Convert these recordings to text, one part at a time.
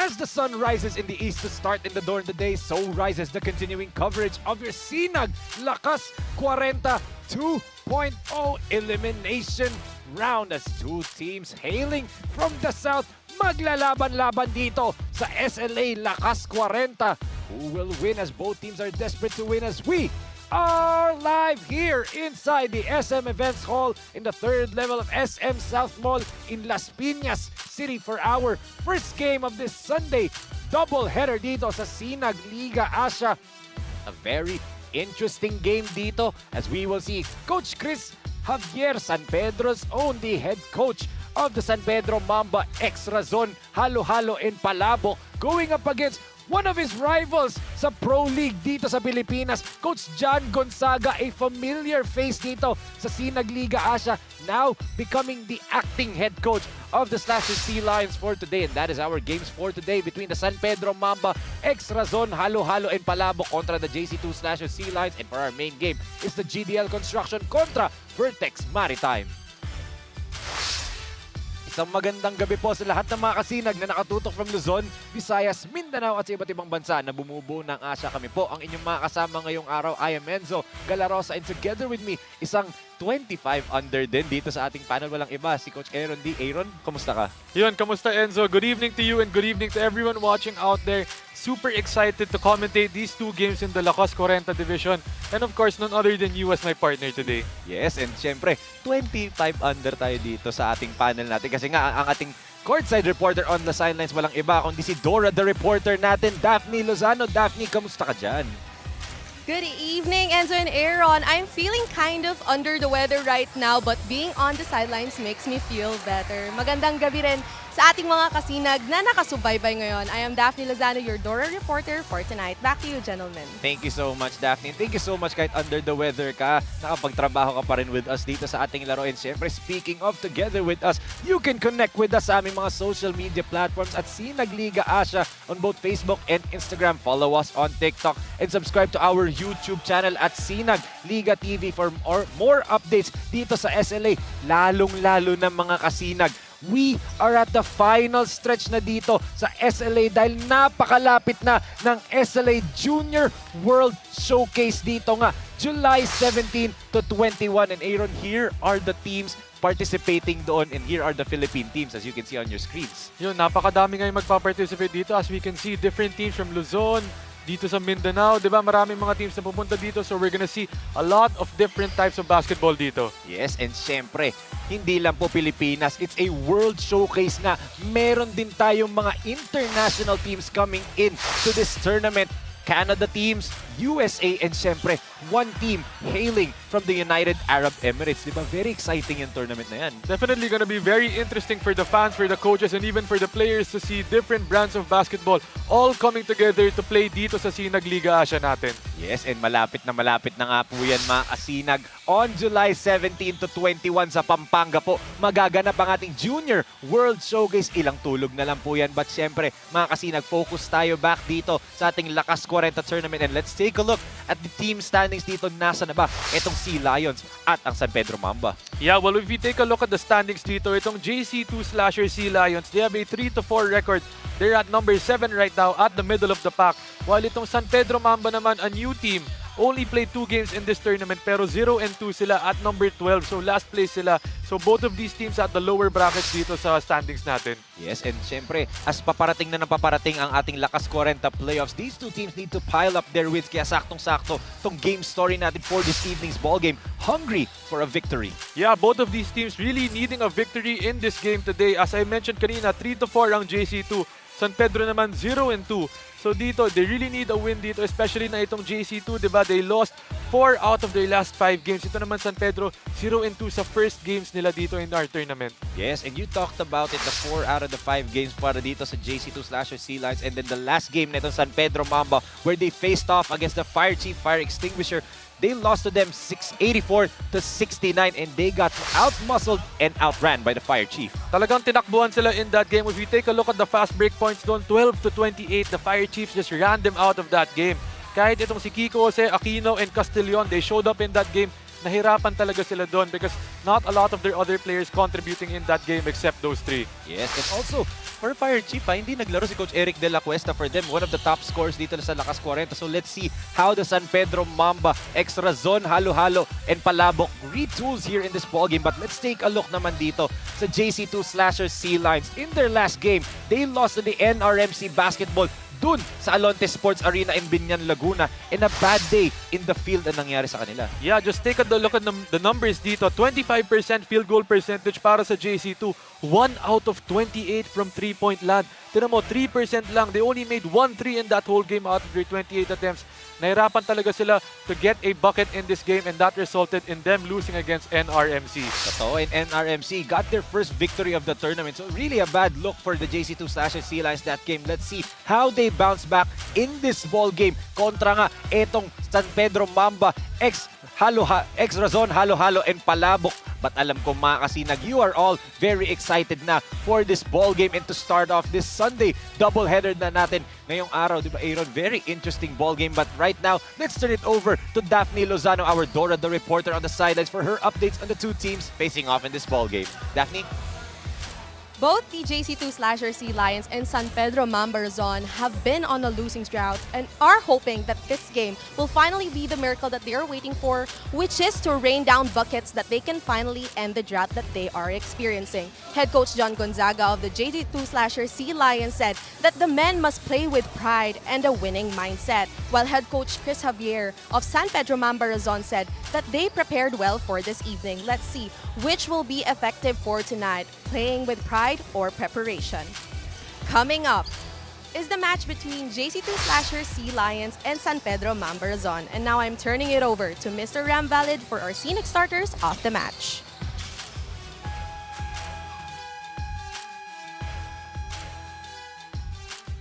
As the sun rises in the east to start in the dawn of the day, so rises the continuing coverage of your SinagLakasKwarenta 2.0 elimination round as two teams hailing from the south maglalaban-laban dito sa SLA Lakas 40. Who will win as both teams are desperate to win as we are live here inside the SM Events Hall in the third level of SM SOUTHMALL in Las Piñas City for our first game of this Sunday doubleheader dito sa SINAG Liga Asya. A very interesting game dito as we will see Coach Chris Javier San Pedro's own, the head coach of the San Pedro Mamba Extra Zone Halo-Halo in Palabok, going up against one of his rivals sa Pro League dito sa Pilipinas, Coach John Gonzaga, a familiar face dito sa SINAG Liga Asya, now becoming the acting head coach of the Sea Lions for today. And that is our games for today between the San Pedro Mamba Extra Zone Halo-Halo in Palabok kontra the JC2 Sea Lions. And for our main game is the GDL Construction kontra Vertex Maritime. Isang magandang gabi po sa lahat ng mga kasinag na nakatutok from Luzon, Visayas, Mindanao at sa iba't ibang bansa na bumubuo ng Asya. Kami po ang inyong mga kasama ngayong araw. I am Enzo Galarosa and together with me, isang 25 under din dito sa ating panel. Walang iba, si Coach Aaron D. Aaron, kumusta ka? Yun, kamusta Enzo? Good evening to you and good evening to everyone watching out there. Super excited to commentate these two games in the Lakas 40 division. And of course, none other than you as my partner today. Yes, and syempre, 25 under tayo dito sa ating panel natin. Kasi nga, ang ating courtside reporter on the sidelines, walang iba kundi si Dora, the reporter natin, Daphne Lozano. Daphne, kamusta ka dyan? Good evening, Enzo and Aaron. I'm feeling kind of under the weather right now, but being on the sidelines makes me feel better. Magandang gabi rin sa ating mga kasinag na nakasubaybay ngayon. I am Daphne Lozano, your Dora reporter for tonight. Back to you, gentlemen. Thank you so much, Daphne. Thank you so much kahit under the weather ka. Nakapagtrabaho ka pa rin with us dito sa ating laro. And syempre, speaking of together with us, you can connect with us sa aming mga social media platforms at SINAG Liga Asya on both Facebook and Instagram. Follow us on TikTok and subscribe to our YouTube channel at SINAG Liga TV for more updates dito sa SLA. Lalong-lalo ng mga kasinag. We are at the final stretch na dito sa SLA dahil napakalapit na ng SLA Junior World Showcase dito nga. July 17 to 21. And Aaron, here are the teams participating doon and here are the Philippine teams as you can see on your screens. Yun, napakadami ngayon magpa-participate dito as we can see different teams from Luzon, dito sa Mindanao, di ba? Maraming mga teams na pupunta dito so we're gonna see a lot of different types of basketball dito. Yes, and syempre, hindi lang po Pilipinas, it's a world showcase na meron din tayong mga international teams coming in to this tournament. Canada teams, USA, and syempre, one team hailing from the United Arab Emirates. Di ba? Very exciting yung tournament na yan. Definitely gonna be very interesting for the fans, for the coaches, and even for the players to see different brands of basketball all coming together to play dito sa SINAG Liga Asya natin. Yes, and malapit na nga po yan mga kasinag. On July 17 to 21 sa Pampanga po, magaganap ang ating Junior World Showcase. Ilang tulog na lang po yan. But syempre, mga kasinag, focus tayo back dito sa ating Lakas 40 tournament. And let's take a look at the team standings dito. Nasa na ba itong Sea Lions at ang San Pedro Mamba? Yeah, well, if you take a look at the standings dito, itong JC2 Sea Lions, they have a 3-4 record. They're at number 7 right now at the middle of the pack. While itong San Pedro Mamba naman, a new team, only played 2 games in this tournament pero 0-2 sila at number 12. So last place sila. So both of these teams at the lower brackets dito sa standings natin. Yes, and syempre, as paparating na paparating ang ating Lakas 40 playoffs, these two teams need to pile up their wins. Kaya saktong-sakto tong game story natin for this evening's ball game. Hungry for a victory. Yeah, both of these teams really needing a victory in this game today. As I mentioned kanina, 3-4 ang JC2. San Pedro naman 0-2. So dito, they really need a win dito, especially na itong JC2, diba? They lost 4 out of their last 5 games. Ito naman San Pedro, 0-2 sa first games nila dito in our tournament. Yes, and you talked about it, the 4 out of the 5 games para dito sa JC2 Slasher Sea Lions, and then the last game nito San Pedro Mamba where they faced off against the Fire Chief Fire Extinguisher. They lost to them 684-69 and they got out-muscled and outran by the Fire Chief. Talagang tinakbuhan sila in that game. If you take a look at the fast break points doon, 12-28, the Fire Chiefs just ran them out of that game. Kahit itong si Kiko Jose, Aquino, and Castillon, they showed up in that game. Nahirapan talaga sila doon because not a lot of their other players contributing in that game except those 3. Yes, and also, for Fire Chief, hindi naglaro si Coach Eric De La Cuesta for them. One of the top scorers dito sa Lakas 40. So let's see how the San Pedro Mamba, Extra Zone, Halo-Halo, and Palabok retools here in this ballgame. But let's take a look naman dito sa JC2 Slasher Sea Lions. In their last game, they lost to the NRMC Basketball dun sa Alonte Sports Arena in Binyan, Laguna, in a bad day in the field ang nangyari sa kanila. Yeah, just take a look at the numbers dito. 25% field goal percentage para sa JC2. 1 out of 28 from 3-point land. Tinan mo, 3% lang. They only made 1 3 in that whole game out of their 28 attempts. Nahirapan talaga sila to get a bucket in this game and that resulted in them losing against NRMC. Totoo, and NRMC got their first victory of the tournament. So really a bad look for the JC2 Slasher Sea Lions that game. Let's see how they bounce back in this ball game kontra nga etong San Pedro Mamba, ex-Razon, Halo-Halo, and Palabok. But alam ko mga kasinag, you are all very excited na for this ball game and to start off this Sunday doubleheader na natin ngayong araw, di ba Aaron? Very interesting ball game. But right now, let's turn it over to Daphne Lozano, our Dora the reporter on the sidelines, for her updates on the two teams facing off in this ball game. Daphne? Both the JC2 Slasher Sea Lions and San Pedro Mamba Razon have been on a losing drought and are hoping that this game will finally be the miracle that they are waiting for, which is to rain down buckets that they can finally end the drought that they are experiencing. Head coach John Gonzaga of the JC2 Slasher Sea Lions said that the men must play with pride and a winning mindset, while head coach Chris Javier of San Pedro Mamba Razon said that they prepared well for this evening. Let's see which will be effective for tonight, playing with pride or preparation. Coming up is the match between JC2 Slasher Sea Lions and San Pedro Mamba Razon. And now I'm turning it over to Mr. Ram Valid for our scenic starters of the match.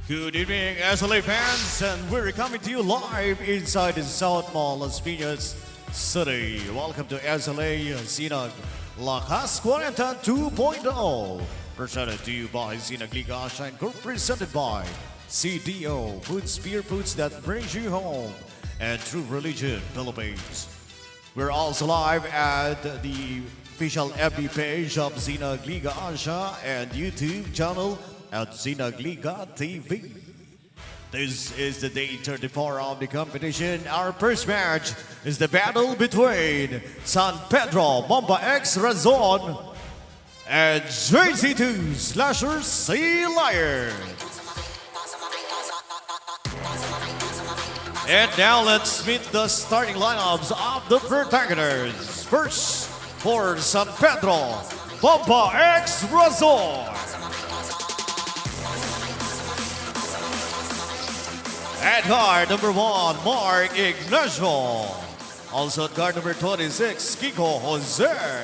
Good evening, SLA fans, and we're coming to you live inside the SOUTHMALL, Las Piñas City. Welcome to SLA SinagLakasKwarenta 2.0. Presented to you by SINAG LIGA ASYA and presented by CDO, Food Spear Foods that brings you home, and True Religion Philippines. We're also live at the official FB page of SINAG LIGA ASYA and YouTube channel at SINAG LIGA TV. This is the day 34 of the competition. Our first match is the battle between San Pedro Mamba X Razon and JC2 Slasher Sea Lions. And now let's meet the starting lineups of the protagonists. First, for San Pedro Mamba X Razon. At guard number 1, Mark Ignacio. Also at guard number 26, Kiko Jose.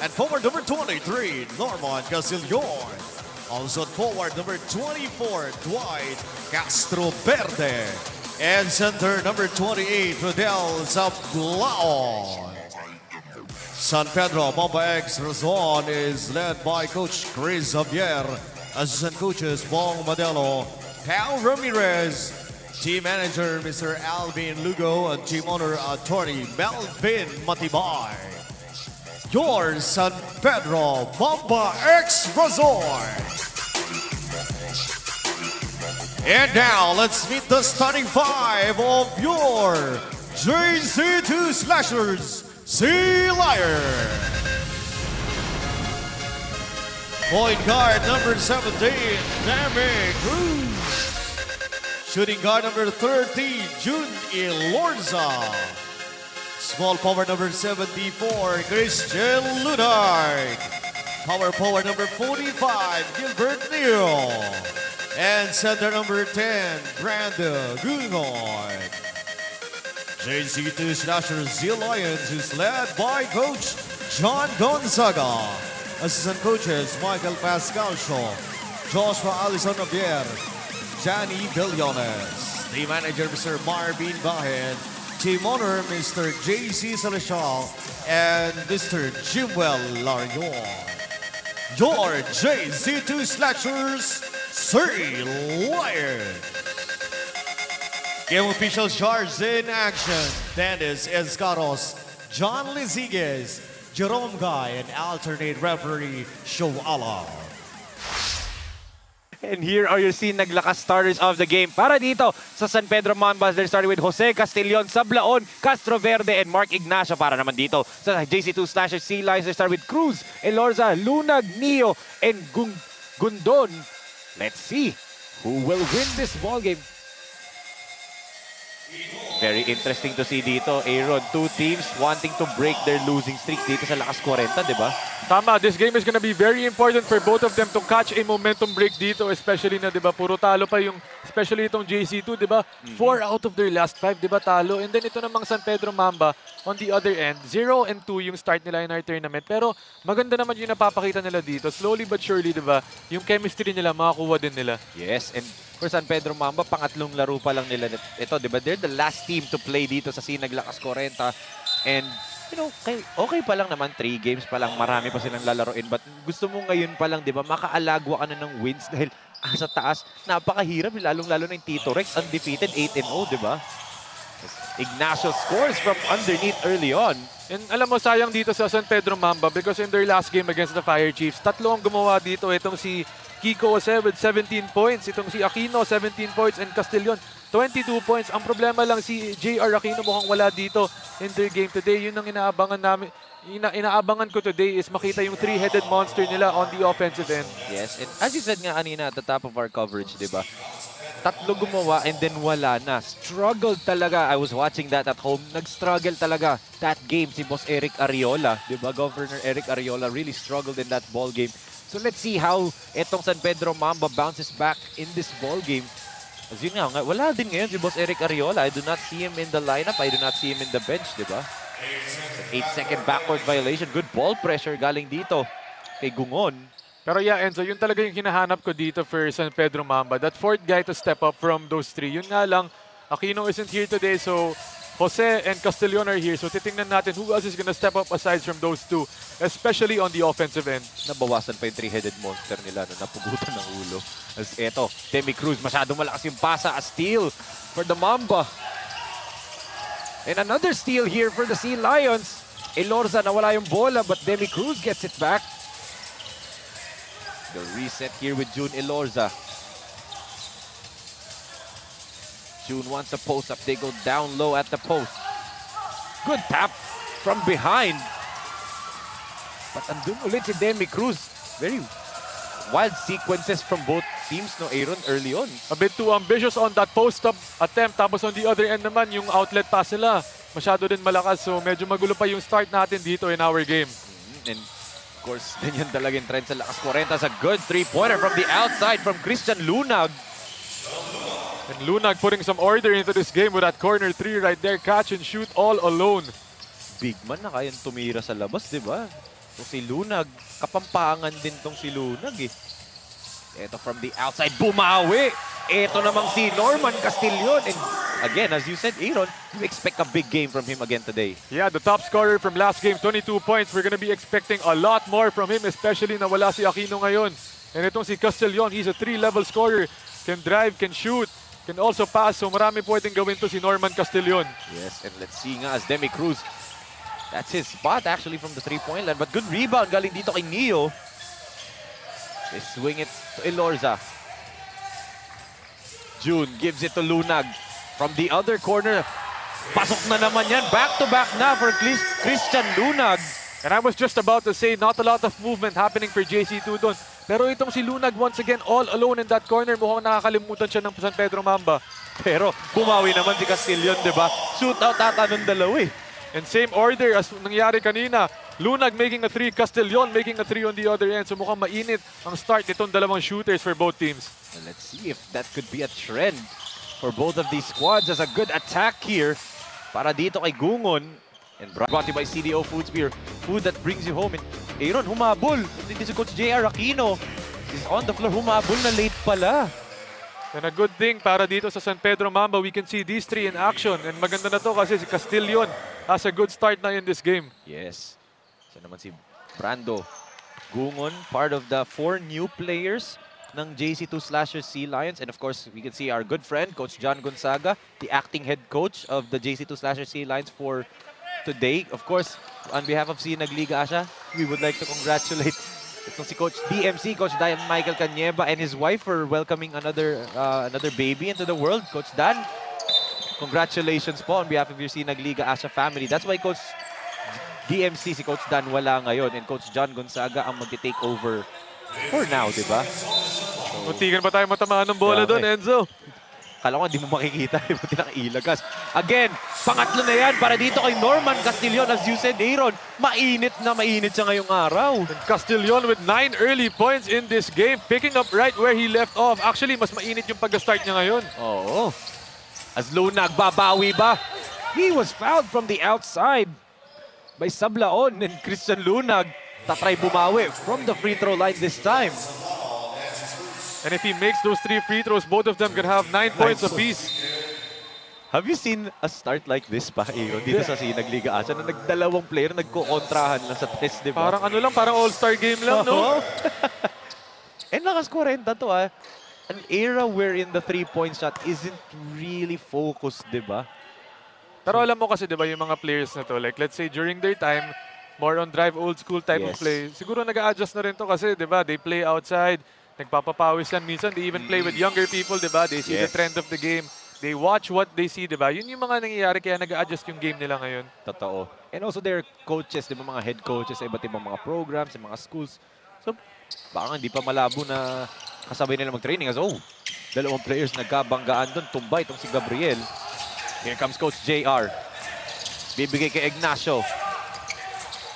And forward number 23, Norman Casillon. Also at forward number 24, Dwight Castro Verde. And center number 28, Rodel Zablao. San Pedro Mamba X Razon is led by Coach Chris Javier. Assistant coaches, Bong Madelo, Pao Ramirez, Team Manager, Mr. Alvin Lugo, and Team Owner, Attorney Melvin Matibay. Your San Pedro Mamba X Razon. And now, let's meet the starting 5 of your JC2 Slashers Sea Lions. Point guard number 17, Dami Cruz. Shooting guard number 30, June Ilorza. Small forward number 74, Christian Lunard. Power forward number 45, Gilbert Neal. And center number 10, Brando Gulngod. JC2 Slasher Z Lions is led by Coach John Gonzaga. Assistant coaches Michael Pascal Shaw, Joshua Alison Javier, Johnny Villones. Team manager Mr. Marvin Bahen. Team owner Mr. JC Salashal and Mr. Jimwell Larion. Your JC2 Slashers, Z Lions. Game official charged in action. Dennis Escaros, John Liziguez, Jerome Guy, and alternate referee Show Allah. And here are your SinagLakas starters of the game. Para dito sa San Pedro Mamba, they're starting with Jose Castillon, Sablaon, Castro Verde, and Mark Ignacio. Para naman dito sa JC2 Slasher Sea Lions, they start with Cruz, Elorza, Lunag, Neo, and Gundon. Let's see who will win this ball game. Very interesting to see dito, Aaron. Two teams wanting to break their losing streak dito sa Lakas 40, di ba? Tama, this game is gonna be very important for both of them to catch a momentum break dito, especially na, di ba, puro talo pa yung, especially itong JC2, di ba? 4 out of their last 5, di ba, talo. And then ito namang San Pedro Mamba, on the other end, 0-2 yung start nila in our tournament. Pero maganda naman yung napapakita nila dito. Slowly but surely, di ba, yung chemistry nila, makakuha din nila. Yes, and for San Pedro Mamba, pangatlong laro pa lang nila ito, di ba? They're the last team to play dito sa SinagLakasKwarenta. And you know, okay pa lang naman, 3 games pa lang, marami pa silang lalaroin. But gusto mo ngayon pa lang, di ba, makaalagwa ka na ng wins dahil sa taas, napakahirap, lalong-lalo na yung Tito Rex, undefeated, 8-0, di ba? Ignacio scores from underneath early on. And alam mo, sayang dito sa San Pedro Mamba because in their last game against the Fire Chiefs, 3 ang gumawa dito. Itong si Kiko Jose with 17 points, itong si Aquino 17 points, and Castillon 22 points. Ang problema lang si JR Aquino mukhang wala dito in their game today. Yun ang inaabangan namin. Inaabangan ko today is makita yung 3-headed monster nila on the offensive end. Yes, and as you said nga kanina at the top of our coverage, di ba? 3 gumawa and then wala na. Struggled talaga. I was watching that at home. Nag-struggle talaga that game si Boss Eric Ariola. Di ba? Governor Eric Ariola really struggled in that ball game. So let's see how etong San Pedro Mamba bounces back in this ball game. As yun nga, wala din ngayon si Boss Eric Ariola. I do not see him in the lineup. I do not see him in the bench, di ba? 8-second backward violation. Good ball pressure galing dito kay Gungon. Pero yeah, Enzo, yun talaga yung hinahanap ko dito for San Pedro Mamba. That 4th guy to step up from those 3. Yun nga lang, Aquino isn't here today, so Jose and Castillon are here. So titingnan natin who else is gonna step up aside from those 2, especially on the offensive end. Nabawasan pa yung 3-headed monster nila na napugutan ng ulo. As eto, Demi Cruz, masyadong malakas yung pasa. A steal for the Mamba. And another steal here for the Sea Lions. Elorza nawala yung bola, but Demi Cruz gets it back. The reset here with June Elorza. June wants a post up. They go down low at the post. Good tap from behind. But andun ulit si Demi Cruz. Very wild sequences from both teams, no, Aaron, early on. A bit too ambitious on that post-up attempt. Tapos on the other end naman, yung outlet pass nila, masyado din malakas. So medyo magulo pa yung start natin dito in our game. And of course, ganyan talaga yung trend sa Lakas 40. A good 3-pointer from the outside from Christian Lunag. And Lunag putting some order into this game with that corner 3 right there. Catch and shoot all alone. Big man na kayang tumira sa labas, di ba? So si Lunag, kapampangan din tong si Lunag eh. Ito from the outside, bumawi! Ito namang si Norman Castillon. And again, as you said, Aaron, you expect a big game from him again today. Yeah, the top scorer from last game, 22 points. We're gonna be expecting a lot more from him, especially na wala si Aquino ngayon. And itong si Castillon, he's a 3-level scorer. Can drive, can shoot, can also pass. So marami pwedeng gawin to si Norman Castillon. Yes, and let's see nga as Demi Cruz. That's his spot actually from the 3-point line. But good rebound galing dito kay Neo. They swing it to Elorza. June gives it to Lunag. From the other corner, pasok na naman yan. Back-to-back na for Christian Lunag. And I was just about to say, not a lot of movement happening for JC2 doon. Pero itong si Lunag once again all alone in that corner. Mukhang nakakalimutan siya ng San Pedro Mamba. Pero bumawi naman si Castillon, di ba? Shootout ata ng dalawa eh. And same order as nangyari kanina. Lunag making a 3, Castillon making a 3 on the other end. So mukhang mainit ang start nitong dalawang shooters for both teams. And let's see if that could be a trend for both of these squads as a good attack here para dito kay Gungon. And brought to you by CDO Food Spear. Food that brings you home. And Aaron, humabol. Hindi si Coach JR Aquino. He's on the floor. Humabol na late pala. And a good thing para dito sa San Pedro Mamba, we can see these three in action. And maganda na to kasi si Castillon has a good start na in this game. Yes. Siya naman si Brando Gungon, part of the 4 new players ng JC2 Sea Lions. And of course, we can see our good friend, Coach John Gonzaga, the acting head coach of the JC2 Sea Lions for today. Of course, on behalf of SINAG Liga ASYA, we would like to congratulate itong si Coach DMC, Coach Dan Michael Canieva, and his wife for welcoming another baby into the world. Coach Dan, congratulations po on behalf of your SINAG Liga ASYA family. That's why Coach DMC, si Coach Dan wala ngayon, and Coach John Gonzaga ang mag-take over for now, di ba? Muntikan pa tayo matamaan ng bola doon, Enzo. Kala ko hindi mo makikita, buti nakailagas. Again, pangatlo na yan para dito kay Norman Castillon. As you said, Aaron, mainit siya ngayong araw. And Castillon with 9 early points in this game, picking up right where he left off. Actually, mas mainit yung pag-start niya ngayon. Oo. As Lunag, babawi ba? He was fouled from the outside. By Sablaon, and Christian Lunag tatry bumawi from the free throw line this time. And if he makes those 3 free throws, both of them can have 9 points apiece. Have you seen a start like this pa, Aaron, dito sa SINAG Liga ASYA na nagdalawang player nagko-kontrahan lang sa test, di ba? Parang all-star game lang, no? And lakas 40 to, ah. An era wherein the 3-point shot isn't really focused, di ba? Pero alam mo kasi, di ba, yung mga players na to, like let's say during their time, more on drive old school type of play, siguro nag-a-adjust na rin to kasi, di ba, they play outside, nagpapapawis yan minsan, they even play with younger people, di ba? They see the trend of the game. They watch what they see, di ba? Yun yung mga nangyayari kaya nag-a-adjust yung game nila ngayon. Totoo. And also their coaches, di ba, mga head coaches sa iba't ibang mga programs, sa mga schools. So, baka hindi pa malabo na kasabay nila mag-training. As, dalawang players nagkabanggaan doon. Tumbay itong si Gabriel. Here comes Coach JR. Bibigay kay Ignacio.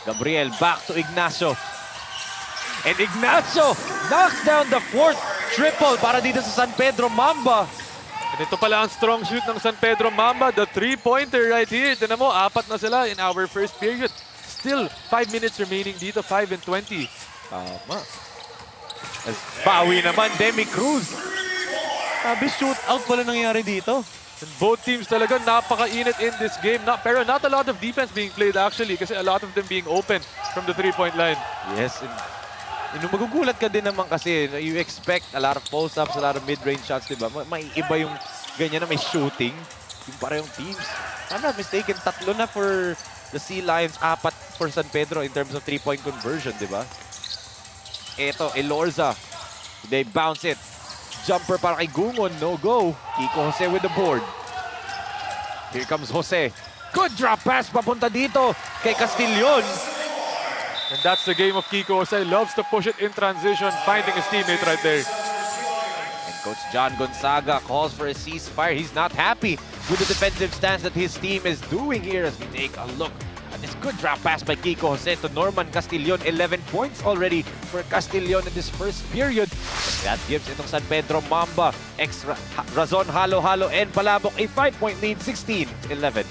Gabriel back to Ignacio. And Ignacio knocks down the 4th triple para dito sa San Pedro Mamba. And ito pala ang strong shoot ng San Pedro Mamba. The 3-pointer right here. Tignan mo, 4 na sila in our first period. Still, 5 minutes remaining dito, 5 and 20. Tama. Bawi naman, Demi Cruz. Sabi, shootout pala nangyari dito. And both teams talaga napaka-init in this game. Pero not a lot of defense being played actually kasi a lot of them being open from the 3-point line. Yes. And magugulat ka din naman kasi you expect a lot of post-ups, a lot of mid-range shots, diba? May iba yung ganyan na may shooting. Yung parehong teams. I'm not mistaken, 3 na for the Sea Lions, 4 for San Pedro in terms of 3-point conversion, diba? Eto, Elorza. They bounce it. Jumper para kay Gungon, no go. Kiko Jose with the board. Here comes Jose. Good drop pass papunta dito kay Castillon. And that's the game of Kiko Jose. Loves to push it in transition, finding his teammate right there. And Coach John Gonzaga calls for a ceasefire. He's not happy with the defensive stance that his team is doing here as we take a look at this good drop pass by Kiko Jose to Norman Castillon. 11 points already for Castillon in this first period. That gives itong San Pedro Mamba extra razon, halo-halo, and palabok a 5-point lead, 16-11.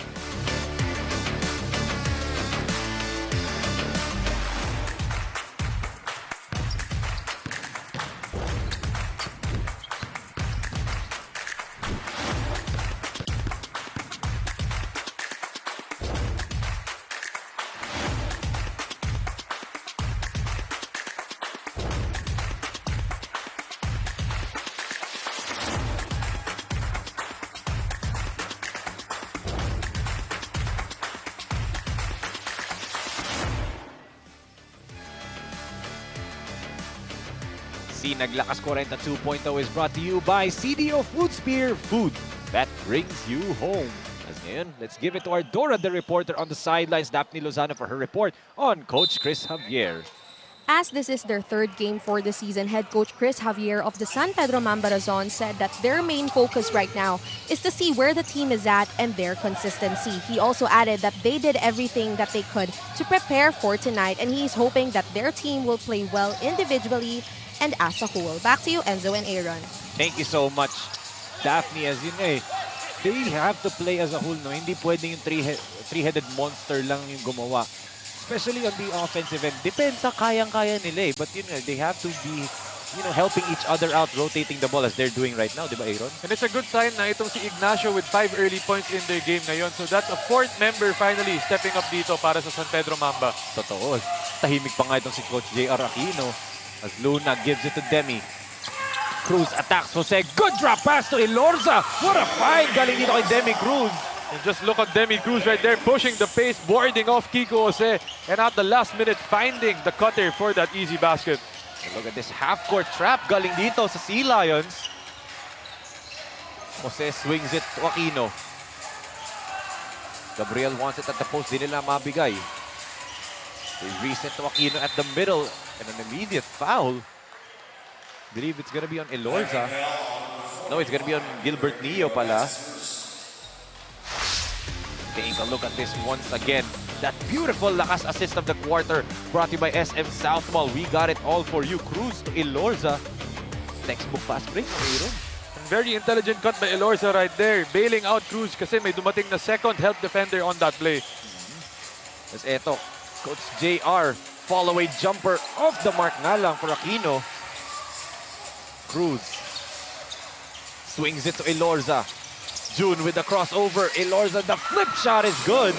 SinagLakasKwarenta 2.0 is brought to you by CDO Food Spear, food that brings you home. As ngayon, let's give it to our Dora the reporter on the sidelines, Daphne Lozano, for her report on Coach Chris Javier. As this is their 3rd game for the season, head coach Chris Javier of the San Pedro Mamba Razon said that their main focus right now is to see where the team is at and their consistency. He also added that they did everything that they could to prepare for tonight, and he's hoping that their team will play well individually and as a whole. Back to you, Enzo and Aaron. Thank you so much, Daphne. As you know, they have to play as a whole, no? Hindi pwedeng yung three-headed monster lang yung gumawa. Especially on the offensive end. Depensa, kayang-kaya nila eh. But yun nga, they have to be, you know, helping each other out, rotating the ball as they're doing right now, di ba, Aaron? And it's a good sign na itong si Ignacio with 5 early points in their game ngayon. So that's a 4th member finally stepping up dito para sa San Pedro Mamba. Totoo. Tahimik pa nga itong si Coach JR Aquino as Luna gives it to Demi. Cruz attacks Jose. Good drop pass to Elorza. What a find galing dito kay Demi Cruz. And just look at Demi Cruz right there, pushing the pace, boarding off Kiko Jose. And at the last minute, finding the cutter for that easy basket. And look at this half-court trap galing dito sa Sea Lions. Jose swings it to Aquino. Gabriel wants it at the post. Di nila mabigay. They reset to Aquino at the middle. And an immediate foul. I believe it's gonna be on Elorza. No, it's gonna be on Gilbert Neo pala. Take a look at this once again. That beautiful lakas assist of the quarter brought to you by SM SOUTHMALL. We got it all for you. Cruz to Elorza. Textbook fast break. Very intelligent cut by Elorza right there. Bailing out Cruz kasi may dumating na second help defender on that play. Tapos eto, Coach JR. Follow-away jumper off the mark nga lang for Aquino. Cruz swings it to Elorza. June with the crossover. Elorza, the flip shot is good.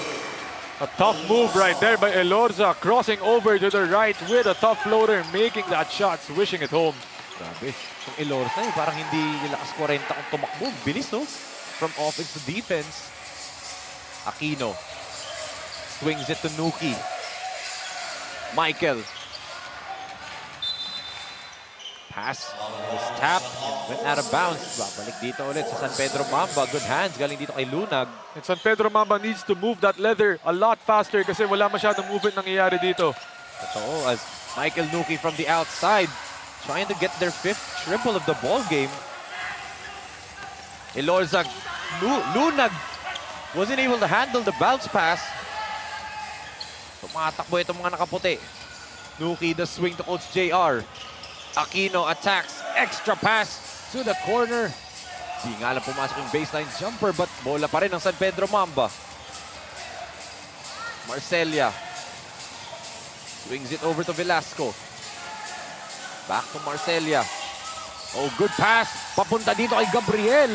A tough move right there by Elorza, crossing over to the right with a tough floater, making that shot, swishing it home. Grabe. Yung Elorza, parang hindi nilakas 40 kung tumakbo. Bilis, no? From offense to defense. Aquino swings it to Nuki. Michael. Pass was tapped and went out of bounds. Babalik dito ulit sa San Pedro Mamba. Good hands galing dito kay Lunag. And San Pedro Mamba needs to move that leather a lot faster kasi wala masyadong movement nangyayari dito. Totoo, as Michael Nuki from the outside trying to get their 5th triple of the ball game. Elorza, Lunag wasn't able to handle the bounce pass. Tumatakbo itong mga nakaputi. Nuki the swing to Coach JR. Aquino attacks, extra pass to the corner. Di nga lang pumasok yung baseline jumper but bola pa rin ng San Pedro Mamba. Marcelia swings it over to Velasco. Back to Marcelia. Oh, good pass. Papunta dito kay Gabriel.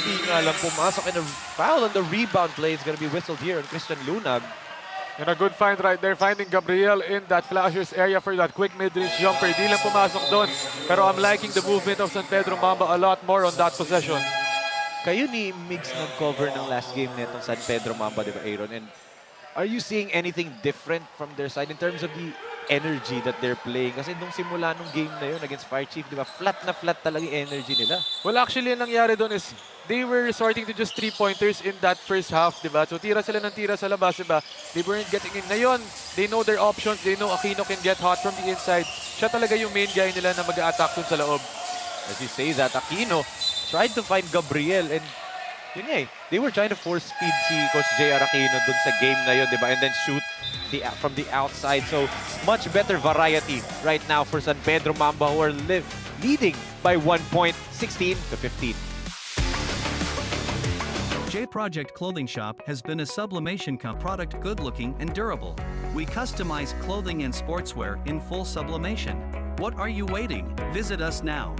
Di nga lang pumasok and a foul on the rebound play is gonna be whistled here on Christian Lunag. And a good find right there, finding Gabriel in that flashers area for that quick mid-range jumper. Di lang pumasok doon. Pero I'm liking the movement of San Pedro Mamba a lot more on that possession. Kayo ni Migs nag-cover ng last game nitong San Pedro Mamba, di ba, Aaron? And are you seeing anything different from their side in terms of the energy that they're playing? Kasi nung simula nung game na yun against Fire Chief, di ba, flat na flat talaga yung energy nila. Well, actually, ang nangyari doon is they were resorting to just 3-pointers in that first half, di ba? So, tira sila ng tira sa labas, di ba? They weren't getting in. Ngayon, they know their options. They know Aquino can get hot from the inside. Siya talaga yung main guy nila na mag-a-attack dun sa loob. As you say that, Aquino tried to find Gabriel and yun nga eh, they were trying to force feed si Coach JR Aquino dun sa game na yun, di ba? And then shoot from the outside. So, much better variety right now for San Pedro Mamba who are leading by 1 point, 16-15. J Project Clothing Shop has been a sublimation product, good-looking and durable. We customize clothing and sportswear in full sublimation. What are you waiting? Visit us now.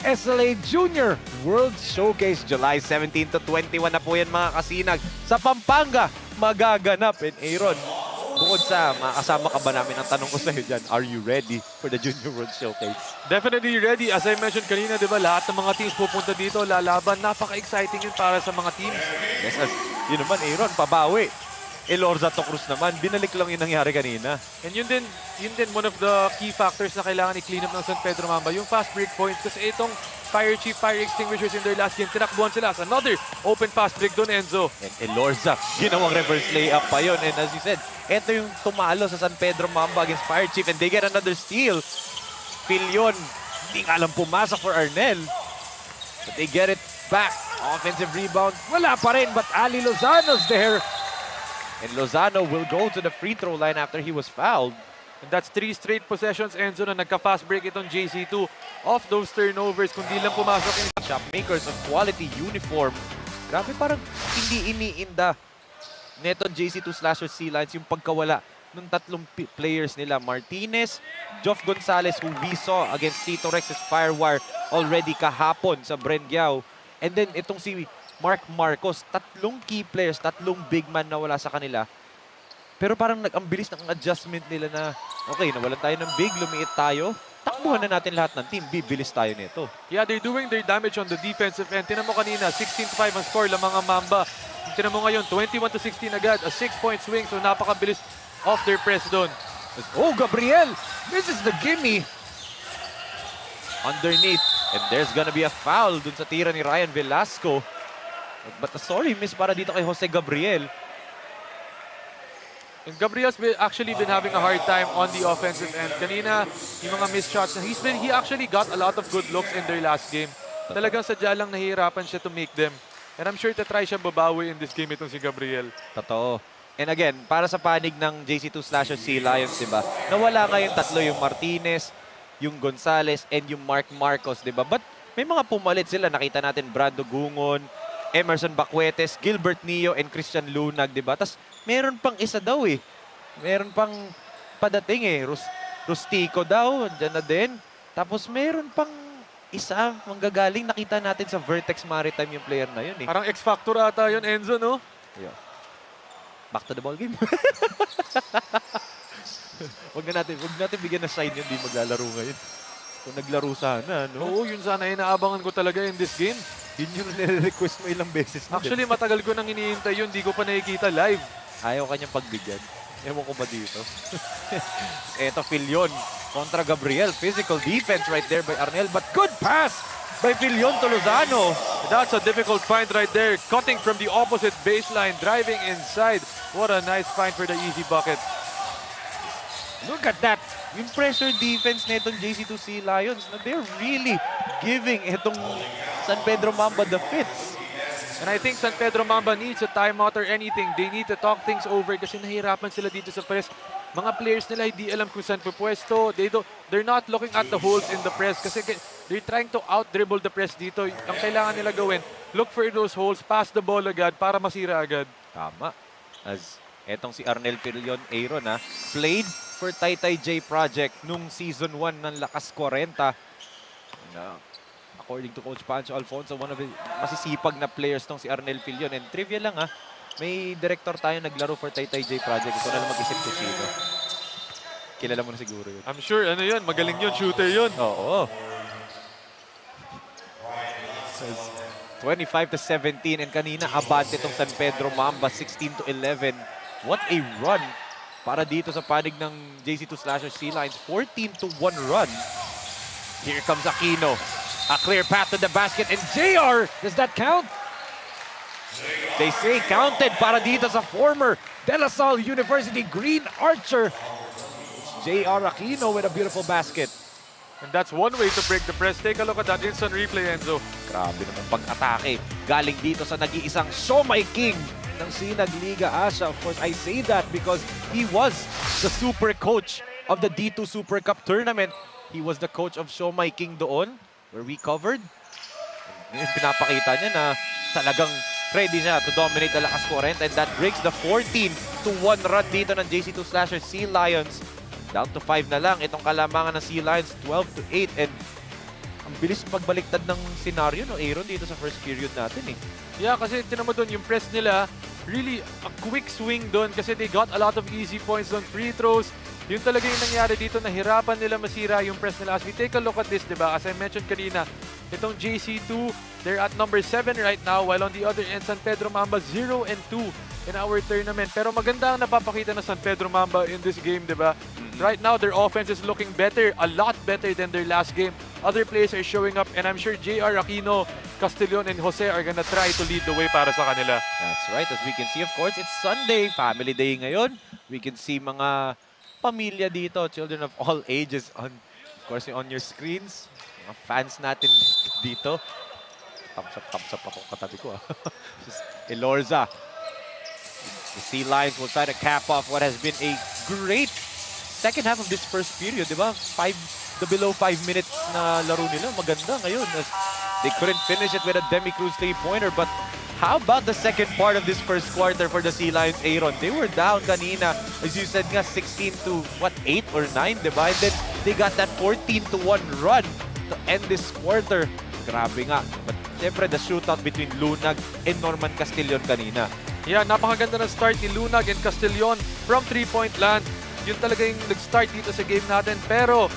SLA Junior World Showcase July 17 to 21 na po yan mga kasinag. Sa Pampanga, magaganap. And Aaron, bukod sa makasama ka ba namin, ang tanong ko sa'yo dyan, are you ready for the Junior World Showcase? Definitely ready. As I mentioned kanina, di ba, lahat ng mga teams pupunta dito, lalaban. Napaka-exciting yun para sa mga teams. Yes, yun naman, Aaron, pabawi. Elorza to Cruz naman, binalik lang yung nangyari kanina. And yun din one of the key factors na kailangan i-clean up ng San Pedro Mamba, yung fast break points. Kasi itong Fire Chief, Fire Extinguishers in their last game, tinakbuhan sila. So another open fast break doon, Enzo. And Elorza, ginawang reverse layup pa yun. And as you said, ito yung tumalo sa San Pedro Mamba against Fire Chief and they get another steal. Filion, hindi nga lang pumasa for Arnel. But they get it back. Offensive rebound, wala pa rin, but Ali Lozano's there. And Lozano will go to the free throw line after he was fouled. And that's 3 straight possessions, Enzo, na nagka-fast break itong JC2 off those turnovers. Kundi lang pumasok in. Shop makers of quality uniform. Grabe, parang hindi iniinda netong JC2 Slashers Sea Lions yung pagkawala ng tatlong players nila. Martinez, Joff Gonzalez, who we saw against Tito Rex's Firewire already kahapon sa Brengyao. And then itong si Mark Marcos, tatlong key players, tatlong big man na wala sa kanila. Pero parang ang bilis ng adjustment nila na, okay, nawalan tayo ng big, lumiit tayo. Takbuhan na natin lahat ng team, bibilis tayo nito. Yeah, they're doing their damage on the defensive end. Tinan mo kanina, 16-5 ang score lang mga Mamba. Tinan mo ngayon, 21-16 agad, a 6-point swing. So napakabilis off their press doon. Oh, Gabriel misses the gimme. Underneath, and there's gonna be a foul dun sa tira ni Ryan Velasco. But sorry, miss para dito kay Jose Gabriel. And Gabriel's actually been having a hard time on the offensive end. Kanina, yung mga missed shots, he actually got a lot of good looks in their last game. Talagang sadya lang nahihirapan siya to make them. And I'm sure try siya babawi in this game itong si Gabriel. Totoo. And again, para sa panig ng JC2 Slashers Sea Lions, diba? Nawala nga yung tatlo, yung Martinez, yung Gonzalez, and yung Mark Marcos, diba? But may mga pumalit sila. Nakita natin Brando Gungon, Emerson Bacuetes, Gilbert Neo, and Christian Lunag, diba? Tas meron pang isa daw eh. Meron pang padating eh. Rustico daw, dyan na din. Tapos meron pang isa, manggagaling. Nakita natin sa Vertex Maritime yung player na yun eh. Parang X-Factor ata yun, Enzo, no? Yeah. Back to the ball game. Wag natin bigyan na sign yun, di maglalaro ngayon. Kung naglaro sana, no? Oo, yun sana inaabangan ko talaga in this game. Yun yung nire-request mo ilang beses na. Actually, matagal ko nang iniintay yun. Di ko pa nakikita live. Ayaw kanyang pagbigyan. Ewan ko ba dito? Eto, Filion kontra Gabriel. Physical defense right there by Arnel. But good pass by Filion Tolosano. That's a difficult find right there. Cutting from the opposite baseline, driving inside. What a nice find for the easy bucket. Look at that. Yung pressure defense netong JC2 Sea Lions, na they're really giving itong San Pedro Mamba the fits. And I think San Pedro Mamba needs a timeout or anything. They need to talk things over kasi nahihirapan sila dito sa press. Mga players nila hindi alam kung saan pupwesto. They're not looking at the holes in the press kasi they're trying to out-dribble the press dito. Ang kailangan nila gawin, look for those holes, pass the ball agad para masira agad. Tama. As etong si Arnel Filion Aaron played for Taytay J Project nung season 1 ng LakasKwarenta. According to Coach Pancho Alfonso, one of the masisipag na players tong si Arnel Filion. And trivia lang may director tayo naglaro for Taytay J Project. Ito na lang mag-isip ko sino. Kilala mo na siguro yun. I'm sure, ano yun, magaling yun, shooter yun. Oo. 25-17 and kanina abante itong San Pedro Mamba 16-11. What a run para dito sa panig ng JC2 Slashers Sea Lions. 14-1 run. Here comes Aquino. A clear path to the basket, and JR, does that count? They say counted para dito sa former De La Salle University Green Archer. It's JR Aquino with a beautiful basket. And that's one way to break the press. Take a look at that instant replay, Enzo. Grabe naman pag-atake. Galing dito sa nag-iisang Siomai King ng SINAG Liga Asya. Of course, I say that because he was the super coach of the D2 Super Cup tournament. He was the coach of Siomai King doon, where we covered. Ngayon, pinapakita niya na talagang ready niya to dominate the LakasKwarenta, and that breaks the 14-1 run dito ng JC2 Slashers Sea Lions. Down to 5 na lang itong kalamangan ng Sea Lions, 12-8, and ang bilis pagbaliktad ng senaryo, no, Aaron, dito sa first period natin eh. Yeah, kasi tinan mo doon, yung press nila, really a quick swing doon kasi they got a lot of easy points doon, free throws. Yun talaga yung nangyari dito, nahirapan nila masira yung press nila. As we take a look at this, diba, as I mentioned kanina, itong JC2, they're at number 7 right now, while on the other end, San Pedro Mamba 0-2 in our tournament. Pero maganda ang napapakita na San Pedro Mamba in this game, diba? Right now, their offense is looking better, a lot better than their last game. Other players are showing up, and I'm sure JR Aquino, Castellon, and Jose are gonna try to lead the way para sa kanila. That's right. As we can see, of course, it's Sunday, family day ngayon. We can see mga pamilya dito, children of all ages, of course, on your screens. Mga fans natin dito. Thumbs up ako katabi ko. Elorza. The Sea Lions will try to cap off what has been a great second half of this first period, di ba? The below 5 minutes na laro nila, maganda ngayon. They couldn't finish it with a Demi-Cruz 3-pointer, but how about the second part of this first quarter for the Sea Lions, Aaron? They were down kanina, as you said nga, 16 to, 8 or 9, di ba? And then they got that 14-1 run to end this quarter. Grabe nga. But siyempre, the shootout between Lunag and Norman Castillon kanina. Yeah, napakaganda ng start ni Lunag and Castillon from 3-point land. Yun talaga yung nag-start dito sa game natin. Pero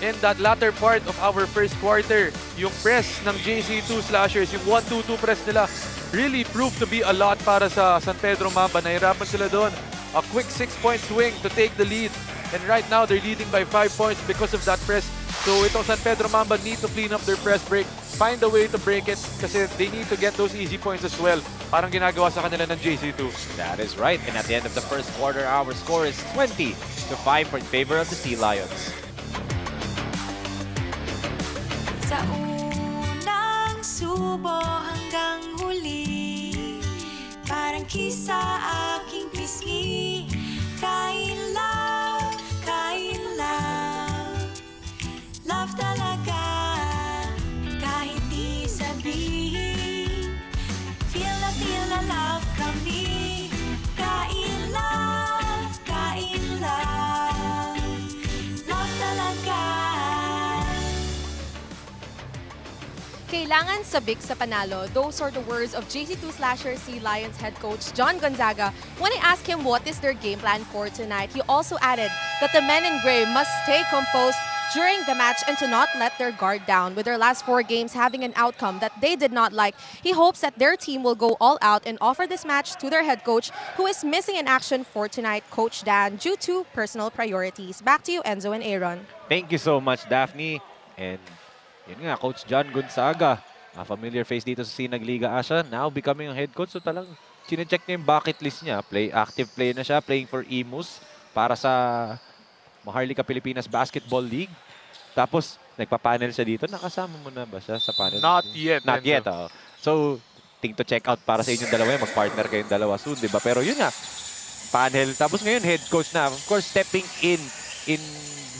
in that latter part of our first quarter, yung press ng JC2 Slashers, yung 1-2-2 press nila, really proved to be a lot para sa San Pedro Mamba. Nahirapan sila doon. A quick 6-point swing to take the lead. And right now, they're leading by 5 points because of that press. So itong San Pedro Mamba need to clean up their press break. Find a way to break it kasi they need to get those easy points as well. Parang ginagawa sa kanila ng JC2. That is right. And at the end of the first quarter, our score is 20-5 in favor of the Sea Lions. Sa unang subo hanggang huli, parang kisa aking pisngi. Kain love, love talaga. Kahit di sabihin, feel na love kami. Kain love, love talaga. Kailangan sabik sa panalo. Those are the words of JC2 Slasher Sea Lions head coach John Gonzaga. When I asked him what is their game plan for tonight, he also added that the men in gray must stay composed during the match and to not let their guard down. With their last 4 games having an outcome that they did not like, he hopes that their team will go all out and offer this match to their head coach, who is missing in action for tonight, Coach Dan, due to personal priorities. Back to you, Enzo and Aaron. Thank you so much, Daphne. And yun nga, Coach John Gonzaga, a familiar face dito sa SINAG Liga Asya, now becoming a head coach. So talagang chinecheck niya yung bucket list niya. Active play na siya, playing for Imus para sa Maharlika Pilipinas Basketball League. Tapos, nagpa-panel siya dito. Nakasama mo na ba siya sa panel? Not yet. Not yet, oh. So, thing to check out para sa inyong dalawa. Mag-partner kayong dalawa soon, di ba? Pero yun nga, panel. Tapos ngayon, head coach na. Of course, stepping in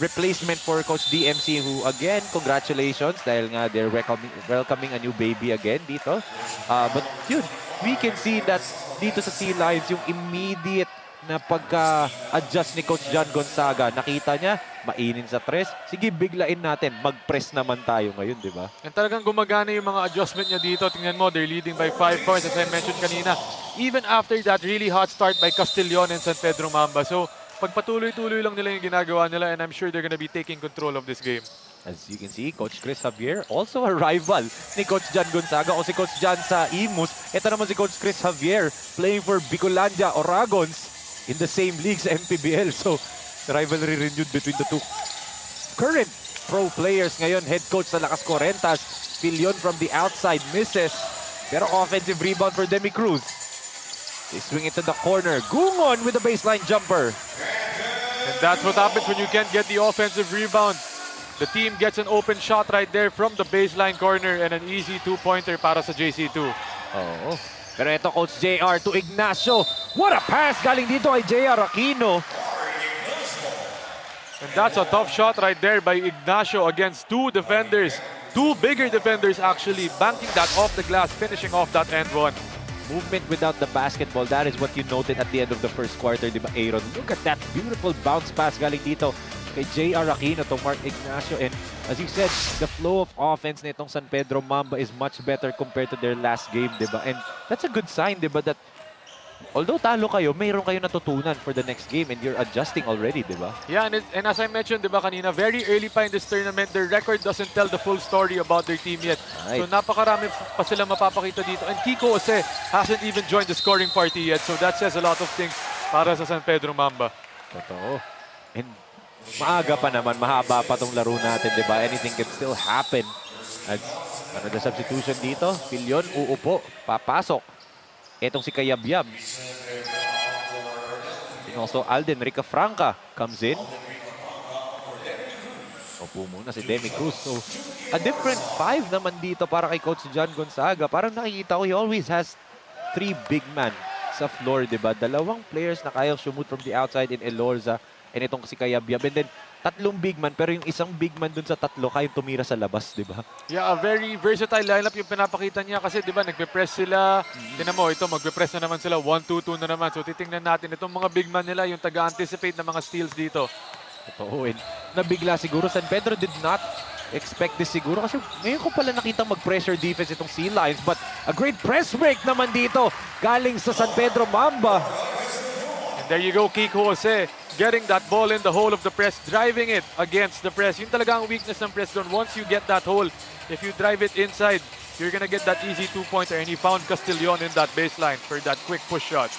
replacement for Coach DMC, who again, congratulations dahil nga they're welcoming a new baby again dito. But yun, we can see that dito sa Sea Lions, yung immediate na pagka-adjust ni Coach John Gonzaga, nakita niya, mainin sa tres. Sige, biglain natin. Mag-press naman tayo ngayon, di ba? And talagang gumagana yung mga adjustment niya dito. Tingnan mo, they're leading by 5 points as I mentioned kanina. Even after that, really hot start by Castillon and San Pedro Mamba. So, pagpatuloy-tuloy lang nila yung ginagawa nila, and I'm sure they're gonna be taking control of this game. As you can see, Coach Chris Javier, also a rival ni Coach John Gonzaga o si Coach John sa Imus. Ito naman si Coach Chris Javier playing for Bicolandia Oragons in the same league sa MPBL. So, rivalry renewed between the two current pro players ngayon. Head coach sa LakasKwarenta, Filion from the outside, misses. Pero offensive rebound for Demi-Cruz. They swing it to the corner. Gungon with the baseline jumper. And that's what happens when you can't get the offensive rebound. The team gets an open shot right there from the baseline corner and an easy 2-pointer para sa JC2. Oo. Pero ito, Coach JR to Ignacio. What a pass galing dito kay JR Aquino. And that's a tough shot right there by Ignacio against 2 defenders. 2 bigger defenders actually, banking that off the glass, finishing off that end one. Movement without the basketball, that is what you noted at the end of the first quarter, di ba, Aaron? Look at that beautiful bounce pass galing dito kay JR Aquino to Mark Ignacio. And as you said, the flow of offense nitong San Pedro Mamba is much better compared to their last game, di ba? And that's a good sign, di ba, that although talo kayo, mayroon kayo natutunan for the next game and you're adjusting already, di ba? Yeah, and as I mentioned, di ba kanina, very early pa in this tournament, their record doesn't tell the full story about their team yet. Right. So napakarami pa sila mapapakita dito. And Kiko Ose hasn't even joined the scoring party yet. So that says a lot of things para sa San Pedro Mamba. Totoo. And maaga pa naman, mahaba pa tong laro natin, di ba? Anything can still happen. At another substitution dito, Filion, uupo, papasok. Etong si Kayabyab. And also Alden Ricafranca comes in. Opo muna si Demi-Cruz. So, a different 5 naman dito para kay Coach John Gonzaga. Parang nakikita ko, he always has 3 big men sa floor, di ba? 2 players na kayang shoot from the outside in Elorza and itong si Kayabyab. And then, tatlong big man, pero yung isang big man dun sa tatlo, kayang tumira sa labas, di ba? Yeah, a very versatile lineup yung pinapakita niya kasi 'di ba nagpe-press sila. Tingnan mo, ito magpe-press na naman sila, 1-2-2 na naman. So titingnan natin itong mga big man nila, yung taga-anticipate ng mga steals dito. Totoo, and nabigla siguro. San Pedro did not expect this siguro kasi ngayon ko pala nakita mag-pressure defense itong Sea Lions, but a great press break naman dito galing sa San Pedro Mamba. And there you go, Kiko Jose, getting that ball in the hole of the press, driving it against the press. Yun talaga ang weakness ng press doon. Once you get that hole, if you drive it inside, you're gonna get that easy two-pointer, and he found Castillon in that baseline for that quick push shot.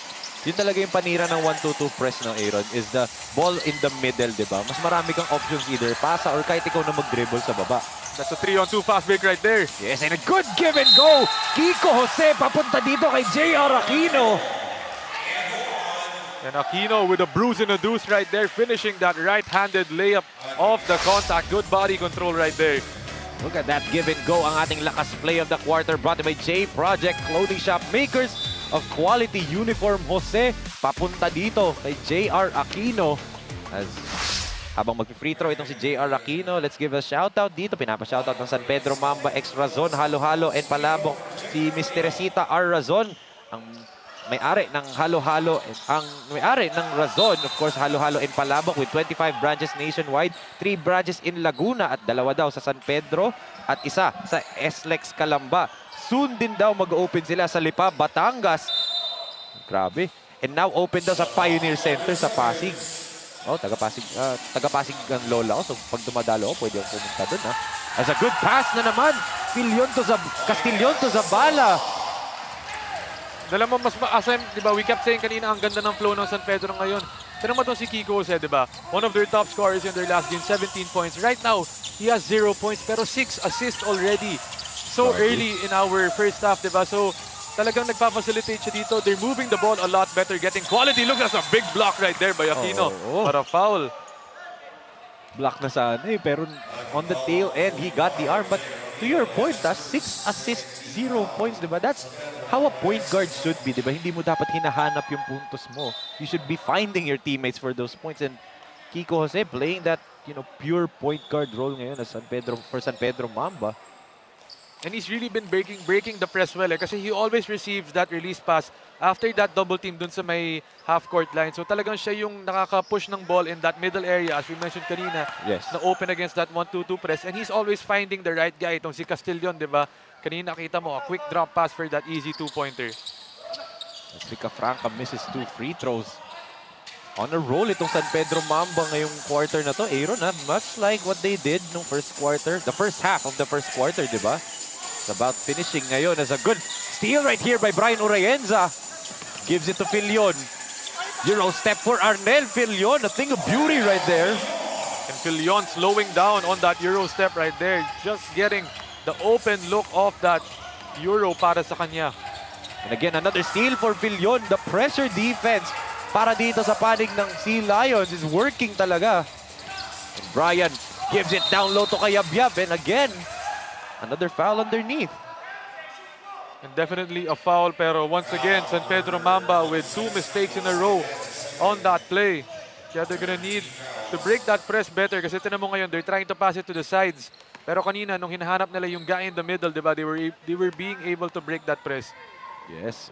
Yun talaga yung panira ng 1-2-2 press ng Aaron, is the ball in the middle, di ba? Mas marami kang options, either pasa or kahit ikaw na mag-dribble sa baba. That's a 3-on-2 fast break right there. Yes, and a good give and go. Kiko Jose papunta dito kay JR Aquino. And Aquino with a bruise and a deuce right there, finishing that right-handed layup off the contact. Good body control right there. Look at that give and go, ang ating lakas play of the quarter, brought to by J Project Clothing Shop, makers of quality uniform. Jose papunta dito kay JR Aquino. As habang mag-free throw itong si JR Aquino, let's give a shoutout dito. Pinapa-shoutout ng San Pedro Mamba, ex-Razon, halo-halo, and palabok si Miss Teresita R. Razon, ang may-ari ng halo-halo, ang may-ari ng Razon, of course, halo-halo in Palabok with 25 branches nationwide, 3 branches in Laguna at 2 daw sa San Pedro at 1 sa SLEX Calamba. Soon din daw mag-open sila sa Lipa, Batangas. Grabe. And now open daw sa Pioneer Center sa Pasig. Oh, taga-Pasig ang lola ko. So pag dumadalo ako, pwede ako pumunta doon, ha. As a good pass na naman. Castillon to Zabala. Alam mo, di ba, we kept saying kanina ang ganda ng flow ng San Pedro ngayon. Tignan mo itong si Kiko Jose, di ba? One of their top scorers in their last game, 17 points. Right now, he has 0 points, pero 6 assists already. So early in our first half, di ba? So, talagang nagpa-facilitate siya dito. They're moving the ball a lot better, getting quality. Look, that's a big block right there by Aquino. But a foul. Block na sana eh, pero on the tail end, he got the arm. But to your point, 6 assists, 0 points, di ba? That's how a point guard should be, di ba? Hindi mo dapat hinahanap yung puntos mo. You should be finding your teammates for those points. And Kiko Jose playing that, pure point guard role ngayon as for San Pedro Mamba. And he's really been breaking the press well, kasi he always receives that release pass after that double team dun sa may half-court line. So talagang siya yung nakaka-push ng ball in that middle area, as we mentioned kanina, na open against that 1-2-2 press. And he's always finding the right guy, itong si Castillon, di ba? Kanina kita mo, a quick drop pass for that easy two-pointer. Rica Franca misses 2 free throws. On a roll itong San Pedro Mamba ngayong quarter na to, Aaron, ha? Much like what they did nung first quarter, the first half of the first quarter, di ba? It's about finishing ngayon as a good steal right here by Brian Urayenza. Gives it to Filion. Euro step for Arnel Filion, a thing of beauty right there. And Filion slowing down on that Euro step right there, just getting the open look of that Euro para sa kanya. And again, another steal for Filion. The pressure defense para dito sa panig ng Sea Lions is working talaga. And Brian gives it down low to Kayabyab. And again, another foul underneath. And definitely a foul, pero once again, San Pedro Mamba with 2 mistakes in a row on that play. Kaya they're gonna need to break that press better, kasi tinan mo ngayon, they're trying to pass it to the sides. Pero kanina, nung hinahanap nila yung guy in the middle, diba, they were being able to break that press. Yes,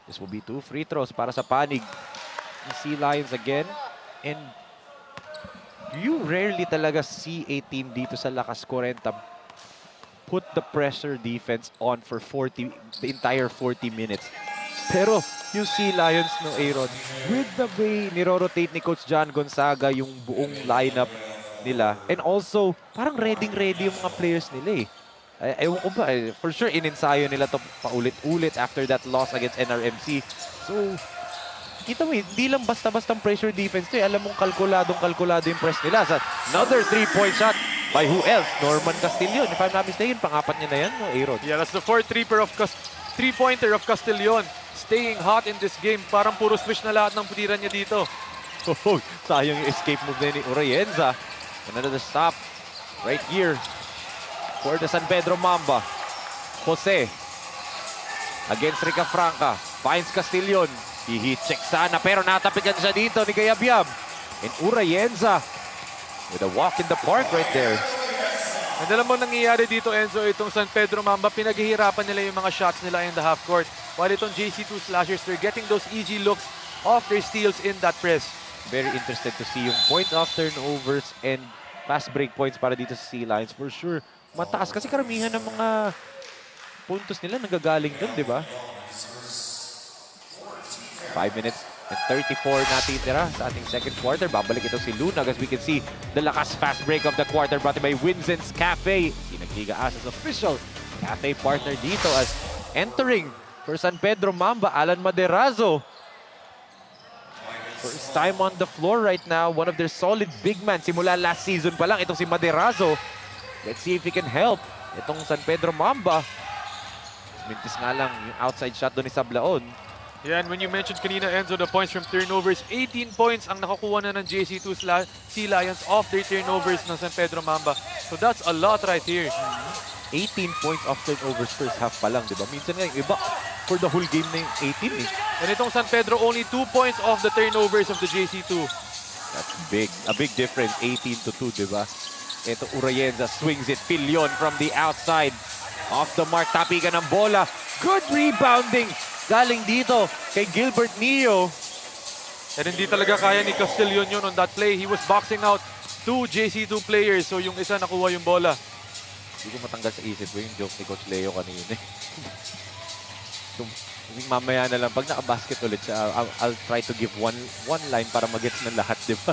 this will be 2 free throws para sa panig ng Sea Lions again. And you rarely talaga see a team dito sa LakasKwarenta put the pressure defense on for the entire 40 minutes. Pero yung Sea Lions, no, Aaron, with the way niro-rotate ni Coach John Gonzaga yung buong lineup nila, and also parang ready yung mga players nila eh. Ewan ko ba, for sure ininsayo nila to paulit-ulit after that loss against NRMC. So, kita mo, hindi lang basta-bastang pressure defense to eh. Alam mong kalkulado yung press nila. So, another 3-point shot by who else? Norman Castillon. If I'm not mistaken, pang-apat niya na yan, no, Aaron? Yeah, that's the 4-3-pointer of Castillon. Staying hot in this game. Parang puro swish na lahat ng putiran niya dito. Sayang yung escape move na ni Urayenza. Another stop right here for the San Pedro Mamba. Jose against Rica Franca. Finds Castillon. He-hit check sana, pero natapikan siya dito ni Kayabyab. And Urayenza with a walk in the park right there. And alam mo nangyayari dito, Enzo, itong San Pedro Mamba, pinaghihirapan nila yung mga shots nila in the half court. While itong JC2 Slashers, they're getting those easy looks off their steals in that press. Very interested to see yung points off turnovers and fast break points para dito sa Sea Lions. For sure, mataas kasi karamihan ng mga puntos nila nagagaling dun, di ba? 5 minutes and 34 natitira sa ating second quarter. Babalik ito si Lunag as we can see the lakas fast break of the quarter brought to by Winzen's Cafe. Sinag Liga Asya's official cafe partner dito as entering for San Pedro Mamba, Alan Maderazo. First time on the floor right now. One of their solid big men. Simula last season pa lang itong si Maderazo. Let's see if he can help itong San Pedro Mamba. Mintis nga lang yung outside shot doon ni Sablaon. Yeah, and when you mentioned kanina, Enzo, the points from turnovers, 18 points ang nakakuha na ng JC2 Sea Lions off their turnovers ng San Pedro Mamba. So that's a lot right here. 18 points off turnovers first half pa lang, di ba? Minsan nga yung iba for the whole game na yung 18 eh. And itong San Pedro, only 2 points off the turnovers of the JC2. That's big. A big difference, 18 to 2, di ba? Ito Urayenza swings it. Filion from the outside. Off the mark, tapikan ng bola. Good rebounding. Galing dito kay Gilbert Neo. And hindi talaga kaya ni Castillon yun on that play. He was boxing out 2 JC2 players. So yung isa nakuha yung bola. Hindi ko matanggal sa isip ko yung joke ni Coach Leo kanina. So, mamaya na lang, pag naka-basket ulit siya, I'll try to give one line para magets ng lahat, di ba?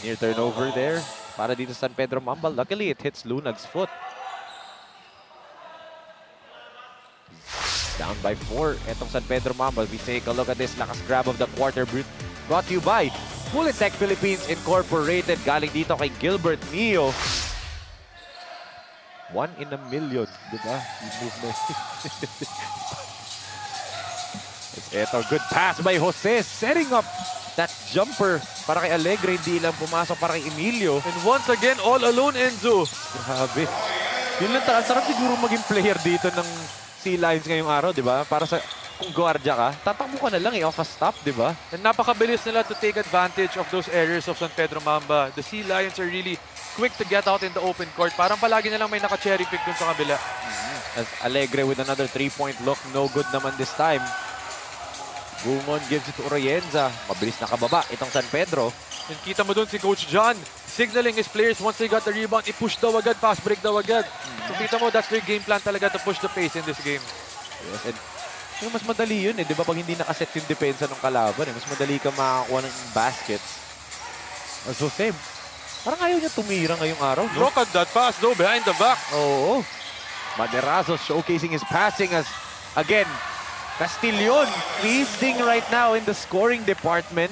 Near turnover there para dito sa San Pedro Mamba. Luckily, it hits Lunag's foot. Down by 4. Etong San Pedro Mamba. We take a look at this lakas grab of the quarter brought to you by Pulitech Philippines Incorporated. Galing dito kay Gilbert Neo. 1 in a million, di ba? Yung movement. Ito, good pass by Jose. Setting up that jumper para kay Alegre. Hindi lang pumasok para kay Emilio. And once again, all alone, Enzo. Grabe. Yun lang, sarap siguro maging player dito ng Sea Lions ngayong araw, di ba? Para sa kung guardia ka, tatakbo ka na lang off a stop, di ba? And napakabilis nila to take advantage of those errors of San Pedro Mamba. The Sea Lions are really quick to get out in the open court. Parang palagi na lang may naka-cherry pick dun sa kabila. As Alegre with another 3-point look. No good naman this time. Gungon gives it to Urayenza. Mabilis na kababa itong San Pedro. And kita mo dun si Coach John signaling his players once they got the rebound, i-push daw agad, fast break daw agad. So kita mo, that's their game plan talaga to push the pace in this game. Yes, and yung mas madali yun eh, di ba? Pag hindi nakaset yung depensa ng kalaban, mas madali ka makakuha ng baskets. So same. Parang ayaw niya tumira ngayong araw, no? Look at that pass though, behind the back. Oo. Maderazo showcasing his passing as, again, Castillon feasting right now in the scoring department.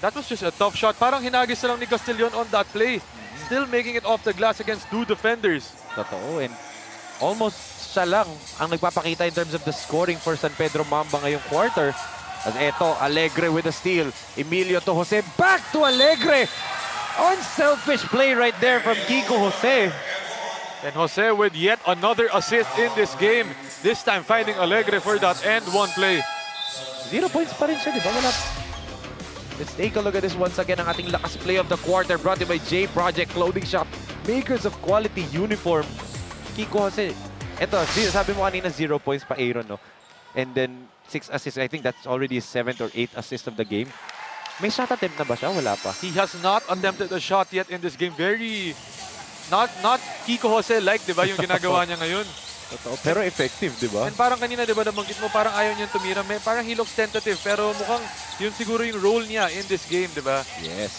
That was just a tough shot. Parang hinagis na lang ni Castillon on that play. Still making it off the glass against 2 defenders. Totoo. And almost siya lang ang nagpapakita in terms of the scoring for San Pedro Mamba ngayong quarter. As eto, Alegre with a steal. Emilio to Jose. Back to Alegre. Unselfish play right there from Kiko Jose. And Jose with yet another assist in this game. This time finding Alegre for that end one play. 0 points pa rin siya, di ba? Wala. Let's take a look at this once again. Ang ating lakas play of the quarter brought to you by J Project Clothing Shop. Makers of quality uniform. Kiko Jose. Ito, sabi mo kanina 0 points pa Aaron, no? And then 6 assists. I think that's already his 7th or 8th assist of the game. May shot attempt na ba siya? Wala pa. He has not attempted a shot yet in this game. Very... Not Kiko Jose-like, di ba, yung ginagawa niya ngayon. Totoo. Pero effective, di ba? And parang kanina, di ba, nabanggit mo, parang ayaw niyang tumira. Parang he looks tentative, pero mukhang yun siguro yung role niya in this game, di ba? Yes.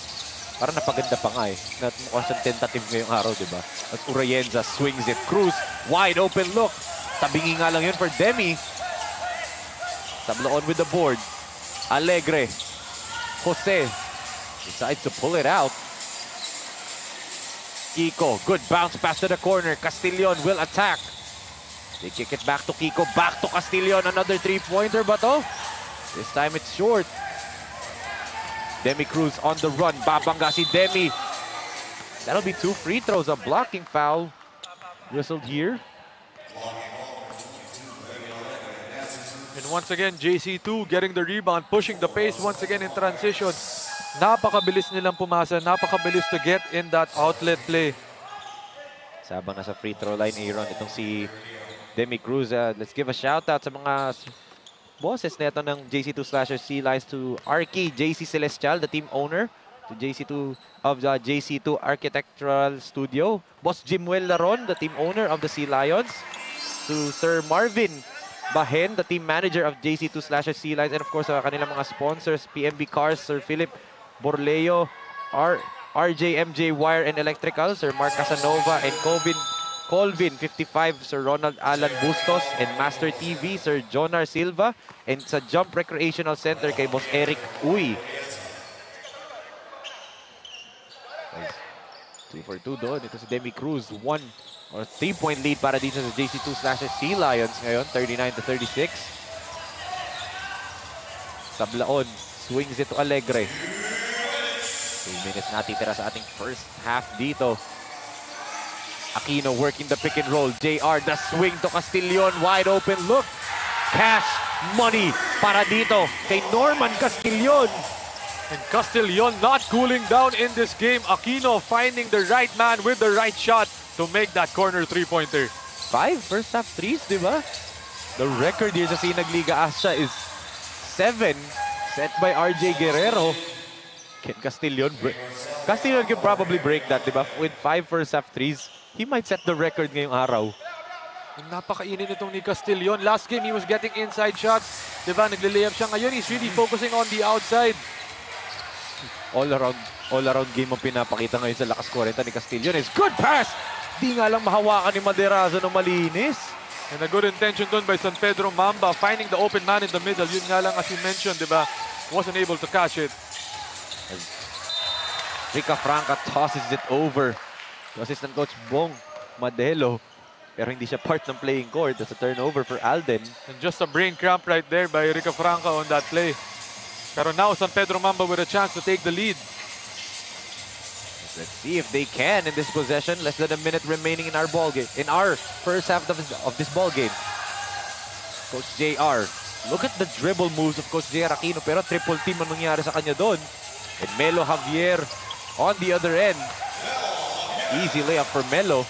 Parang napaganda pa nga eh. Mukhang siyang tentative ngayong araw, di ba? At Urayenza swings it. Cruz, wide open look. Tabingi nga lang yun for Demi. Sablaon with the board. Alegre. Jose decides to pull it out. Kiko, good bounce pass to the corner. Castillon will attack. They kick it back to Kiko, back to Castillon. Another 3-pointer ba to? This time it's short. Demi Cruz on the run. Babangga si Demi. That'll be 2 free throws. A blocking foul whistled here. And once again, JC2 getting the rebound, pushing the pace once again in transition. Napakabilis nilang pumasa, napakabilis to get in that outlet play. Sabang nasa free throw line, Aaron, itong si Demi Cruz. Let's give a shout out sa mga bosses neto ng JC2/C Lions to Arky, JC Celestial, the team owner, to JC2 of the JC2 Architectural Studio, Boss Jimwell Laron, the team owner of the Sea Lions, to Sir Marvin Bahen, the team manager of JC2/C Lions, and of course sa kanilang mga sponsors, PMB Cars, Sir Philip Borleo, RJMJ Wire and Electrical, Sir Mark Casanova, and Colvin 55, Sir Ronald Alan Bustos, and Master TV, Sir Jonar Silva, and sa Jump Recreational Center kay Boss Eric Uy. 2 for 2 doon. Ito si Demi Cruz. 3-point lead para dito sa JC2/C Lions ngayon. 39-36. Sablaon. Swings it to Alegre. 2 minutes natitira sa ating first half dito. Aquino working the pick and roll. JR, the swing to Castillon. Wide open look. Cash money para dito kay Norman Castillon. And Castillon not cooling down in this game. Aquino finding the right man with the right shot to make that corner three-pointer. 5 first half threes, di ba? The record here sa SINAG Liga Asya is 7, set by RJ Guerrero. Can Castillon can probably break that, di ba? With 5 first half threes, he might set the record ngayong araw. Napakainin itong ni Castillon. Last game, he was getting inside shots. Diba, nagle-layup siya. Ngayon, he's really focusing on the outside. All around game ang pinapakita ngayon sa LakasKwarenta ni Castillon. Is good pass! Di nga lang mahawakan ni Maderazo ng malinis. And a good intention done by San Pedro Mamba, finding the open man in the middle. Yun nga lang, as you mentioned, diba, wasn't able to catch it. As Rica Franca tosses it over to assistant coach Bong Madelo. Pero hindi siya part ng playing court. That's a turnover for Alden. And just a brain cramp right there by Rica Franca on that play. Pero now, San Pedro Mamba with a chance to take the lead. Let's see if they can in this possession. Less than a minute remaining in our ball game. In our first half of this ball game. Coach JR. Look at the dribble moves of Coach JR Aquino. Pero triple team ang nangyari sa kanya doon. And Melo Javier on the other end. Easy layup for Melo.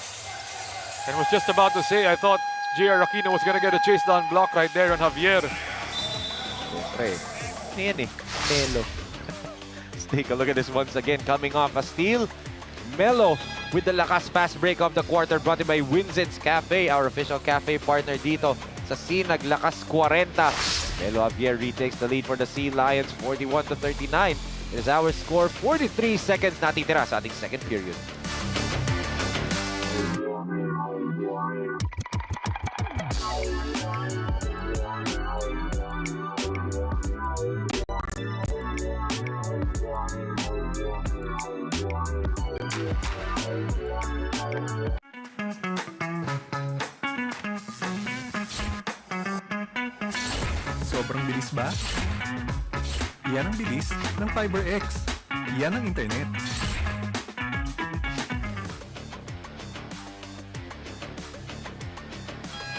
And was just about to say, I thought JR Aquino was gonna get a chase down block right there on Javier. Siyempre, yan eh, Melo. Let's take a look at this once again. Coming off a steal, Melo with the lakas fast break of the quarter brought to you by Winzens Cafe, our official cafe partner dito sa SinagLakasKwarenta. Melo Javier retakes the lead for the Sea Lions, 41-39. It is our score, 43 seconds natitira sa ating second period. Sobrang bilis ba? Yan ang bilis ng FiberX. Yan ang internet.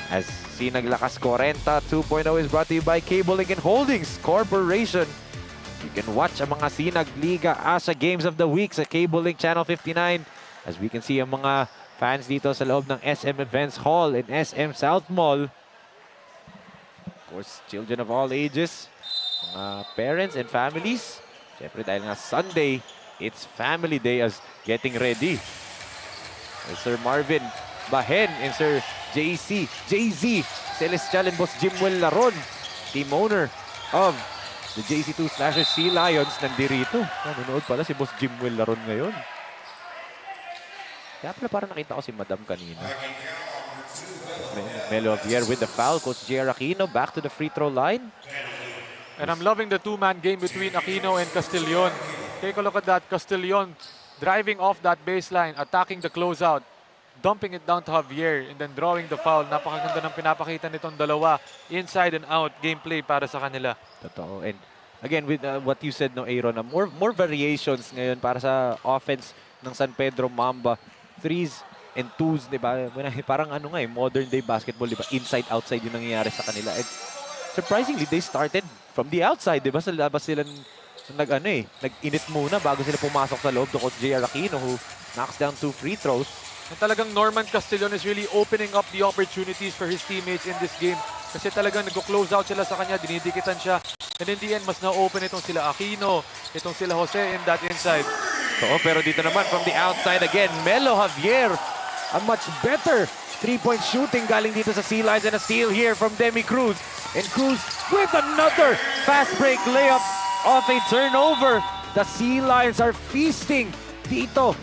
As SinagLakasKwarenta 2.0 is brought to you by Cable Link and Holdings Corporation. You can watch ang mga SINAG Liga Asya Games of the Week sa Cable Link Channel 59. As we can see ang mga fans dito sa loob ng SM Events Hall in SM SOUTHMALL. Of course, children of all ages, mga parents and families. Siyempre dahil nga Sunday, it's family day as getting ready. As Sir Marvin Bahen and Sir JZ Celestial and Boss Jimwell Laron, team owner of the JC2/C Lions, nandirito. Nanonood pala si Boss Jimwell Laron ngayon. Kaya pala parang nakita ko si Madam kanina. Melo Javier with the foul. Coach JR Aquino back to the free throw line. And I'm loving the two-man game between Aquino and Castillon. Take a look at that. Castillon driving off that baseline, attacking the closeout, dumping it down to Javier, and then drawing the foul. Napakaganda ng pinapakita nitong dalawa. Inside and out gameplay para sa kanila. Totoo. And again, with what you said, no, Aaron, more variations ngayon para sa offense ng San Pedro Mamba. 3s and 2s, di ba? Parang ano nga modern day basketball, di ba? Inside, outside yung nangyayari sa kanila. And surprisingly, they started from the outside, di ba? Sa labas sila nag-init muna bago sila pumasok sa loob to Coach J.R. Aquino who knocks down 2 free throws. And talagang Norman Castellon is really opening up the opportunities for his teammates in this game. Kasi talagang nag-close out sila sa kanya, dinidikitan siya. And in the end, mas na-open itong sila Aquino, itong sila Jose in that inside. Oo, pero dito naman from the outside again, Melo Javier. A much better 3-point shooting galing dito sa Sea Lions, and a steal here from Demi Cruz. And Cruz with another fast break layup off a turnover. The Sea Lions are feasting dito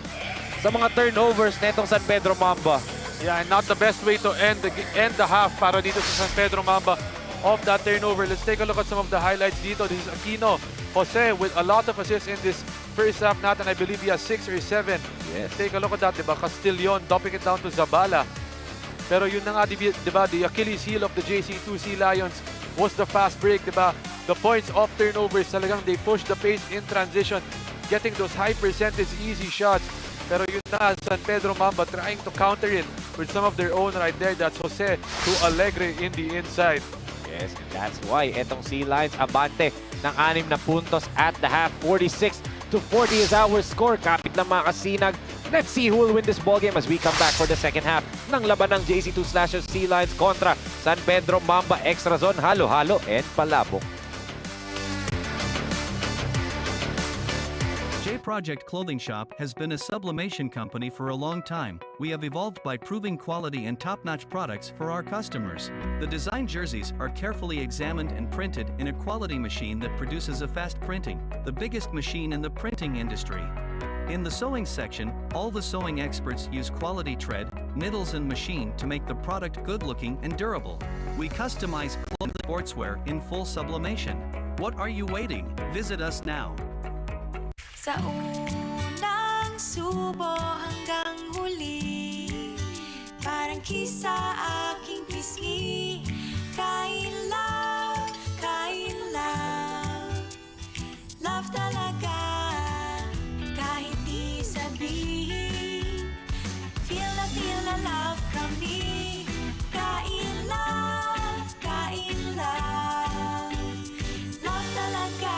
sa mga turnovers netong San Pedro Mamba. Yeah, and not the best way to end the half para dito sa San Pedro Mamba of that turnover. Let's take a look at some of the highlights dito. This is Aquino. Jose with a lot of assists in this first half natin. I believe he has 6 or 7. Yes. Take a look at that, diba? Castellon dumping it down to Zabala. Pero yun na nga, diba? The Achilles heel of the JC2 Sea Lions was the fast break, diba? The points off turnovers, talagang they push the pace in transition, getting those high percentage easy shots. Pero yun na, San Pedro Mamba trying to counter it with some of their own right there. That's Jose to Alegre in the inside. Yes, and that's why etong Sea Lions abante ng 6 na puntos at the half. 46-40 is our score. Kapit lang mga kasinag. Let's see who will win this ballgame as we come back for the second half ng laban ng JC2 Slashers Sea Lions kontra San Pedro Mamba. Extra zone, halo-halo, and palabok. J Project Clothing Shop has been a sublimation company for a long time. We have evolved by proving quality and top-notch products for our customers. The design jerseys are carefully examined and printed in a quality machine that produces a fast printing, the biggest machine in the printing industry. In the sewing section, all the sewing experts use quality thread, needles and machine to make the product good-looking and durable. We customize clothing sportswear in full sublimation. What are you waiting? Visit us now. Sa unang subo hanggang huli, parang kisa aking pisngi. Kain love, love talaga, kahit di sabihin. Feel na love kami. Kain love, love talaga.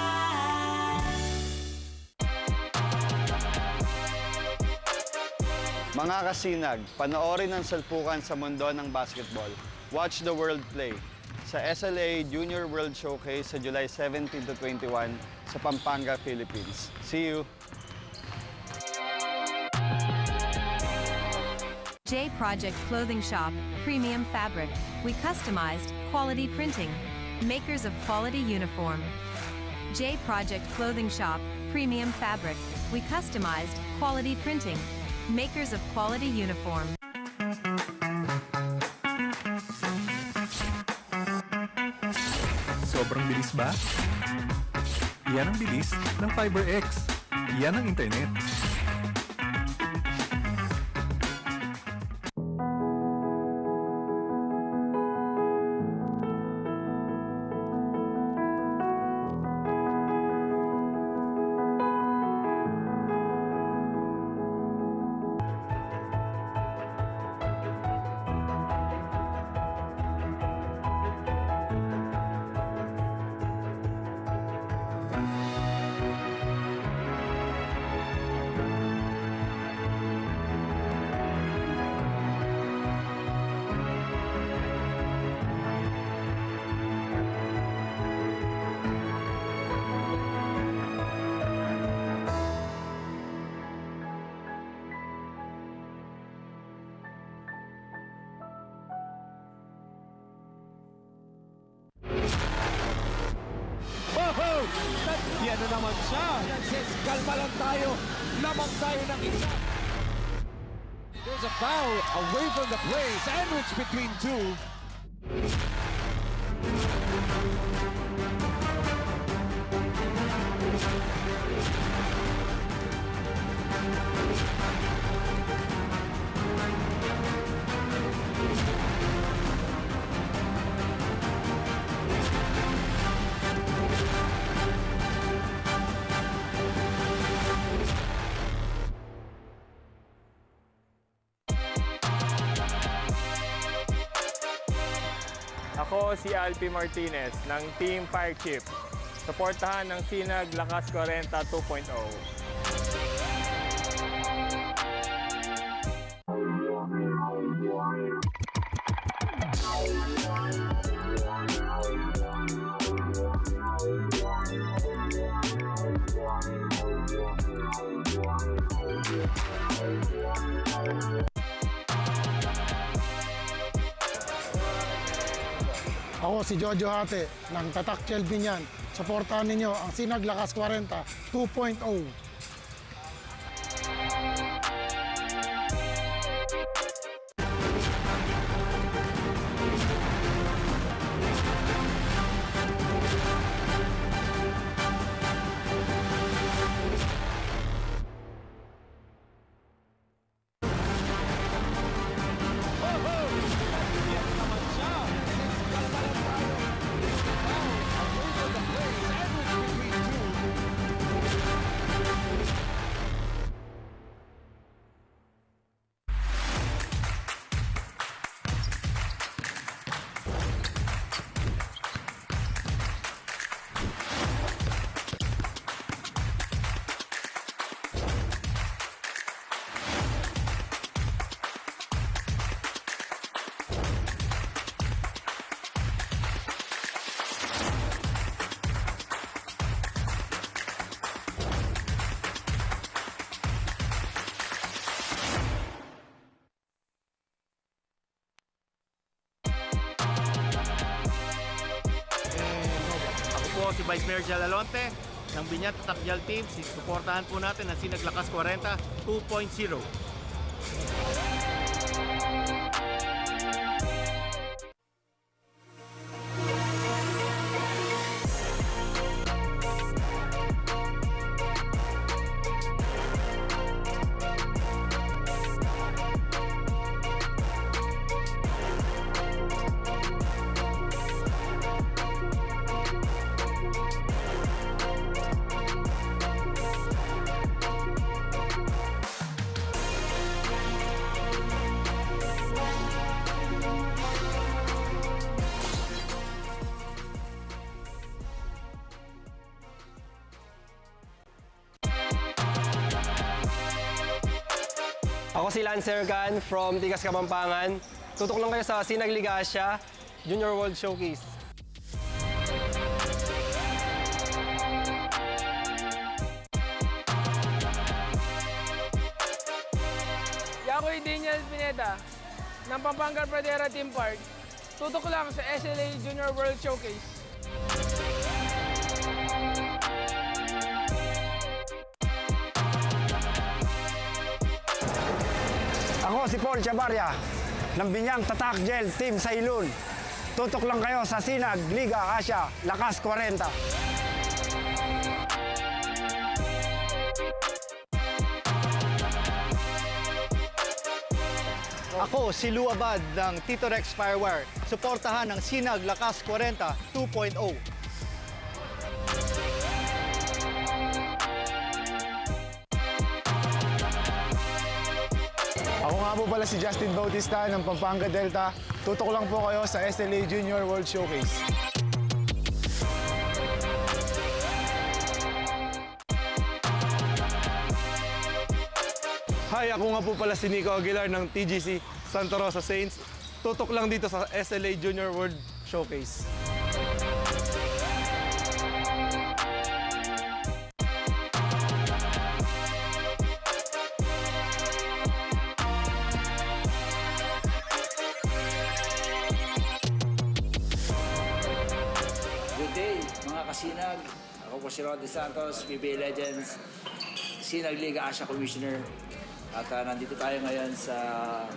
Mga kasinag, panoorin ang salpukan sa mundo ng basketball. Watch the world play sa SLA Junior World Showcase sa July 17 to 21 sa Pampanga, Philippines. See you! J Project Clothing Shop, Premium Fabric. We customized quality printing. Makers of quality uniform. J Project Clothing Shop, Premium Fabric. We customized quality printing. Makers of quality uniform. Sobrang bilis ba? Yan ang bilis ng FiberX. Yan ang internet. Yan na naman siya. Kalma lang tayo. Lamang tayo ng isa. There's a foul away from the play. Sandwich between two. Ako si Alpi Martinez ng Team Firechip. Suportahan ng SinagLakasKwarenta 2.0. Ako si Jojo Hate ng Tatak Chelbinyan. Suportahan ninyo ang SinagLakasKwarenta 2.0. Si Vice Mayor Jalalonte ng Binyat Tatakjal Team. Suportahan po natin ang SinagLakasKwarenta 2.0. Ako si Lancer Gan from Tigas Kapampangan. Tutok lang kayo sa SINAG Liga Asya Junior World Showcase. Yakoy Daniel Pineda ng Pampanga Pradera Team Park. Tutok lang sa SLA Junior World Showcase. Ako si Paul Chavarria ng Binyang Tatak Gel Team Sailun. Tutok lang kayo sa SINAG Liga Asya Lakas 40. Ako si Luabad ng Tito Rex Firewire. Suportahan ng SinagLakasKwarenta 2.0. Ako nga po pala si Justin Bautista ng Pampanga Delta. Tutok lang po kayo sa SLA Junior World Showcase. Hi, ako nga po pala si Nico Aguilar ng TGC Santa Rosa Saints. Tutok lang dito sa SLA Junior World Showcase. Good day, mga kasinag. Ako po si Rod De Santos, PBA Legends, SINAG Liga Asya Commissioner. At nandito tayo ngayon sa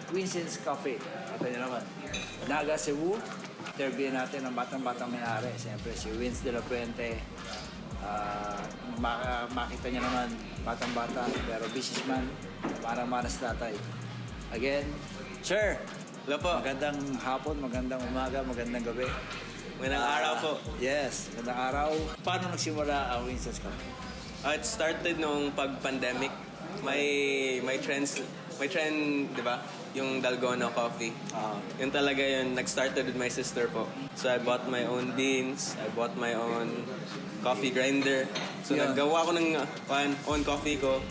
Queens's Cafe. At nyo naman, Naga, Cebu. Interview natin ang batang-batang may-ari. Siyempre, si Vince de la Puente. Makita niya naman, batang-bata, pero businessman. Parang manas tatay. Again, sir. Hello po. Magandang hapon, magandang umaga, magandang gabi. Magandang araw po. Yes, magandang araw. Paano nagsimula ang Queens's Cafe? It started nung pag-pandemic. May trend, 'di ba? yung Dalgona coffee. Yun talaga yun, nag-started with my sister po. So I bought my own beans, I bought my own coffee grinder. So naggawa ko ng own coffee ko.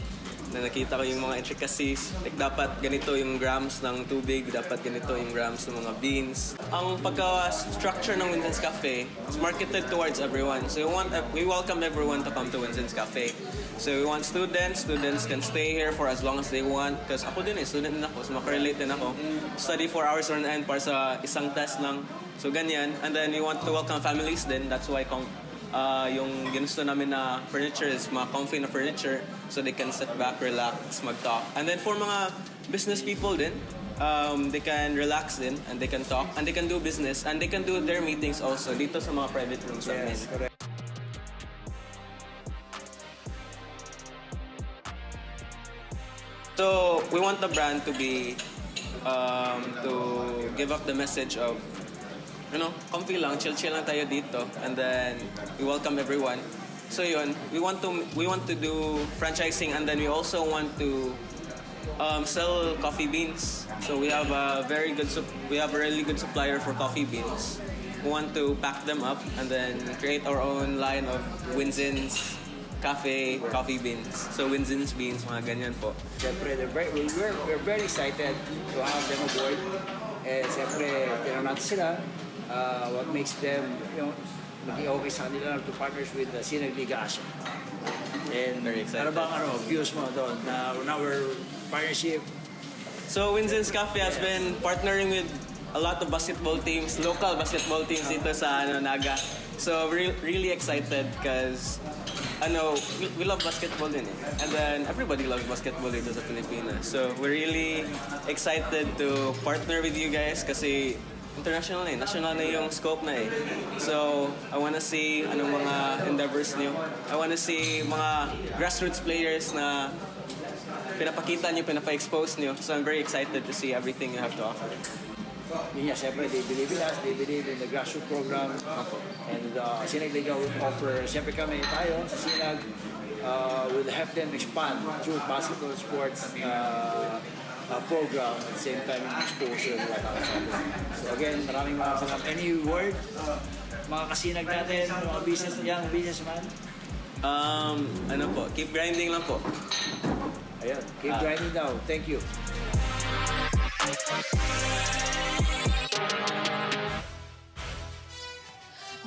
Na nakita ko yung mga intricacies. Like, dapat ganito yung grams ng tubig, dapat ganito yung grams ng mga beans. Ang pagka-structure ng Winston's Cafe is marketed towards everyone. So we welcome everyone to come to Winston's Cafe. So we want students can stay here for as long as they want. Because ako din student din ako, so makarelate din ako. Study 4 hours on end para sa isang test lang. So ganyan. And then we want to welcome families din. That's why yung ginusto namin na furniture is mga comfy na furniture so they can sit back, relax, mag-talk. And then for mga business people din, they can relax din and they can talk and they can do business and they can do their meetings also dito sa mga private rooms namin. So we want the brand to be to give up the message of comfy lang, chill lang tayo dito, and then we welcome everyone. So yun, we want to do franchising, and then we also want to sell coffee beans. So we have a really good supplier for coffee beans. We want to pack them up and then create our own line of Winston's Cafe coffee beans. So Winston's beans, mga ganyan po. Siyempre, we're very excited to have them aboard. And siyempre, tinanong natin sila. What makes them, maging okay sa kanila to partners with the SINAG Liga ASYA. And very excited. Ano bang views mo doon on our partnership? So Winston's Cafe has been partnering with a lot of basketball teams, local basketball teams dito sa Naga. So we're really excited because we love basketball din and then everybody loves basketball dito sa Pilipinas. So we're really excited to partner with you guys kasi international national na yung scope na So, I wanna see anong mga endeavors niyo. I wanna see mga grassroots players na pinapakita niyo, pinapa-expose niyo. So, I'm very excited to see everything you have to offer. Yun siyempre, they believe in us, they believe in the grassroots program. And SINAG Liga will offer, siyempre kami tayo sa SINAG, will help them expand through basketball sports program at the same time exposure like So again, maraming salamat. Any word, mga kasinag natin, mga businessman? Keep grinding lang po. Ayan, keep grinding daw. Thank you.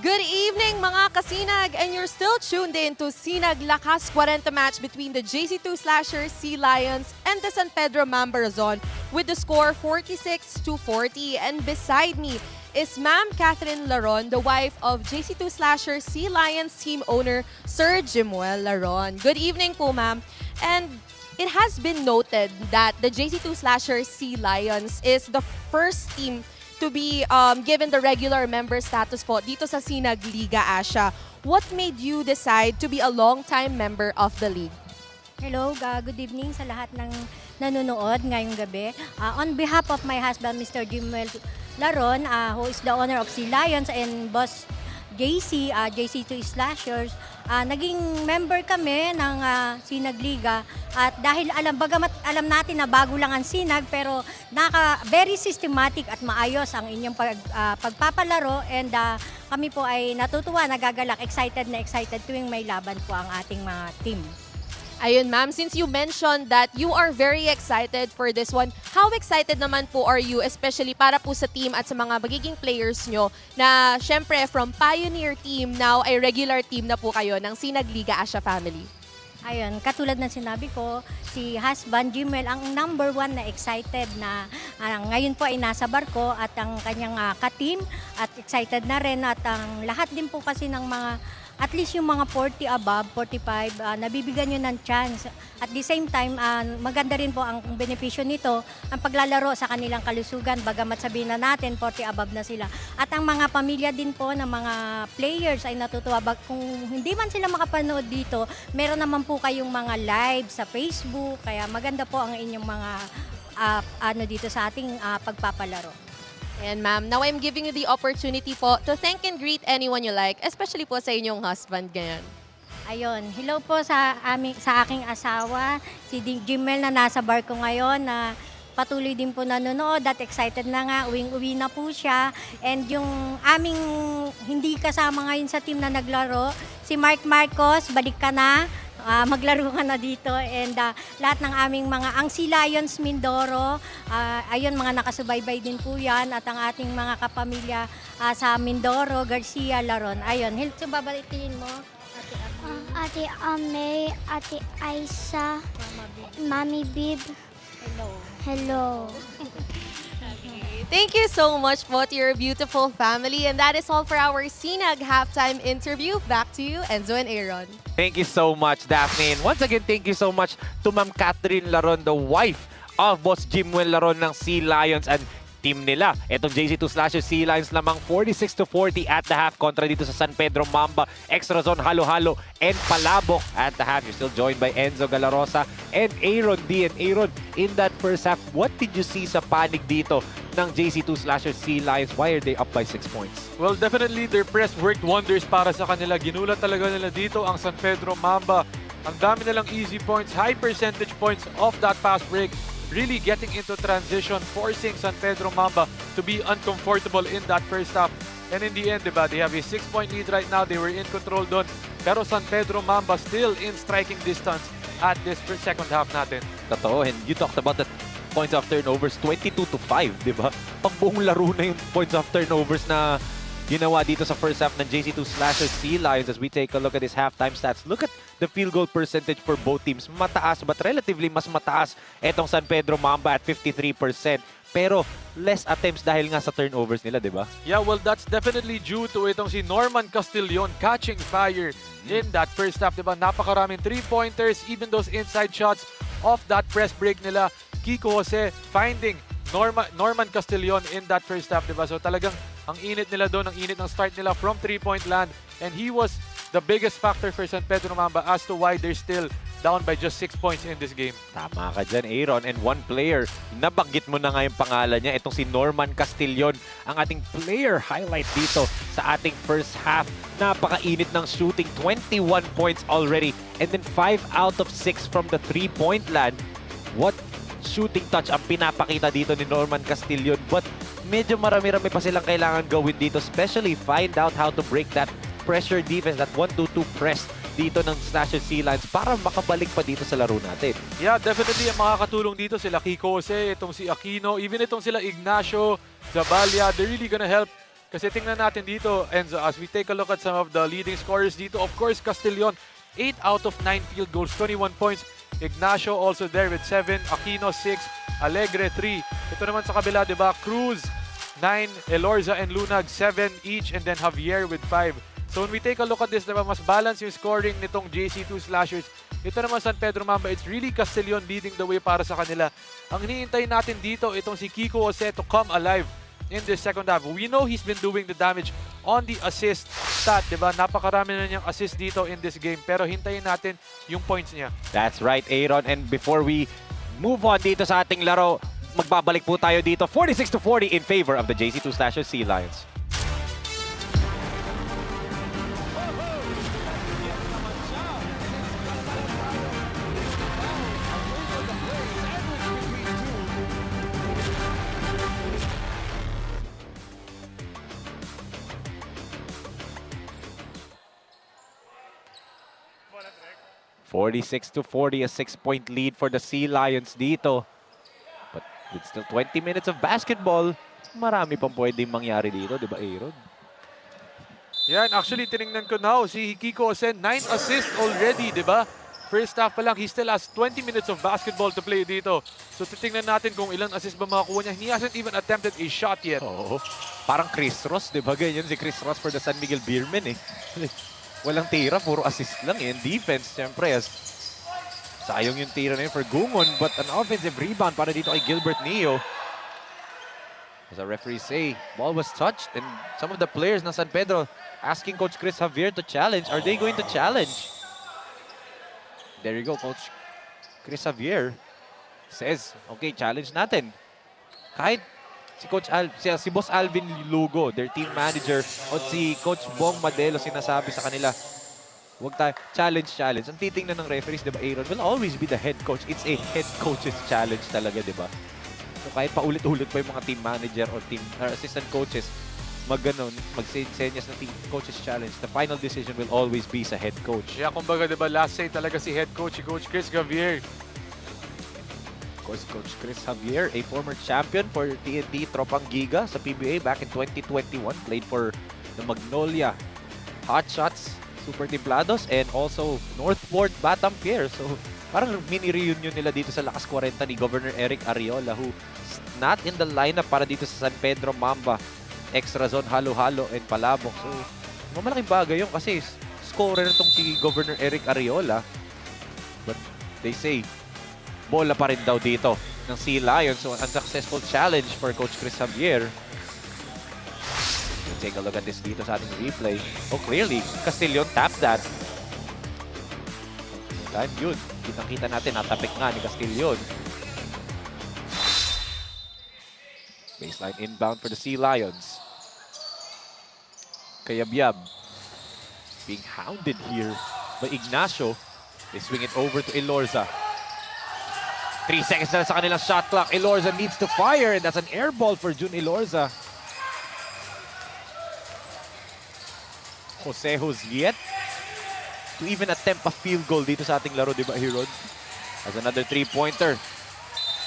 Good evening mga kasinag, and you're still tuned in to SinagLakasKwarenta match between the JC2 Slashers, Sea Lions, and the San Pedro Mamba Zone with the score 46-40. And beside me is Ma'am Catherine Laron, the wife of JC2 Slashers, Sea Lions team owner Sir Jimuel Laron. Good evening po, ma'am. And it has been noted that the JC2 Slashers, Sea Lions is the first team to be given the regular member status po dito sa SINAG Liga ASYA. What made you decide to be a long-time member of the league? Hello, good evening sa lahat ng nanonood ngayong gabi. On behalf of my husband, Mr. Jimuel Laron, who is the owner of Sea Lions, and boss JC2 Slashers, naging member kami ng SINAG Liga. At dahil bagamat alam natin na bago lang ang SINAG, pero very systematic at maayos ang inyong pagpapalaro, and kami po ay natutuwa, nagagalak, excited tuwing may laban po ang ating mga team. Ayun, ma'am, since you mentioned that you are very excited for this one, how excited naman po are you, especially para po sa team at sa mga magiging players nyo na syempre from pioneer team, now ay regular team na po kayo ng SINAG Liga ASYA family? Ayun, katulad ng sinabi ko, si husband Jimuel ang number one na excited na ngayon po ay nasa barko at ang kanyang ka-team at excited na rin, at ang lahat din po kasi ng mga at least yung mga 40 above, 45, nabibigyan nyo ng chance. At the same time, maganda rin po ang benepisyo nito, ang paglalaro sa kanilang kalusugan, bagamat sabihin na natin 40 above na sila. At ang mga pamilya din po ng mga players ay natutuwa. Kung hindi man sila makapanood dito, meron naman po kayong mga live sa Facebook, kaya maganda po ang inyong mga dito sa ating pagpapalaro. And ma'am, now I'm giving you the opportunity po to thank and greet anyone you like, especially po sa inyong husband ngayon. Ayun, hello po sa aking asawa, si Jimuel na nasa barko ngayon, na patuloy din po nanonood at excited na nga, uwing-uwi na po siya. And yung aming hindi kasama ngayon sa team na naglaro, si Mark Marcos, balik ka na. Maglaro ka na dito, and lahat ng aming mga, ang Sea Lions Mindoro, ayun, mga nakasubaybay din po yan, at ang ating mga kapamilya sa Mindoro, Garcia, Laron. Ayun, so babalitin mo. Ate Ame, Ate Aisa, Mami Bib. Hello. Hello. Thank you so much po to your beautiful family. And that is all for our SINAG halftime interview. Back to you, Enzo and Aaron. Thank you so much, Daphne. And once again, thank you so much to Ma'am Catherine Laron, the wife of Boss Jimwell Laron ng Sea Lions and team nila. Itong JC2 / Sea Lions lamang 46-40 at the half kontra dito sa San Pedro Mamba. Extra zone, halo-halo, and palabok at the half. You're still joined by Enzo Galarosa and Aaron D. And Aaron, in that first half, what did you see sa panig dito ng JC2 / Sea Lions? Why are they up by 6 points? Well, definitely their press worked wonders para sa kanila. Ginulat talaga nila dito ang San Pedro Mamba. Ang dami nilang easy points, high percentage points off that fast break. Really getting into transition, forcing San Pedro Mamba to be uncomfortable in that first half. And in the end, diba, they have a 6-point lead right now. They were in control doon. Pero San Pedro Mamba still in striking distance at this second half natin. Totoo, and you talked about the points of turnovers, 22-5, diba? Pang buong laro na yung points of turnovers na ginawa dito sa first half ng JC2 / Sea Lions. As we take a look at his halftime stats, look at the field goal percentage for both teams. Mataas, but relatively mas mataas etong San Pedro Mamba at 53%. Pero less attempts dahil nga sa turnovers nila, di ba? Yeah, well, that's definitely due to itong si Norman Castillon catching fire in that first half, di ba? Napakaraming 3-pointers, even those inside shots off that press break nila. Kiko Jose finding Norman Castillon in that first half, di ba? So talagang ang init nila doon, ang init ng start nila from 3-point land. And he was the biggest factor for San Pedro Mamba as to why they're still down by just 6 points in this game. Tama ka dyan, Aaron. And one player, nabanggit mo na nga yung pangalan niya, itong si Norman Castillon, ang ating player highlight dito sa ating first half. Napakainit ng shooting, 21 points already. And then 5 out of 6 from the 3-point land. What shooting touch ang pinapakita dito ni Norman Castillon. But medyo marami-rami pa silang kailangan gawin dito, especially find out how to break that pressure defense, that 1-2-2 press dito ng Sea Lions para makabalik pa dito sa laro natin. Yeah, definitely ang makakatulong dito sila Kiko Jose, itong si Aquino, even itong sila Ignacio, Zabalia, they're really gonna help. Kasi tingnan natin dito, Enzo, as we take a look at some of the leading scorers dito, of course, Castillon, 8 out of 9 field goals, 21 points. Ignacio also there with 7, Aquino 6, Alegre 3. Ito naman sa kabila, diba? Cruz 9, Elorza and Lunag 7 each, and then Javier with 5. So when we take a look at this, diba, mas balance yung scoring nitong JC2 Slashers. Ito naman San Pedro Mamba, it's really Castillon leading the way para sa kanila. Ang hinihintay natin dito, itong si Kiko Jose to come alive in this second half. We know he's been doing the damage on the assist stat, diba? Napakarami na niyang assist dito in this game. Pero hintayin natin yung points niya. That's right, Aaron. And before we move on dito sa ating laro, magbabalik po tayo dito. 46-40 in favor of the JC2 / Sea Lions. (46-40), a 6-point lead for the Sea Lions dito. But with still 20 minutes of basketball, marami pang pwedeng mangyari dito, di ba, Aaron? Yan, actually, tinignan ko now, si Kiko Jose, 9 assists already, di ba? First half pa lang, he still has 20 minutes of basketball to play dito. So titingnan natin kung ilang assist ba makakuha niya. He hasn't even attempted a shot yet. Oo. Parang Chris Ross, di ba? Ganyan si Chris Ross for the San Miguel Beermen, eh. Walang tira, puro assist lang eh. And defense, syempre, sayang yung tira na yun for Gungon. But an offensive rebound para dito kay Gilbert Neo. As the referees say, ball was touched. And some of the players ng San Pedro asking Coach Chris Javier to challenge. Are they going to challenge? There you go, Coach Chris Javier says, okay, challenge natin. Kahit si Boss Alvin Lugo, their team manager, o si Coach Bong Madelo sinasabi sa kanila, huwag tayo, challenge. Ang titingnan ng referees, di ba, Aaron, will always be the head coach. It's a head coach's challenge talaga, di ba? So kahit paulit-ulit pa yung mga team manager or team assistant coaches, magsenyas ng team coaches challenge, the final decision will always be sa head coach. Yeah, kumbaga, diba, last say talaga si head coach, si Coach Chris Javier. Of course, Coach Chris Javier, a former champion for TNT Tropang Giga sa PBA back in 2021. Played for the Magnolia Hotshots Super Templados and also Northport Batampier. So, parang mini-reunion nila dito sa Lakas 40 ni Governor Eric Ariola, who not in the lineup para dito sa San Pedro Mamba. Extra zone, halo-halo, and palabok. So, malaking bagay yun kasi scorer itong si Governor Eric Ariola. But they say, bola pa rin daw dito ng Sea Lions. So, unsuccessful challenge for Coach Chris Javier. We'll take a look at this dito sa ating replay. Oh, clearly, Castillon tapped that. And yun, kitang-kita natin, natapik nga ni Castillon. Baseline inbound for the Sea Lions. Kayabyab being hounded here by Ignacio. They swing it over to Elorza. 3 seconds na sa kanilang shot clock. Elorza needs to fire, and that's an air ball for Jun Elorza. Jose Josliet to even attempt a field goal dito sa ating laro, di ba, Herod? As another 3-pointer.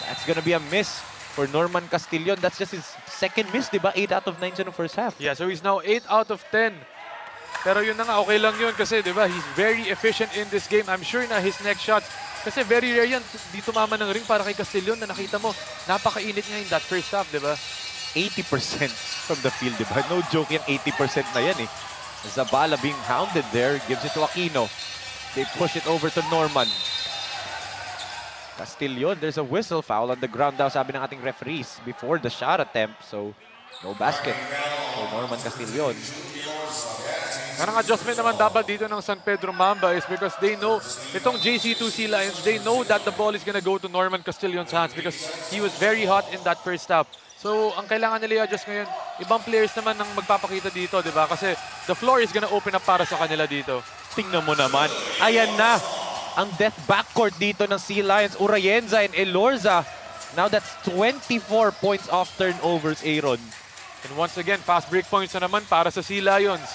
That's gonna be a miss for Norman Castillon. That's just his second miss, di ba? 8 out of 9 siya no first half. Yeah, so he's now 8 out of 10. Pero yun na nga, okay lang yun kasi, di ba, he's very efficient in this game. I'm sure na his next shot, kasi very rare yan, dito mama ng ring para kay Castillon na nakita mo, napakainit nga in that first half, di ba? 80% from the field, di ba? No joke yan, 80% na yan eh. Zabala being hounded there, gives it to Aquino. They push it over to Norman. Castillon, there's a whistle, foul on the ground daw, sabi ng ating referees before the shot attempt. So, no basket for Norman Castillon. Anong adjustment naman dapat dito ng San Pedro Mamba is because they know, itong JC2 Sea Lions, they know that the ball is gonna go to Norman Castillon's hands because he was very hot in that first half. So, ang kailangan nila i-adjust ngayon, ibang players naman ang magpapakita dito, di ba? Kasi the floor is gonna open up para sa kanila dito. Tingnan mo naman, ayan na ang death backcourt dito ng Sea Lions, Urayenza and Elorza. Now that's 24 points off turnovers, Aaron. And once again, fast break points na naman para sa Sea Lions.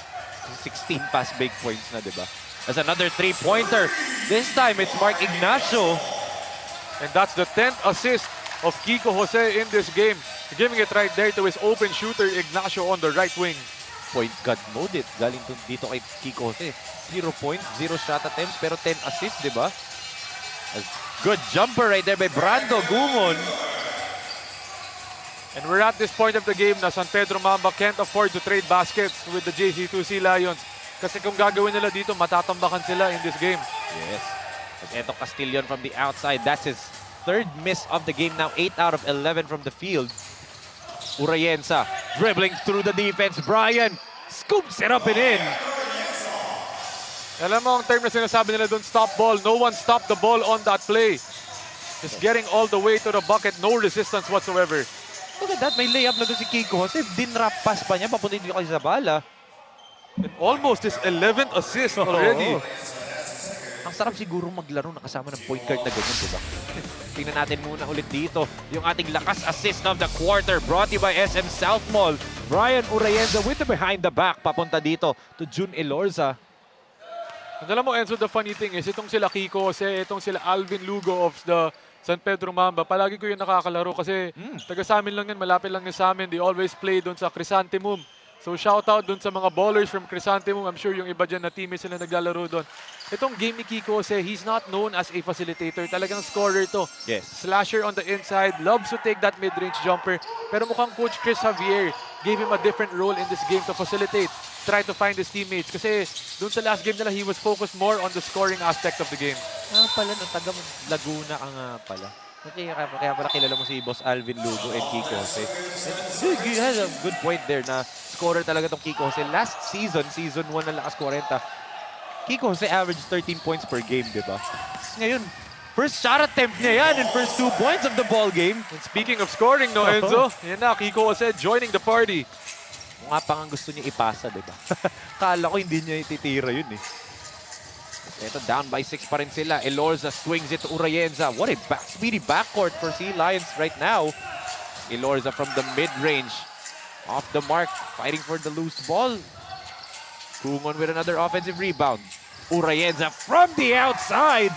16 fast break points na, di ba? That's another 3-pointer. This time, it's Mark Ignacio. And that's the 10th assist of Kiko Jose in this game. Giving it right there to his open shooter, Ignacio on the right wing. Point guard mode it. Galing dito kay Kiko Jose. 0 points, 0 shot attempts, pero 10 assists, di ba? Good jumper right there by Brando Gumon. And we're at this point of the game na San Pedro Mamba can't afford to trade baskets with the JC2 Sea Lions. Kasi kung gagawin nila dito, matatambakan sila in this game. Yes. At eto Castillon from the outside. That's his third miss of the game now. 8 out of 11 from the field. Urayensa dribbling through the defense. Brian scoops it up and in. Alam mo ang term na sinasabi nila doon, stop ball. No one stopped the ball on that play. Just getting all the way to the bucket. No resistance whatsoever. Look at that. May layup na doon si Kiko Jose. Dinrap pass pa niya. Papunta dito kay Zabala. And almost his 11th assist already. Ang sarap siguro maglaro na kasama ng point guard na ganyan, diba? Tingnan natin muna ulit dito yung ating lakas assist of the quarter brought to you by SM SOUTHMALL. Brian Urayenza with the behind the back. Papunta dito to Jun Elorza. And alam mo, Enzo, the funny thing is, itong sila Kiko Jose, itong sila Alvin Lugo of the San Pedro Mamba, palagi ko yung nakakalaro kasi taga sa amin lang yan, malapit lang yan sa amin. They always play doon sa Chrysanthemum. So shout out doon sa mga ballers from Chrysanthemum. I'm sure yung iba dyan na teammates sila naglalaro doon. Itong game ni Kiko Jose, he's not known as a facilitator. Talagang scorer to. Yes. Slasher on the inside, loves to take that mid-range jumper. Pero mukhang Coach Chris Javier gave him a different role in this game to facilitate. Try to find his teammates. Kasi doon sa last game nila, he was focused more on the scoring aspect of the game. Pala, no, taga Laguna ka nga pala. Kaya pala kilala mo si Boss Alvin Lugo and Kiko Jose. He has a good point there na scorer talaga tong Kiko Jose. Last season, season 1 ng Lakas 40, Kiko Jose averaged 13 points per game, di ba? Ngayon, first shot attempt niya yan and first 2 points of the ball game. And speaking of scoring, no, Enzo? Yan na, Kiko Jose joining the party. Nga pa nga gusto niya ipasa, di ba? Kala ko hindi niya ititira yun eh. Ito, down by 6 pa rin sila. Elorza swings it to Urayenza. What a speedy backcourt for Sea Lions right now. Ilorza from the mid-range. Off the mark, fighting for the loose ball. Kungon with another offensive rebound. Urayenza from the outside.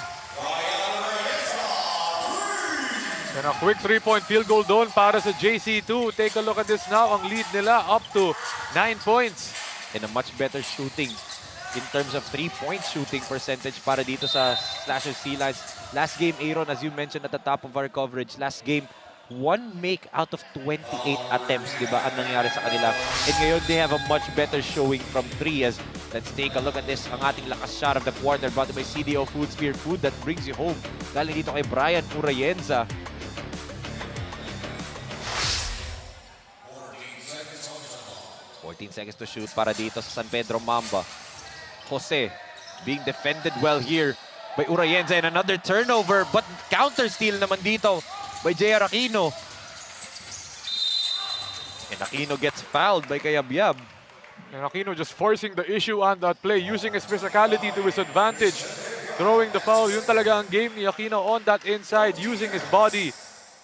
And a quick 3-point field goal doon para sa JC2. Take a look at this now. Ang lead nila up to 9 points. And a much better shooting in terms of 3-point shooting percentage para dito sa Slasher Sea Lions. Last game, Aaron, as you mentioned at the top of our coverage, last game, 1 make out of 28 attempts, di ba, ang nangyari sa kanila. And ngayon, they have a much better showing from 3 as let's take a look at this. Ang ating lakas shot of the quarter brought to by CDO Food Spear, food that brings you home. Galing dito kay Brian Urayenza. 14 seconds to shoot para dito sa San Pedro Mamba. Jose being defended well here by Urayenza and another turnover but counter steal naman dito by JR Aquino. And Aquino gets fouled by Kayabyab. And Aquino just forcing the issue on that play, using his physicality to his advantage. Throwing the foul, yun talaga ang game ni Aquino on that inside, using his body,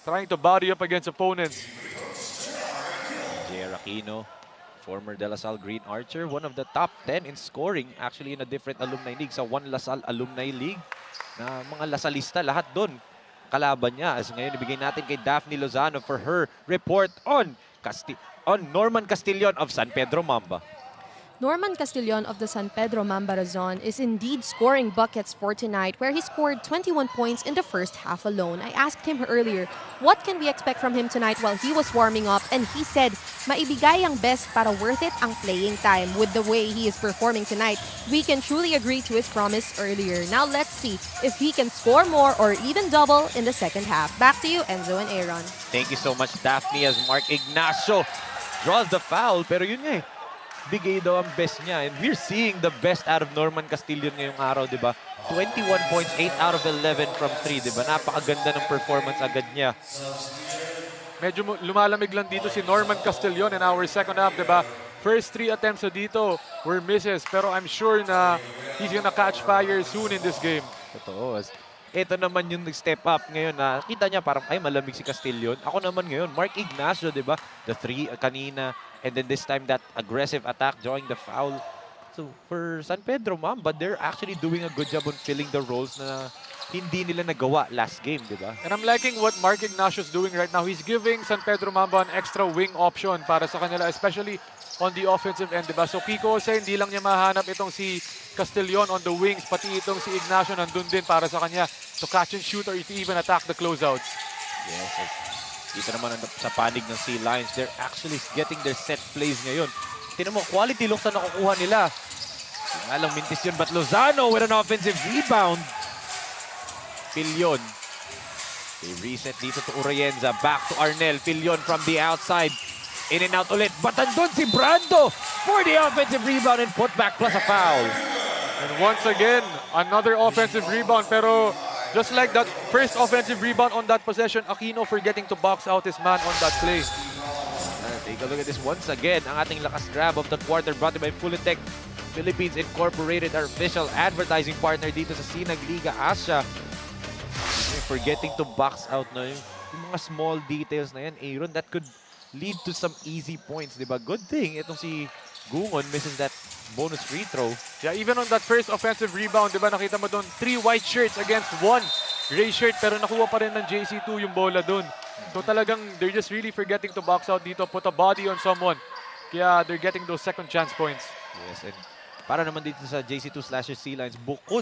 trying to body up against opponents. JR Aquino, former De La Salle Green Archer, one of the top 10 in scoring actually in a different alumni league. Sa One La Salle Alumni League, na mga Lasalista, lahat doon kalaban niya. As ngayon, ibigay natin kay Daphne Lozano for her report on Norman Castillon of San Pedro Mamba. Norman Castillon of the San Pedro Mamba Razon is indeed scoring buckets for tonight, where he scored 21 points in the first half alone. I asked him earlier, what can we expect from him tonight while he was warming up? And he said, maibigay ang best para worth it ang playing time. With the way he is performing tonight, we can truly agree to his promise earlier. Now let's see if he can score more or even double in the second half. Back to you, Enzo and Aaron. Thank you so much, Daphne, as Mark Ignacio draws the foul. Pero yun nga bigay daw ang best niya. And we're seeing the best out of Norman Castillon ngayong araw, di ba? 21 points, 8 out of 11 from 3, di ba? Napakaganda ng performance agad niya. Medyo lumalamig lang dito si Norman Castillon in our second half, di ba? First 3 attempts na dito were misses, pero I'm sure na he's gonna catch fire soon in this game. Totoo. Ito naman yung nag-step up ngayon na kita niya parang ay malamig si Castillon. Ako naman ngayon, Mark Ignacio, di ba? The 3 kanina. And then this time, that aggressive attack, drawing the foul. So for San Pedro Mamba, they're actually doing a good job on filling the roles na hindi nila nagawa last game, di ba? And I'm liking what Mark Ignacio's doing right now. He's giving San Pedro Mamba an extra wing option para sa kanila, especially on the offensive end, di ba? So Kiko Jose, hindi lang niya mahanap itong si Castillon on the wings, pati itong si Ignacio nandun din para sa kanya to catch and shoot or to even attack the closeouts. Yes, dito naman sa panig ng Sea Lions, they're actually getting their set plays ngayon. Tingnan mo, quality looks na nakukuha nila. Alang mintis yun, but Lozano with an offensive rebound. Pilion. They reset dito to Urayenza. Back to Arnel. Pilion from the outside. In and out ulit. But andun si Brando for the offensive rebound and put back plus a foul. And once again, another offensive rebound. Pero just like that first offensive rebound on that possession, Aquino forgetting to box out his man on that play. Take a look at this once again. Ang ating lakas grab of the quarter brought to by Fulitech Philippines Incorporated, our official advertising partner dito sa SINAG Liga Asya. Forgetting to box out na yung mga small details na yan, Aaron, that could lead to some easy points, di ba? Good thing itong si Gungon misses that bonus free throw. Yeah, even on that first offensive rebound, di ba, nakita mo doon 3 white shirts against 1 gray shirt, pero nakuha pa rin ng JC2 yung bola doon. So talagang they're just really forgetting to box out dito, put a body on someone. Kaya they're getting those second chance points. Yes, and para naman dito sa JC2 Slasher Sea Lions, bukod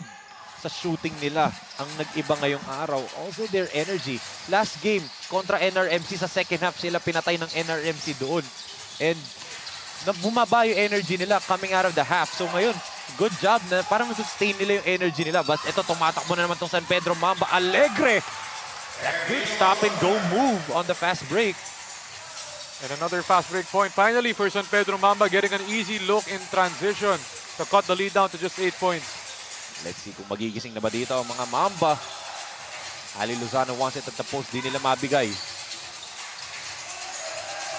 sa shooting nila ang nag-iba ngayong araw, also their energy. Last game kontra NRMC, sa second half sila pinatay ng NRMC doon. And bumaba yung energy nila coming out of the half. So ngayon, good job na parang sustain nila yung energy nila. But ito, tumatakbo na naman tong San Pedro Mamba. Alegre! That good stop and go move on the fast break. And another fast break point finally for San Pedro Mamba, getting an easy look in transition to cut the lead down to just 8 points. Let's see kung magigising na ba dito ang mga Mamba. Ali Lozano wants it at the post. Di nila mabigay.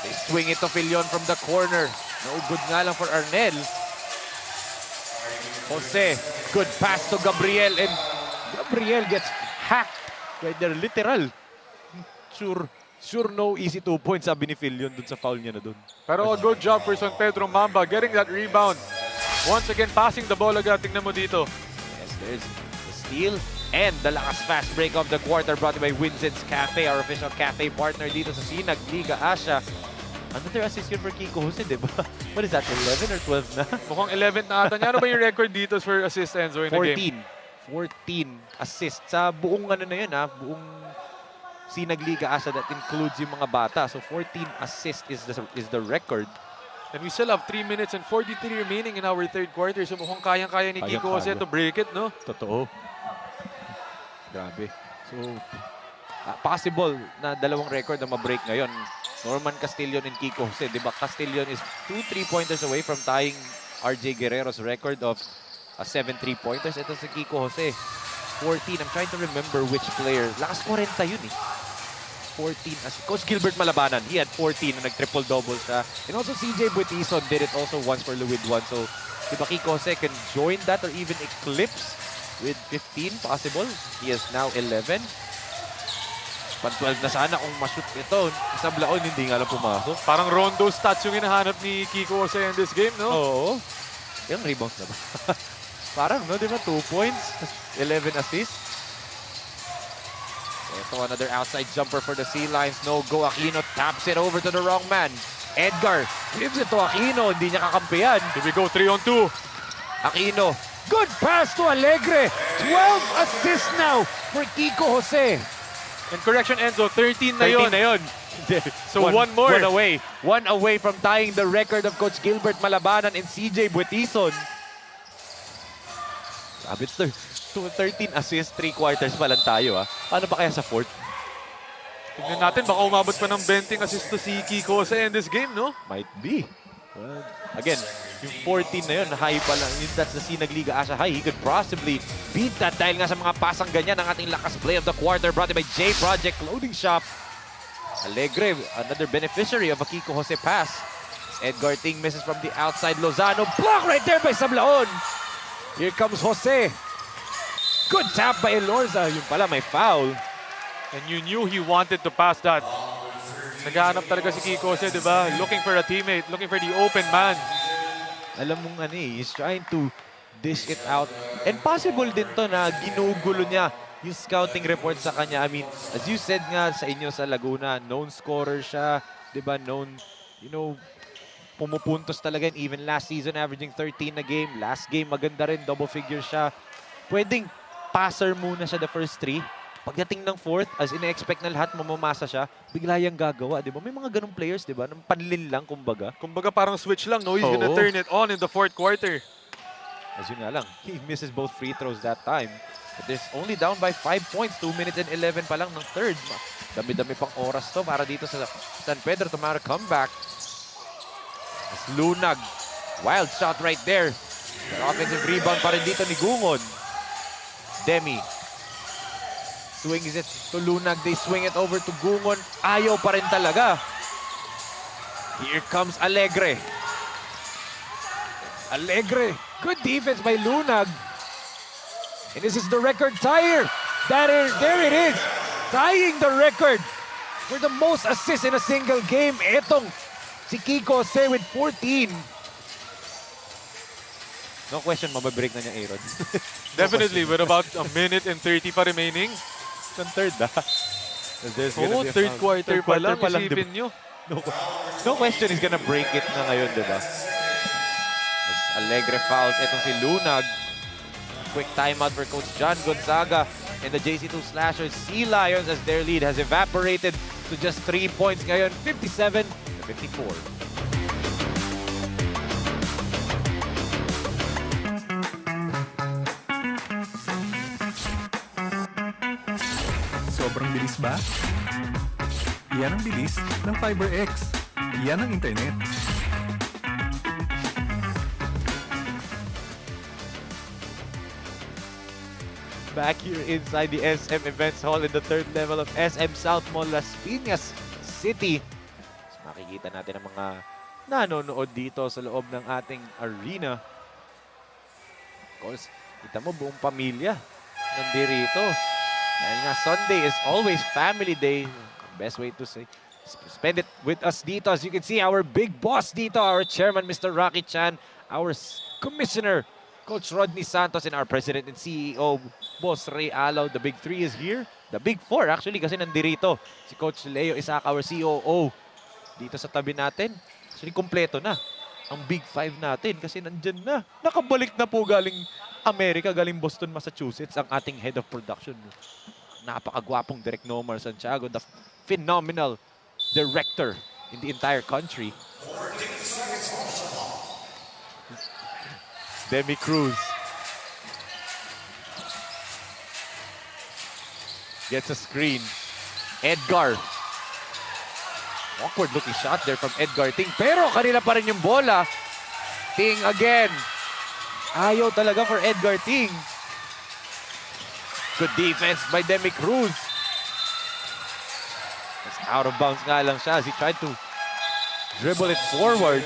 They swing it to Filion from the corner. No good nga lang for Arnel. Jose, good pass to Gabriel. And Gabriel gets hacked. Right there, literal. Sure, Sure no easy 2 points, sabi ni Phil yun dun sa foul niya na dun. Pero a good job for San Pedro Mamba getting that rebound. Once again, passing the ball agad. Tingnan mo dito. Yes, there's the steal and the last fast break of the quarter brought to by Winston's Cafe, our official cafe partner dito sa SINAG Liga Asya. Another assist yun for Kiko Jose, di ba? What is that, 11 or 12 na? Mukhang 11 na ata. Ano ba yung record dito for assist, Enzo, in the game? 14 assists sa buong ano na yun, buong SINAG Liga Asya that includes yung mga bata. So 14 assists is the record. And we still have 3 minutes and 43 remaining in our third quarter. So mukhang kayang-kaya ni Kiko Jose to break it, no? Totoo. Grabe. So, possible na dalawang record na ma-break ngayon. Norman Castillon and Kiko Jose. Diba Castillon is 2 3-pointers away from tying RJ Guerrero's record of 7 3-pointers. Ito si Kiko Jose. 14. I'm trying to remember which player. LakasKwarenta yun eh. 14 as Coach Gilbert Malabanan. He had 14 na nag-triple-double siya. And also CJ Buetison did it also once for Luwid 1. So, diba Kiko Jose can join that or even eclipse with 15 possible. He is now 11. Pan 12 na sana kung ma-shoot ito. Sa Blaon, hindi nga lang pumasok. Parang Rondo stats yung hinahanap ni Kiko Jose in this game, no? Oo. Yung rebounds na ba? Parang, no? Diba? 2 points, 11 assists. Ito, another outside jumper for the Sea Lions. No go. Aquino taps it over to the wrong man. Edgar gives it to Aquino. Hindi niya kakampihan. Here we go, 3-on-2. Aquino. Good pass to Alegre. 12 assists now for Kiko Jose. And correction, Enzo, 13 na yun. 13 na yun. So one more. One away. One away from tying the record of Coach Gilbert Malabanan and CJ Buetison. Sabi, 13 assists, 3 quarters pa lang tayo. Paano ba kaya sa fourth? Tignan natin, baka umabot pa ng 20 assists to si Kiko Jose in this game, no? Might be. Well, again, yung 14 na yun, high pa lang. That's the SINAG Liga Asya high. He could possibly beat that dahil nga sa mga pasang ganyan ang ating lakas play of the quarter brought to by J Project Clothing Shop. Alegre, another beneficiary of a Kiko Jose pass. Edgar Ting misses from the outside. Lozano, block right there by Sablaon. Here comes Jose. Good tap by Elorza. Yung pala, may foul. And you knew he wanted to pass that. Naghahanap talaga si Kiko Jose, di ba? Looking for a teammate, looking for the open man. Alam mong ano eh, he's trying to dish it out. And possible din to na ginugulo niya yung scouting report sa kanya. I mean, as you said nga sa inyo sa Laguna, known scorer siya, di ba? Known, you know, pumupuntos talaga. And even last season, averaging 13 na game. Last game, maganda rin, double figure siya. Pwedeng passer muna siya the first 3. Pagdating ng fourth, as in-expect na lahat mamamasa siya, bigla yung gagawa, di ba? May mga ganong players, di ba? Nang panlin lang, kumbaga. Kumbaga parang switch lang, no? He's gonna turn it on in the fourth quarter. As yun nga lang, he misses both free throws that time. But there's only down by 5 points, 2 minutes and 11 pa lang ng third. Dami-dami pang oras to para dito sa San Pedro to make a comeback. As Lunag, wild shot right there. The offensive rebound pa rin dito ni Gungon. Demi swings it to Lunag. They swing it over to Gungon. Ayaw pa rin talaga. Here comes Alegre. Alegre. Good defense by Lunag. And this is the record tire. There it is. Tying the record for the most assists in a single game. Etong si Kiko Jose with 14. No question, mababreak na niya Aaron. Definitely, with about a minute and 30 pa remaining. Ang third, Oh, third quarter pa lang, isipin nyo. No question he's gonna break it na ngayon, diba? As Alegre fouls, itong si Lunag. Quick timeout for Coach John Gonzaga and the JC2 Slashers Sea Lions as their lead has evaporated to just 3 points ngayon, 57-54. Sobrang bilis ba? Yan ang bilis ng FiberX. Yan ang internet. Back here inside the SM Events Hall in the third level of SM SOUTHMALL, Las Piñas City. So, makikita natin ang mga nanonood dito sa loob ng ating arena. Of course, kita mo buong pamilya nandirito. Dahil nga Sunday is always family day. best way to say, spend it with us dito. As you can see, our big boss dito, our chairman, Mr. Rocky Chan, our commissioner, Coach Rodney Santos, and our president and CEO, Boss Ray Alaw. The big three is here. The big four, actually, kasi nandirito si Coach Leo Isaac, our COO. Dito sa tabi natin, actually, kompleto na ang big five natin kasi nandyan na. Nakabalik na po galing Amerika, galing Boston, Massachusetts, ang ating head of production. Napakagwapong Direk Nomar Santiago, the phenomenal director in the entire country. Demi Cruz gets a screen. Edgar. Awkward looking shot there from Edgar Ting. Pero kanila pa rin yung bola. Ting again. Ayaw talaga for Edgar Ting. Good defense by Demi Cruz. It's out of bounds nga lang siya as he tried to dribble it forward.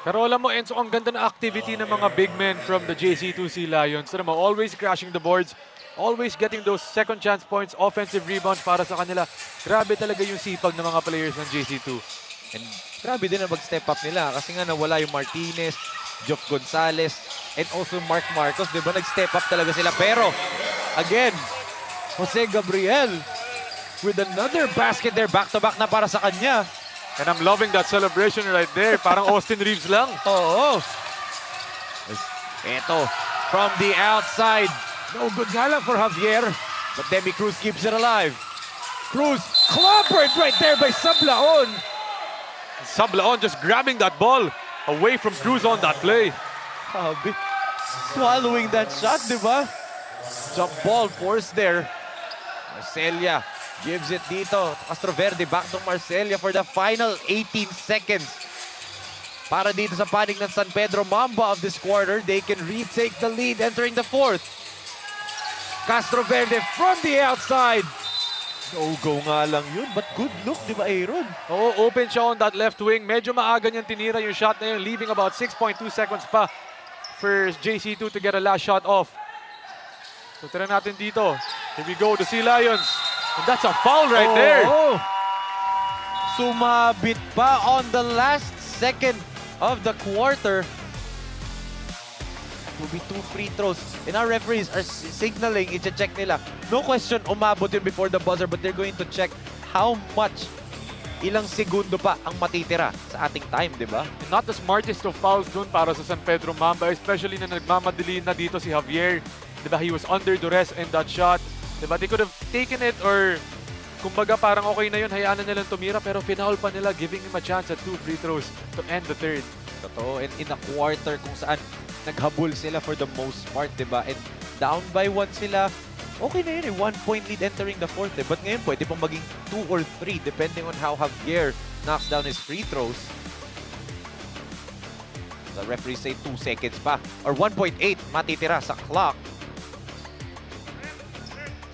Pero alam mo, Enzo, ang ganda na activity ng mga big men from the JC2 Sea Lions. Alam mo, always crashing the boards, always getting those second chance points, offensive rebounds para sa kanila. Grabe talaga yung sipag ng mga players ng JC2. And grabe din na mag-step up nila kasi nga nawala yung Martinez, Joff Gonzalez, and also Mark Marcos. Diba nag-step up talaga sila. Pero, again, Jose Gabriel with another basket there. Back-to-back na para sa kanya. And I'm loving that celebration right there. Parang Austin Reeves lang. Oo. Ito, from the outside. No good nga lang for Javier. But Demi Cruz keeps it alive. Cruz clobbered right there by Sablaon. Sablaon just grabbing that ball away from Cruz on that play. Swallowing that shot, di ba? Jump ball forced there. Marcelia gives it dito. Castroverde back to Marcelia for the final 18 seconds. Para dito sa panig ng San Pedro Mamba of this quarter, they can retake the lead entering the fourth. Castroverde from the outside. No-go nga lang yun, but good look, di ba, Aaron? Oo, open siya on that left wing. Medyo maaga niyang tinira yung shot na yun, leaving about 6.2 seconds pa for JC2 to get a last shot off. So tira natin dito. Here we go, the Sea Lions. And that's a foul right there. Sumabit pa on the last second of the quarter. It will be 2 free throws. And our referees are signaling, i-check nila. No question, umabot yun before the buzzer, but they're going to check how much, ilang segundo pa ang matitira sa ating time, di ba? And not the smartest of fouls dun para sa San Pedro Mamba, especially na nagmamadali na dito si Javier. Di ba, he was under duress in that shot. Diba, they could have taken it or kumbaga parang okay na yun, hayaan na nilang tumira pero finaul pa nila, giving him a chance at 2 free throws to end the third. Totoo, and in a quarter kung saan naghabol sila for the most part, diba? And down by 1 sila, okay na yun eh, 1 point lead entering the fourth eh. But ngayon pwede pong maging 2 or 3 depending on how Javier knocks down his free throws. The referees say 2 seconds pa or 1.8 matitira sa clock.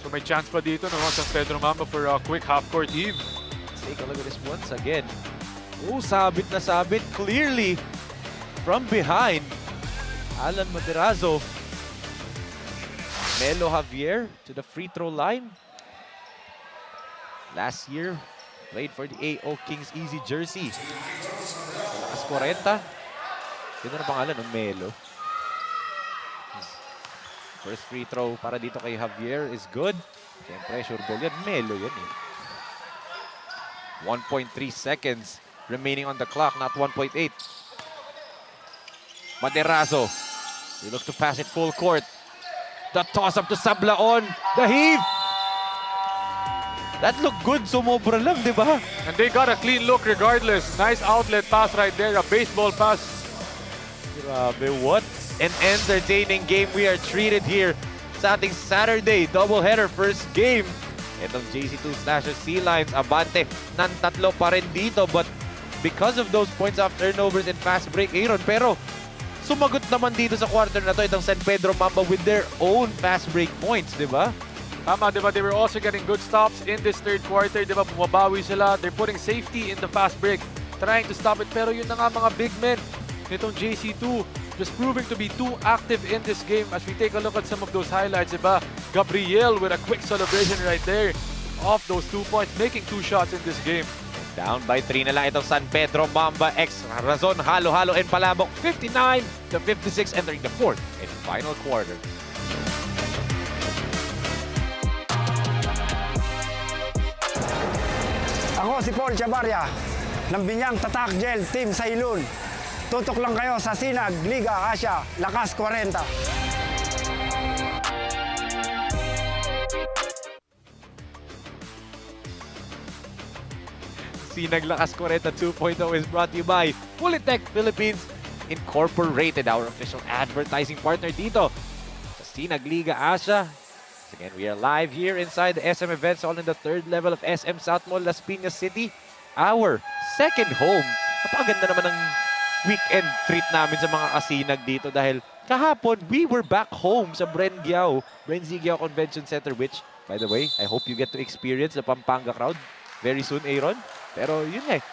So may chance pa dito no, San Pedro Mamba for a quick half-court heave. Let's take a look at this once again. Oh, sabit na sabit. Clearly, from behind, Alan Maderazo. Melo Javier to the free throw line. Last year, played for the AO Kings Easy jersey. LakasKwarenta. Ganda na pangalan ng Melo. First free throw para dito kay Javier is good. Siyempre, sure ball yan. Melo yan eh. 1.3 seconds remaining on the clock, not 1.8. Maderazo. They look to pass it full court. The toss-up to Sablaon. The heave. That looked good. Sumobra lang, di ba? And they got a clean look regardless. Nice outlet pass right there. A baseball pass. Grabe, what an entertaining game we are treated here sa ating Saturday doubleheader first game. Itong JC2/Sea Lions, abante ng 3 pa rin dito. But because of those points off turnovers and fast break, Aaron, pero sumagot naman dito sa quarter na to itong San Pedro Mamba with their own fast break points, di ba? Tama, di ba? They were also getting good stops in this third quarter. Di ba? Bumabawi sila. They're putting safety in the fast break, trying to stop it. Pero yun na nga mga big men nitong JC2. Just proving to be too active in this game as we take a look at some of those highlights, diba? Gabriel with a quick celebration right there. off those 2 points, making 2 shots in this game. Down by 3 na lang itong San Pedro Mamba X Razon, halo-halo and palabok, 59-56 entering the fourth and final quarter. Ako si Paul Chavarria ng Binyang Tatak Gel Team Sailun. Tutok lang kayo sa SINAG Liga Asya, Lakas 40. SinagLakasKwarenta 2.0 is brought to you by Pulitech Philippines Incorporated, our official advertising partner dito sa SINAG Liga Asya. Again, we are live here inside the SM Events Hall in the third level of SM SOUTHMALL, Las Piñas City. Our second home. Napakaganda naman ng weekend treat namin sa mga kasinag dito dahil kahapon, we were back home sa Brenzigiao Convention Center, which, by the way, I hope you get to experience the Pampanga crowd very soon, Aaron. Pero yun nga,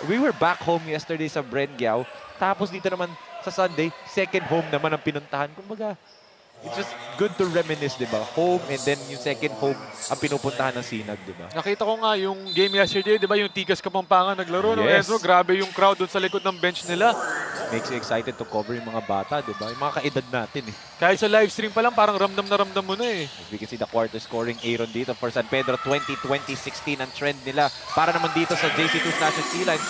we were back home yesterday sa Brenzigiao. Tapos dito naman sa Sunday, second home naman ang pinuntahan. Kumbaga, it's just good to reminisce, di ba? Home and then yung second home ang pinupuntahan ng Sinag, di ba? Nakita ko nga yung game yesterday, di ba? Yung Tigas Kapampangan naglaro. No? Yes. Enzo, grabe yung crowd dun sa likod ng bench nila. Makes you excited to cover yung mga bata, di ba? Yung mga kaedad natin, eh. Kahit sa live stream pa lang, parang ramdam na ramdam mo na eh. As we can see the quarter scoring Aaron dito for San Pedro, 20-20-16 ang trend nila. Para naman dito sa JC2 National Sea Lions,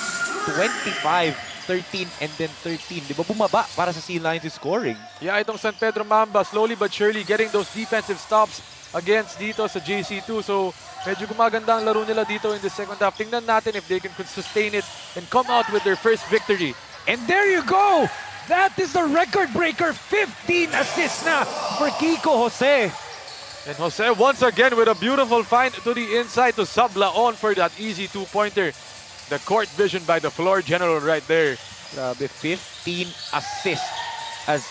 25-13 and then 13. Di ba bumaba para sa Sea Lions scoring? Yeah, itong San Pedro Mamba, slowly but surely getting those defensive stops against dito sa JC2. So, medyo gumaganda ang laro nila dito in the second half. Tingnan natin if they can sustain it and come out with their first victory. And there you go! That is the record breaker, 15 assists na for Kiko Jose. And Jose once again with a beautiful find to the inside to Sablaon for that easy 2-pointer. The court vision by the floor general right there. Grabe, 15 assists. As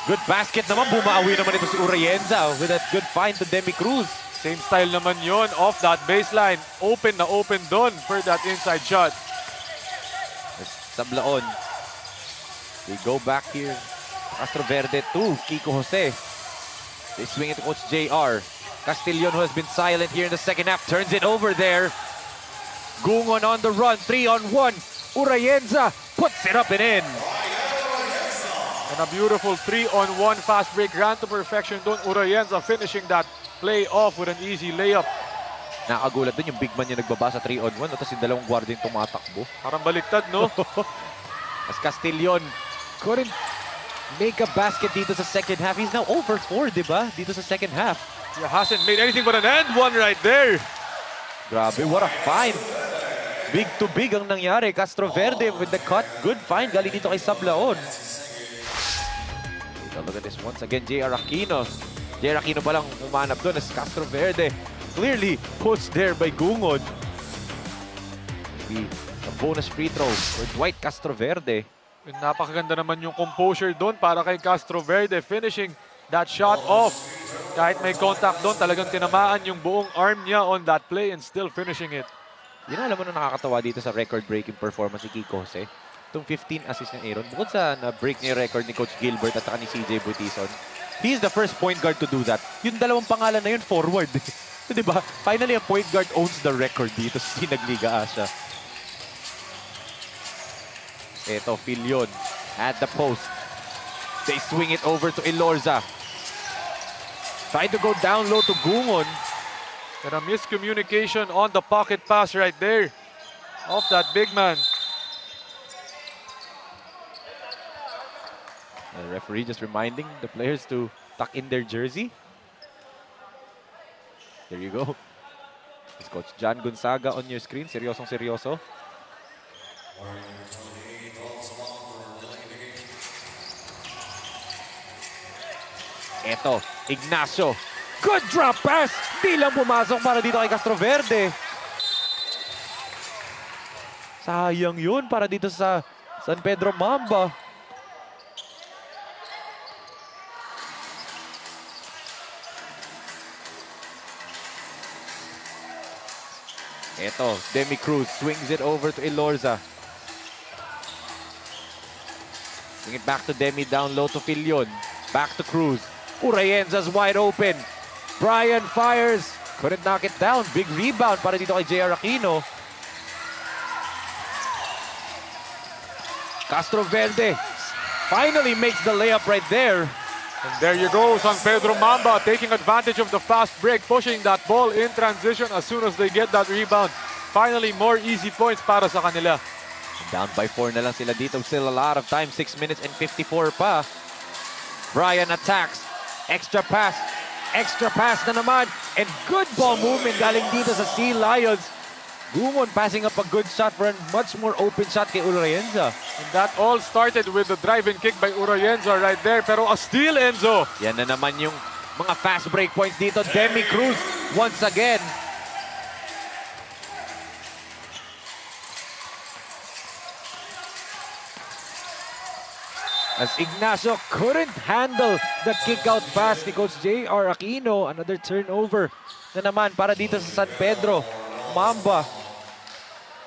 good basket naman, bumaawi naman ito si Urayenza with that good find to Demi Cruz. Same style naman yon off that baseline. Open na open doon for that inside shot. Sablaon. We go back here. Castro Verde to Kiko Jose. They swing it to Coach JR. Castillon, who has been silent here in the second half, turns it over there. Gungon on the run, 3-on-1. Urayenza puts it up and in. And a beautiful 3-on-1 fast break ran to perfection doon. Urayenza finishing that play off with an easy layup. Nakagulat dun yung big man niya nagbaba sa 3-on-1 tapos yung dalawang guardia yung tumatakbo. Parang baliktad, no? As Castillon couldn't make a basket dito sa second half. He's now over 4, di ba? Dito sa second half. He hasn't made anything but an end one right there. Grabe, what a find. Big to big ang nangyari. Castro Verde with the cut. Good find. Galing dito kay Sablaon. Look at this once again. JR Aquino. JR Aquino palang umanap doon as Castro Verde. Clearly pushed there by Gungon. Maybe a bonus free throw for Dwight Castro Verde. And napakaganda naman yung composure doon para kay Castro Verde finishing that shot off. Kahit may contact doon, talagang tinamaan yung buong arm niya on that play and still finishing it. Yun alam mo na nakakatawa dito sa record-breaking performance ni Kiko Jose. Itong 15 assists ng Aaron, bukod sa na-break niya yung record ni Coach Gilbert at saka ni CJ Butison, he is the first point guard to do that. Yung dalawang pangalan na yun, forward. Diba? Finally, a point guard owns the record dito sa SINAG Liga Asya. Eto, Filion at the post. They swing it over to Elorza. Trying to go down low to Gungon. And a miscommunication on the pocket pass right there of that big man. The referee just reminding the players to tuck in their jersey. There you go. It's Coach John Gonzaga on your screen. Seryosong seryoso. Eto, Ignacio. Good drop pass. Di lang pumasok para dito kay Castro Verde. Sayang yun para dito sa San Pedro Mamba. Eto, Demi Cruz swings it over to Elorza. Bring it back to Demi, down low to Filion. Back to Cruz. Urayenza's wide open. Brian fires. Couldn't knock it down. Big rebound para dito kay JR Aquino. Castroverde finally makes the layup right there. And there you go, San Pedro Mamba taking advantage of the fast break, pushing that ball in transition as soon as they get that rebound. Finally, more easy points para sa kanila. Down by 4 na lang sila dito. Still a lot of time. 6 minutes and 54 pa. Brian attacks. Extra pass na naman. And good ball movement galing dito sa Sea Lions. Gumon passing up a good shot for a much more open shot kay Urayenza. And that all started with the driving kick by Urayenza right there. Pero a steal, Enzo. Yan na naman yung mga fast break points dito. Demi Cruz once again. As Ignacio couldn't handle the kick-out pass ni Coach J.R. Aquino. Another turnover na naman para dito sa San Pedro Mamba.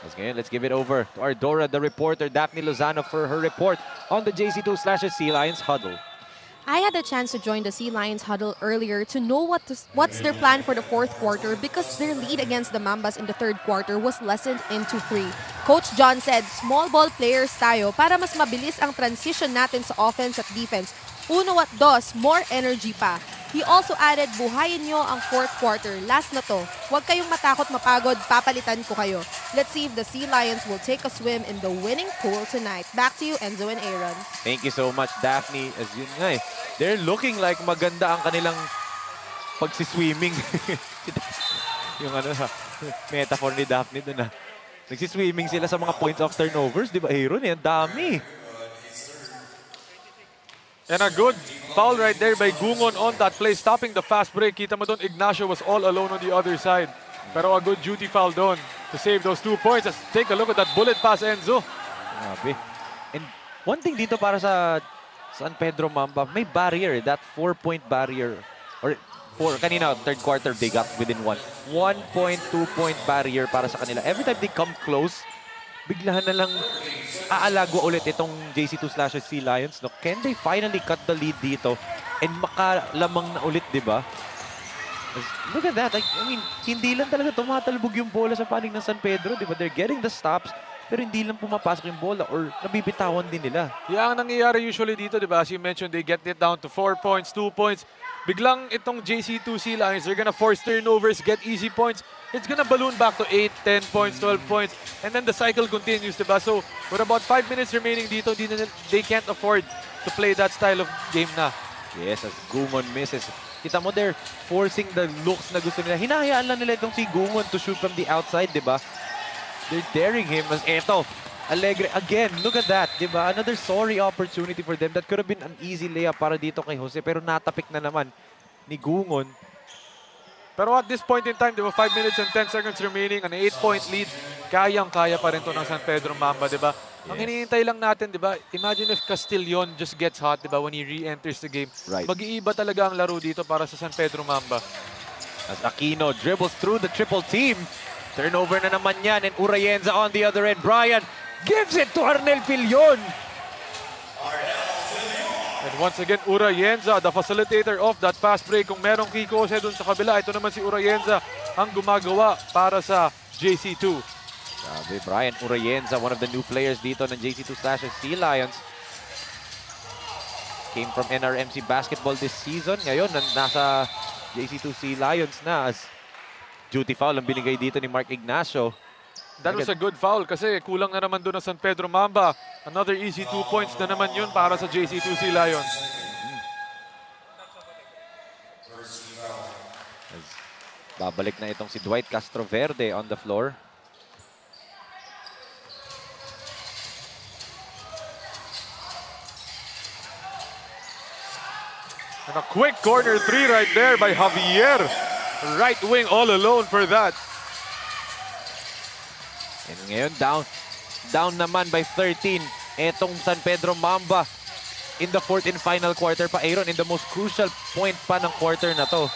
Let's give it over to our Dora, the reporter, Daphne Lozano, for her report on the JC2/Sea Lions huddle. I had a chance to join the Sea Lions huddle earlier to know what's their plan for the fourth quarter because their lead against the Mambas in the third quarter was lessened into 3. Coach John said, small ball players tayo para mas mabilis ang transition natin sa offense at defense. 1 at 2, more energy pa. He also added, buhayin nyo ang fourth quarter. Last na to. Huwag kayong matakot mapagod, papalitan ko kayo. Let's see if the Sea Lions will take a swim in the winning pool tonight. Back to you, Enzo and Aaron. Thank you so much, Daphne. As yun nga they're looking like maganda ang kanilang pagsiswimming. Yung metaphor ni Daphne doon nagsiswimming sila sa mga points of turnovers. Di ba, Aaron? Ang dami. And a good foul right there by Gungon on that play, stopping the fast break. Kita mo doon, Ignacio was all alone on the other side. Pero a good duty foul doon to save those 2 points. Let's take a look at that bullet pass, Enzo. Grabe. And one thing dito para sa San Pedro Mamba, may barrier, that 4-point barrier. Or kanina, third quarter, they got within 1. 1.2-point barrier para sa kanila. Every time they come close, biglahan na lang aalagwa ulit itong JC2/Sea Lions. No? Can they finally cut the lead dito and makalamang na ulit, di ba? Look at that. I mean, hindi lang talaga tumatalbog yung bola sa panig ng San Pedro, di ba? They're getting the stops, pero hindi lang pumapasok yung bola or nabibitawan din nila. Yeah, ang nangyayari usually dito, di ba? As you mentioned, they get it down to 4 points, 2 points. Biglang itong JC2 Lions, they're gonna force turnovers, get easy points. It's gonna balloon back to 8, 10 points, 12 points. And then the cycle continues, diba? So, with about 5 minutes remaining dito, they can't afford to play that style of game na. Yes, as Gumon misses. Kita mo, they're forcing the looks na gusto nila. Hinahayaan lang nila itong si Gumon to shoot from the outside, diba? They're daring him. As eto, Alegre, again, look at that, diba? Another sorry opportunity for them. That could have been an easy layup para dito kay Jose, pero natapik na naman ni Gungon. Pero at this point in time, diba, 5 minutes and 10 seconds remaining, an 8-point lead, kayang-kaya pa rin to ng San Pedro Mamba, diba? Yes. Ang hinihintay lang natin, diba, imagine if Castillon just gets hot, diba, when he re-enters the game. Right. Mag-iiba talaga ang laro dito para sa San Pedro Mamba. As Aquino dribbles through the triple team, turnover na naman yan, and Urayenza on the other end. Brian gives it to Arnel Filion. And once again, Urayenza, the facilitator of that fast break. Kung merong kikose dun sa kabila, ito naman si Urayenza ang gumagawa para sa JC2. Sabi, Brian Urayenza, one of the new players dito ng JC2/Sea Lions. Came from NRMC basketball this season. Ngayon, nasa JC2/Sea Lions na as duty foul ang binigay dito ni Mark Ignacio. That was a good foul kasi kulang na naman doon ng San Pedro Mamba. Another easy 2 points na naman yun para sa JC2/Sea Lions. Babalik na itong si Dwight Castroverde on the floor. And a quick corner 3 right there by Javier. Right wing all alone for that. And ngayon, down naman by 13. Etong San Pedro Mamba in the fourth and final quarter pa. Aaron, in the most crucial point pa ng quarter na to.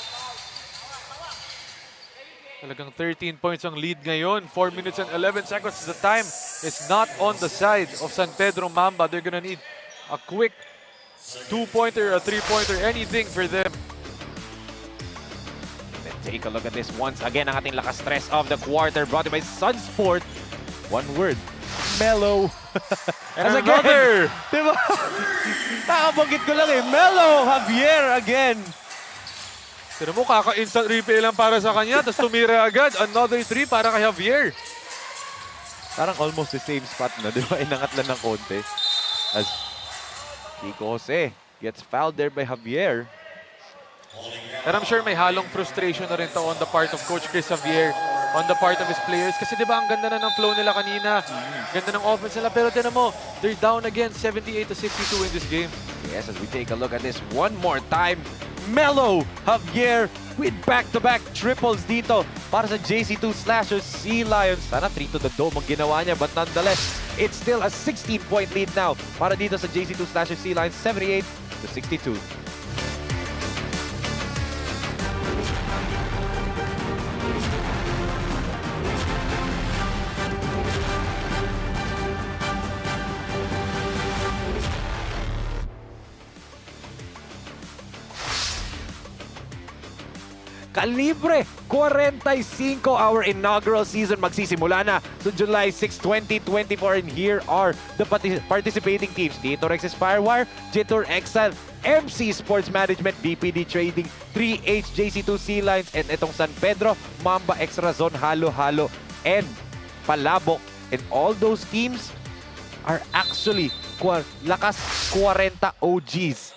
Talagang 13 points ang lead ngayon. 4 minutes and 11 seconds. The time is not on the side of San Pedro Mamba. They're gonna need a quick 2-pointer, a 3-pointer, anything for them. Take a look at this once again. Ang ating lakas stress of the quarter brought to you by Sunsport. One word. Mellow. And another! Diba? Nakabanggit ko lang eh. Mellow Javier again. Sino mo, kaka-instant replay lang para sa kanya, tapos tumira agad. Another 3 para kay Javier. Parang almost the same spot na, di ba? Inangat lang ng konti. As Kiko Jose gets fouled there by Javier. And I'm sure may halong frustration na rin to on the part of Coach Chris Javier, on the part of his players. Kasi di ba ang ganda na ng flow nila kanina, ganda ng offense nila. Pero tinan mo, they're down again, 78-62 in this game. Yes, as we take a look at this one more time. Melo Javier with back-to-back triples dito para sa JC2 Slashers Sea Lions. Sana 3 to the dome ang ginawa niya, but nonetheless, it's still a 16-point lead now para dito sa JC2 Slashers Sea Lions, 78-62. Kalibre 45, our inaugural season magsisimula na so July 6, 2024, and here are the participating teams. Dito Rex's Firewire, Jitor Exile, MC Sports Management, BPD Trading, 3H JC2 Sea Lions, and itong San Pedro Mamba Extra Zone, Halo-Halo, and Palabok. And all those teams are actually Lakas 40 OGs.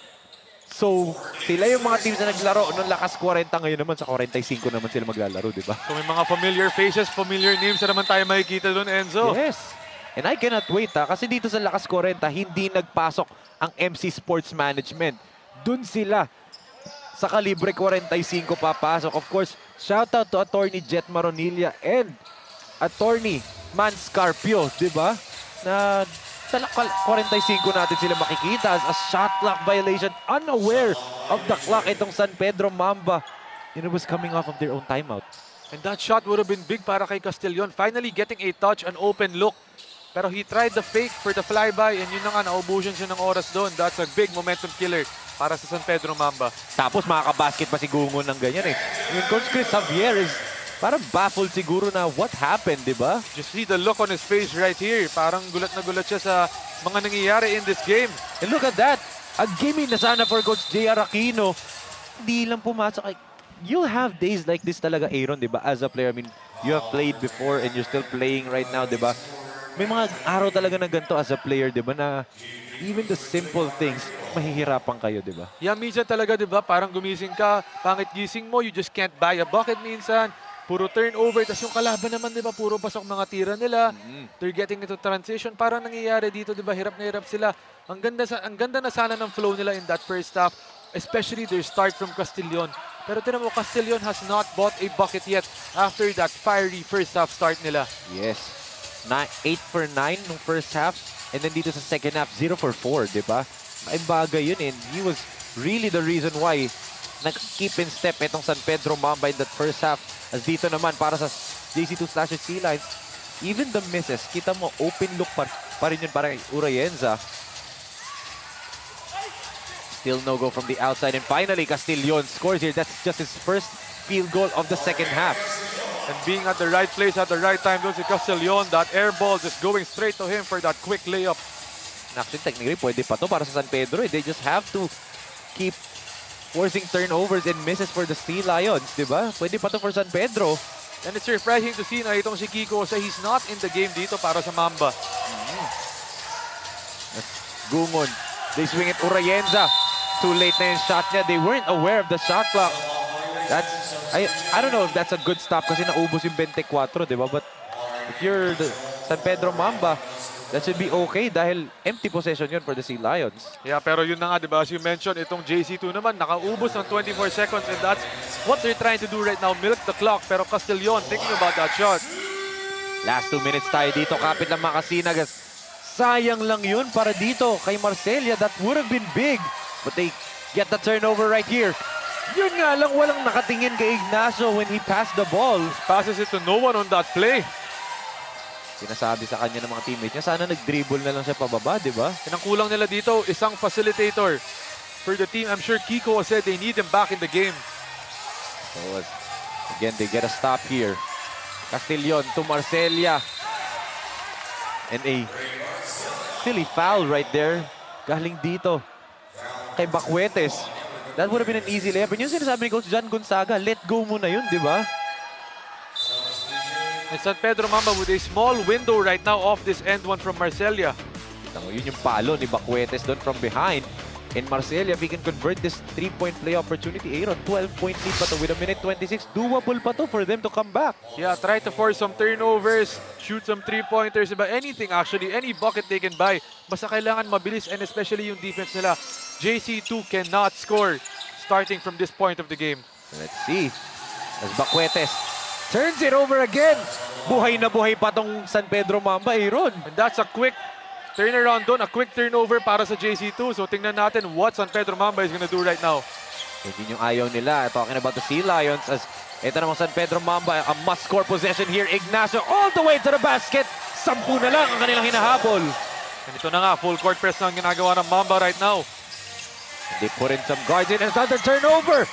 So, sila yung mga teams na naglaro noong Lakas 40, ngayon naman sa 45 naman sila maglalaro, di ba? So may mga familiar faces, familiar names na naman tayo makikita doon, Enzo. Yes. And I cannot wait kasi dito sa Lakas 40, hindi nagpasok ang MC Sports Management. Doon sila sa Kalibre 45 papasok. Of course, shout out to Attorney Jet Maronilla and Attorney Man Scarpio, di ba? Na sa 45 natin sila makikita as a shot clock violation. Unaware of the clock itong San Pedro Mamba. And it was coming off of their own timeout. And that shot would have been big para kay Castillon. Finally getting a touch, an open look. Pero he tried the fake for the flyby and yun na nga, naubusan siya ng oras doon. That's a big momentum killer para sa San Pedro Mamba. Tapos makakabasket pa si Gungon ng ganyan eh. Yung Coach Chris Javier is parang baffled siguro na what happened, di ba? Just see the look on his face right here. Parang gulat na gulat siya sa mga nangyayari in this game. And look at that. A game na sana for Coach J.R. Aquino. Hindi lang pumasok. You'll have days like this talaga, Aaron, di ba? As a player, I mean, you have played before and you're still playing right now, di ba? May mga araw talaga na ganito as a player, di ba? Na even the simple things, mahihirapan kayo, di ba? Yeah, minsan talaga, di ba? Parang gumising ka, pangit gising mo, you just can't buy a bucket minsan. Puro turnover, tas yung kalaban naman, di ba, puro pasok mga tira nila. They're getting into transition. Parang nangyayari dito, di ba, hirap na hirap sila. Ang ganda na sana ng flow nila in that first half, especially their start from Castillon. Pero tinan mo, Castillon has not bought a bucket yet after that fiery first half start nila. Yes. 8 for 9 nung first half, and then dito sa second half, 0 for 4, di ba? Ay bagay yun, and he was really the reason why nag-keep in step itong San Pedro Mamba in that first half. As dito naman, para sa JC2 Slashers Sea Lions, even the misses, kita mo, open look pa rin yun para kay Urayenza. Still no go from the outside. And finally, Castillon scores here. That's just his first field goal of the second half. And being at the right place at the right time, doon si Castillon, that air ball just going straight to him for that quick layup. And actually, technically, pwede pa to para sa San Pedro. They just have to keep forcing turnovers and misses for the Sea Lions, di ba? Pwede pa to for San Pedro. And it's refreshing to see na itong si Kiko Jose, he's not in the game dito para sa Mamba. Gungon. They swing it Urayenza. Too late na yung shot niya. They weren't aware of the shot clock. That's, I don't know if that's a good stop kasi naubos yung 24, di ba? But if you're the San Pedro Mamba, that should be okay dahil empty possession yun for the Sea Lions. Yeah, pero yun na nga, di ba? As you mentioned, itong JC2 naman, nakaubos ng 24 seconds and that's what they're trying to do right now, milk the clock. Pero Castillon, thinking about that shot. Last 2 minutes tayo dito, kapit lang mga Sinag. Sayang lang yun para dito kay Marcelia. That would have been big. But they get the turnover right here. Yun nga lang, walang nakatingin kay Ignacio when he passed the ball. Passes it to no one on that play. Sinasabi sa kanya ng mga teammates niya, sana nag-dribble na lang siya pababa, di ba? And ang kulang nila dito, isang facilitator for the team. I'm sure Kiko said they need him back in the game. So, Again, they get a stop here. Castillon to Marcelia. And a silly foul right there. Galing dito kay Bacuetes. That would have been an easy layup. And yung sinasabi ni Coach John Gonzaga, let go muna yun, di ba? And San Pedro Mamba with a small window right now off this end one from Marcelia. Kita mo, yun yung palo ni Bacuetes doon from behind. And Marcelia, if he can convert this 3-point play opportunity, Aaron, 12-point lead pa to with a minute 26. Doable pa to for them to come back. Yeah, try to force some turnovers, shoot some 3-pointers, but anything actually, any bucket they can buy. Basta kailangan mabilis, and especially yung defense nila. JC2 cannot score starting from this point of the game. Let's see. As Bacuetes turns it over again. Buhay na buhay pa tong San Pedro Mamba, Aaron. And that's a quick turnaround doon, a quick turnover para sa JC2. So tingnan natin what San Pedro Mamba is gonna do right now. Hindi yung ayaw nila. Talking about the Sea Lions as ito namang San Pedro Mamba, a must-score possession here. Ignacio all the way to the basket. 10 na lang ang kanilang hinahabol. And ito na nga, full court press na ang ginagawa ng Mamba right now. They put in some guards in. Another turnover.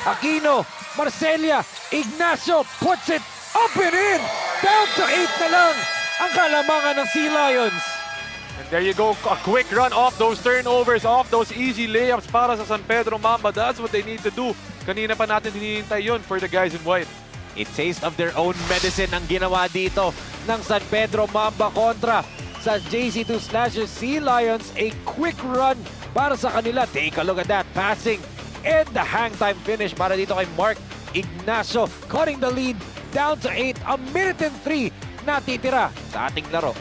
Aquino, Marcelia, Ignacio puts it up and in. Down to 8 na lang ang kalamangan ng Sea Lions. And there you go, a quick run off those turnovers, off those easy layups para sa San Pedro Mamba. That's what they need to do. Kanina pa natin hinihintay yun for the guys in white. A taste of their own medicine ang ginawa dito ng San Pedro Mamba kontra sa JC2 Sea Lions. A quick run para sa kanila. Take a look at that passing and the hang time finish para dito kay Mark Ignacio. Cutting the lead down to 8. A minute and 3 natitira sa ating laro.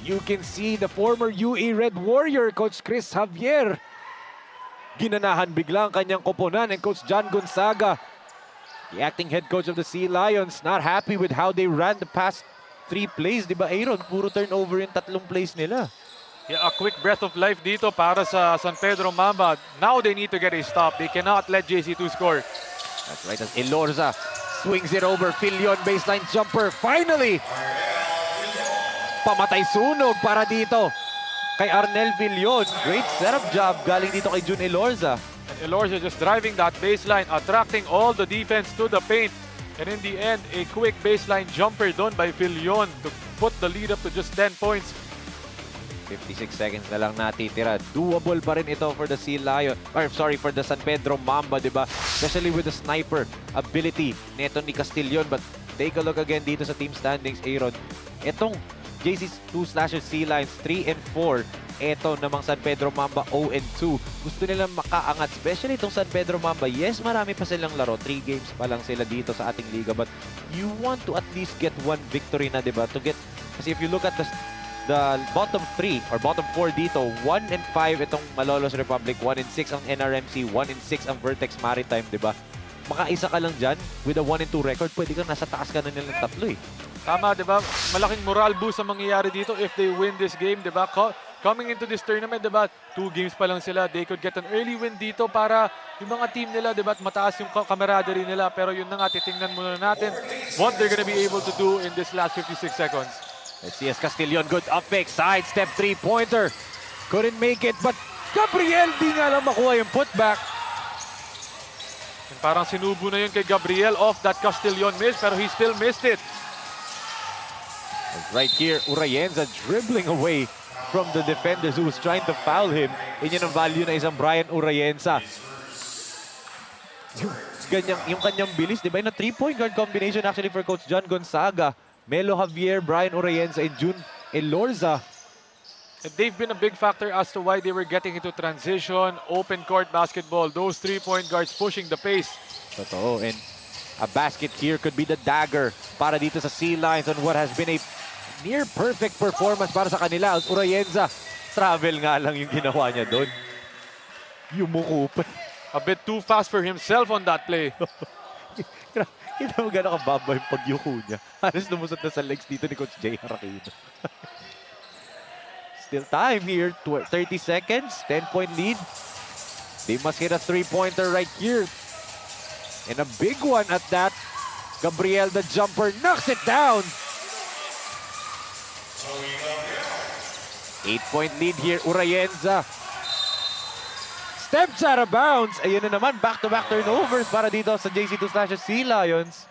You can see the former UE Red Warrior, Coach Chris Javier. Ginanahan bigla ang kanyang koponan, and Coach John Gonzaga, the acting head coach of the Sea Lions, not happy with how they ran the past 3 plays. Di ba, Aaron? Puro turnover yung 3 plays nila. Yeah, a quick breath of life dito para sa San Pedro Mamba. Now they need to get a stop. They cannot let JC2 score. That's right, as Elorza swings it over. Filion baseline jumper. Finally! Pamatay sunog para dito kay Arnel Filion. Great setup job galing dito kay Jun Elorza. And Elorza just driving that baseline, attracting all the defense to the paint. And in the end, a quick baseline jumper done by Filion to put the lead up to just 10 points. 56 seconds na lang natitira. Doable pa rin ito for the for the San Pedro Mamba, di ba? Especially with the sniper ability neto ni Castillon. But take a look again dito sa team standings, Aaron. Itong JC2 Sea Lions 3 and 4. Ito namang San Pedro Mamba 0 and 2. Gusto nilang makaangat, especially itong San Pedro Mamba. Yes, marami pa silang laro. 3 games pa lang sila dito sa ating liga. But you want to at least get 1 victory na, diba? Kasi if you look at the bottom 3 or bottom 4 dito, 1 and 5 itong Malolos Republic, 1 and 6 ang NRMC, 1 and 6 ang Vertex Maritime, diba? Makaisa ka lang dyan with a 1 and 2 record, pwede kang nasa taas ka na nilang 3 eh. Tama, di ba? Malaking moral boost ang mangyayari dito if they win this game, di ba? Coming into this tournament, di ba? 2 games pa lang sila. They could get an early win dito para yung mga team nila, di ba? Mataas yung camaraderie nila. Pero yun na nga, titingnan muna natin what they're gonna be able to do in this last 56 seconds. Let's see as Castillon, good up fake, side step 3-pointer. Couldn't make it, but Gabriel di nga lang makuha yung putback. And parang sinubo na yun kay Gabriel off that Castillon miss, pero he still missed it. Right here, Urayenza dribbling away from the defenders who was trying to foul him. Yan ang value na isang Brian Urayenza. Yung kanyang bilis, di ba? Yung 3-point guard combination actually for Coach John Gonzaga. Melo Javier, Brian Urayenza, and Jun Elorza. And they've been a big factor as to why they were getting into transition, open court basketball. Those 3-point guards pushing the pace. Totoo. And a basket here could be the dagger para dito sa Sea Lions on what has been a near-perfect performance para sa kanila. As Urayenza, travel nga lang yung ginawa niya doon. Yumuko pa. A bit too fast for himself on that play. Kita mo gano'n kababa yung pagyuko niya. Halos lumusot na sa legs dito ni Coach Jay Aquino. Still time here. 30 seconds. 10-point lead. They must hit a three-pointer right here. And a big one at that. Gabriel, the jumper, knocks it down. 8-point lead here, Urayenza. Steps out of bounds. Ayun na naman, back-to-back turnovers para dito sa JC2/Sea Lions.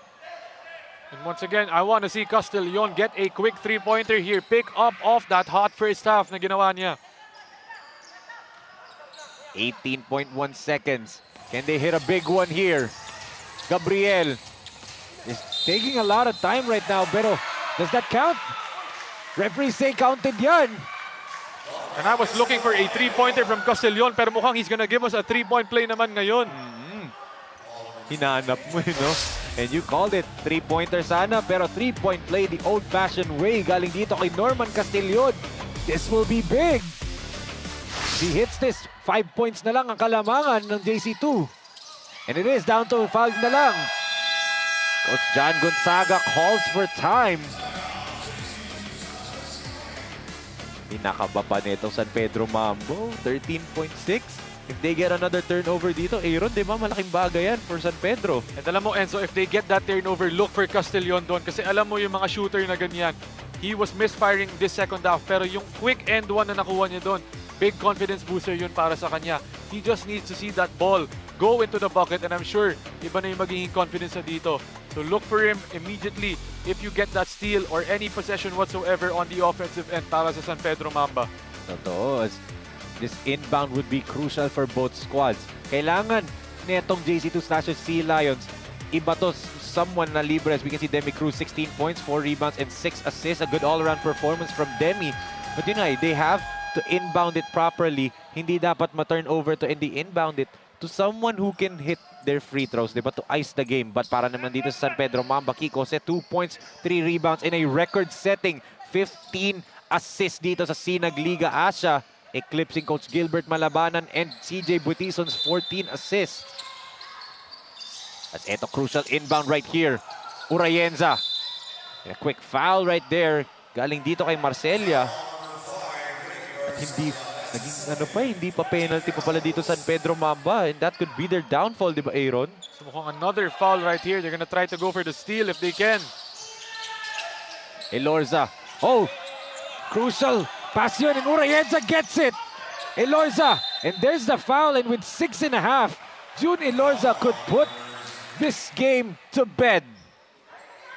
And once again, I want to see Castellon get a quick three-pointer here. Pick up off that hot first half na ginawa niya. 18.1 seconds. Can they hit a big one here? Gabriel is taking a lot of time right now, pero does that count? Referee say counted yan. And I was looking for a three-pointer from Castellon, pero mukhang he's gonna give us a three-point play naman ngayon. Hinanap mo, no? And you called it three-pointer sana, pero three-point play the old-fashioned way. Galing dito kay Norman Castellon. This will be big. He hits this, 5 points na lang ang kalamangan ng JC2. And it is down to 5 na lang. Coach John Gonzaga calls for time. Pinakaba pa nitong San Pedro Mambo, 13.6. If they get another turnover dito, Aaron, di ba malaking bagay yan for San Pedro? And alam mo, Enzo, if they get that turnover, look for Castellon doon. Kasi alam mo yung mga shooter na ganyan, he was misfiring this second half. Pero yung quick end one na nakuha niya doon, big confidence booster yun para sa kanya. He just needs to see that ball go into the bucket, and I'm sure iba na yung magiging confidence na dito. So look for him immediately if you get that steal or any possession whatsoever on the offensive end para sa San Pedro Mamba. Totoo. This inbound would be crucial for both squads. Kailangan netong JC2/Sea Lions, iba to someone na libre. As we can see, Demi Cruz, 16 points, 4 rebounds, and 6 assists. A good all-around performance from Demi. But you know, they have to inbound it properly. Hindi dapat ma-turn over to hindi inbound it to someone who can hit their free throws, diba? To ice the game. But para naman dito sa San Pedro Mamba, Kiko set 2 points, 3 rebounds, in a record-setting 15 assists dito sa SINAG Liga Asya, eclipsing Coach Gilbert Malabanan and CJ Butison's 14 assists. As eto, crucial inbound right here. Urayenza. A quick foul right there. Galing dito kay Marcelia. At hindi pa penalty pa pala dito San Pedro Mamba, and that could be their downfall, di ba, Aaron? So mukhang another foul right here. They're gonna try to go for the steal if they can. Elorza. Oh! Crucial pass yun, and Urayenza gets it. Elorza. And there's the foul, and with 6.5, June Elorza could put this game to bed.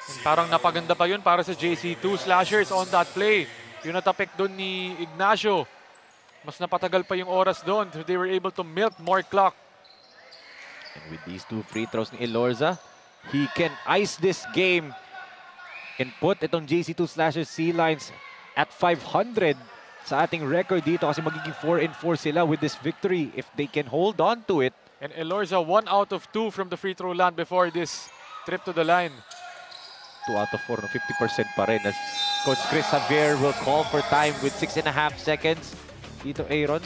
And parang napaganda pa yun para sa JC2 Slashers on that play. Yung natapik doon ni Ignacio. Mas napatagal pa yung oras doon, so they were able to milk more clock. And with these 2 free throws ni Elorza, he can ice this game and put itong JC2/Sea Lions at 500 sa ating record dito, kasi magiging 4-4 sila with this victory if they can hold on to it. And Elorza 1 out of 2 from the free throw line before this trip to the line. 2 out of 4, no, 50% pa rin, as Coach Chris Javier will call for time with 6.5 seconds. Dito, Aaron,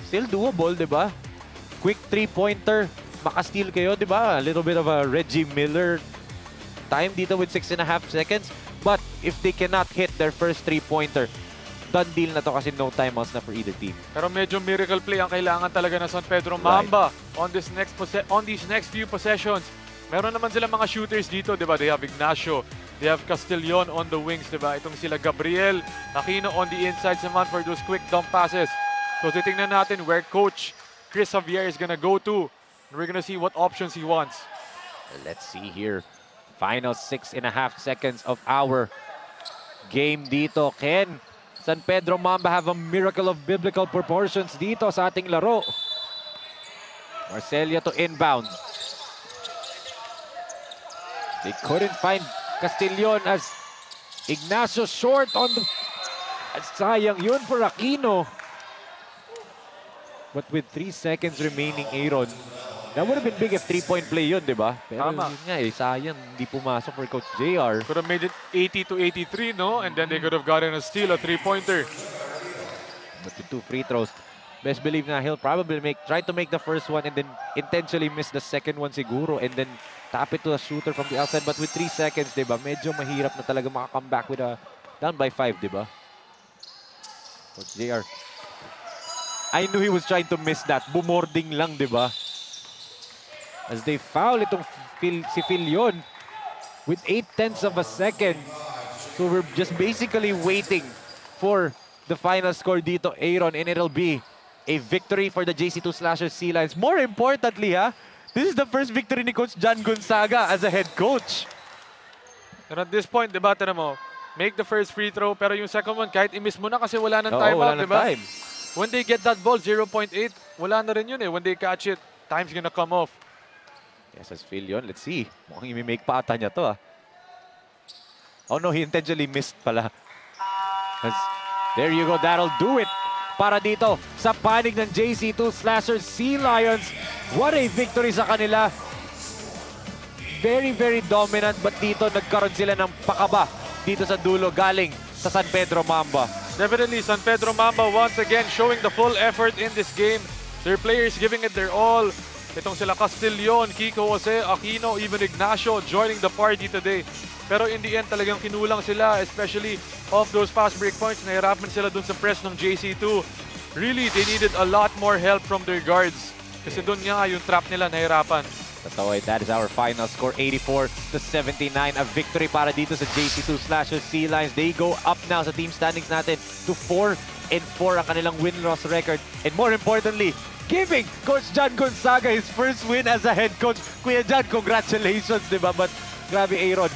still doable, di ba? Quick 3-pointer, maka-steal kayo, di ba? A little bit of a Reggie Miller time dito with 6.5 seconds. But if they cannot hit their first 3-pointer, done deal na to, kasi no timeouts na for either team. Pero medyo miracle play ang kailangan talaga ng San Pedro Mamba on these next few possessions. Meron naman sila mga shooters dito, di ba? They have Ignacio, they have Castellon on the wings, di ba? Itong sila Gabriel, Aquino on the insides naman for those quick dump passes. So titingnan natin where Coach Chris Javier is gonna go to. And we're gonna see what options he wants. Let's see here. Final 6.5 seconds of our game dito. Can San Pedro Mamba have a miracle of biblical proportions dito sa ating laro? Marcelia to inbound. They couldn't find Castellon as Ignacio short on the... Sayang yun for Aquino. But with 3 seconds remaining, Aaron, that would have been big if 3-point play yun, di ba? Pero Tama. yun nga sayang hindi pumasok for Coach JR. Could have made it 80-83, no? And then they could have gotten a steal, a 3-pointer. But with 2 free throws, best believe na he'll probably try to make the first one and then intentionally miss the second one siguro, and then tap it to a shooter from the outside. But with 3 seconds, di ba, medyo mahirap na talaga makakome back with a down by 5, di ba? Coach JR. I knew he was trying to miss that. Bumording lang, di ba? As they foul itong si Filion with 8/10 of a second. So we're just basically waiting for the final score dito, Aaron, and it'll be a victory for the JC2 Slashers Sea Lions. More importantly, this is the first victory ni Coach John Gonzaga as a head coach. And at this point, diba, tira mo, make the first free throw, pero yung second one, kahit i-miss mo na kasi wala nang timeout, diba? Time. When they get that ball, 0.8, wala na rin yun eh. When they catch it, time's gonna come off. Yes, as Filion, let's see. Mukhang i-make pa ata niya to, Oh no, he intentionally missed pala. There you go, that'll do it. Para dito sa panig ng JC2 Slashers Sea Lions. What a victory sa kanila. Very, very dominant, but dito nagkaroon sila ng pakaba dito sa dulo galing sa San Pedro Mamba. Definitely, San Pedro Mamba once again showing the full effort in this game. Their players giving it their all. Itong sila Castillon, Kiko Jose, Aquino, even Ignacio joining the party today. Pero in the end, talagang kinulang sila, especially off those fast break points. Nahirapan sila dun sa press ng JC2. Really, they needed a lot more help from their guards. Kasi dun nga yung trap nila nahirapan. That is our final score, 84-79. A victory para dito sa JC2 Slashers Sea Lions. They go up now sa team standings natin to 4-4 ang kanilang win-loss record. And more importantly, giving Coach John Gonzaga his first win as a head coach. Kuya John, congratulations, di ba? But grabe, Aaron,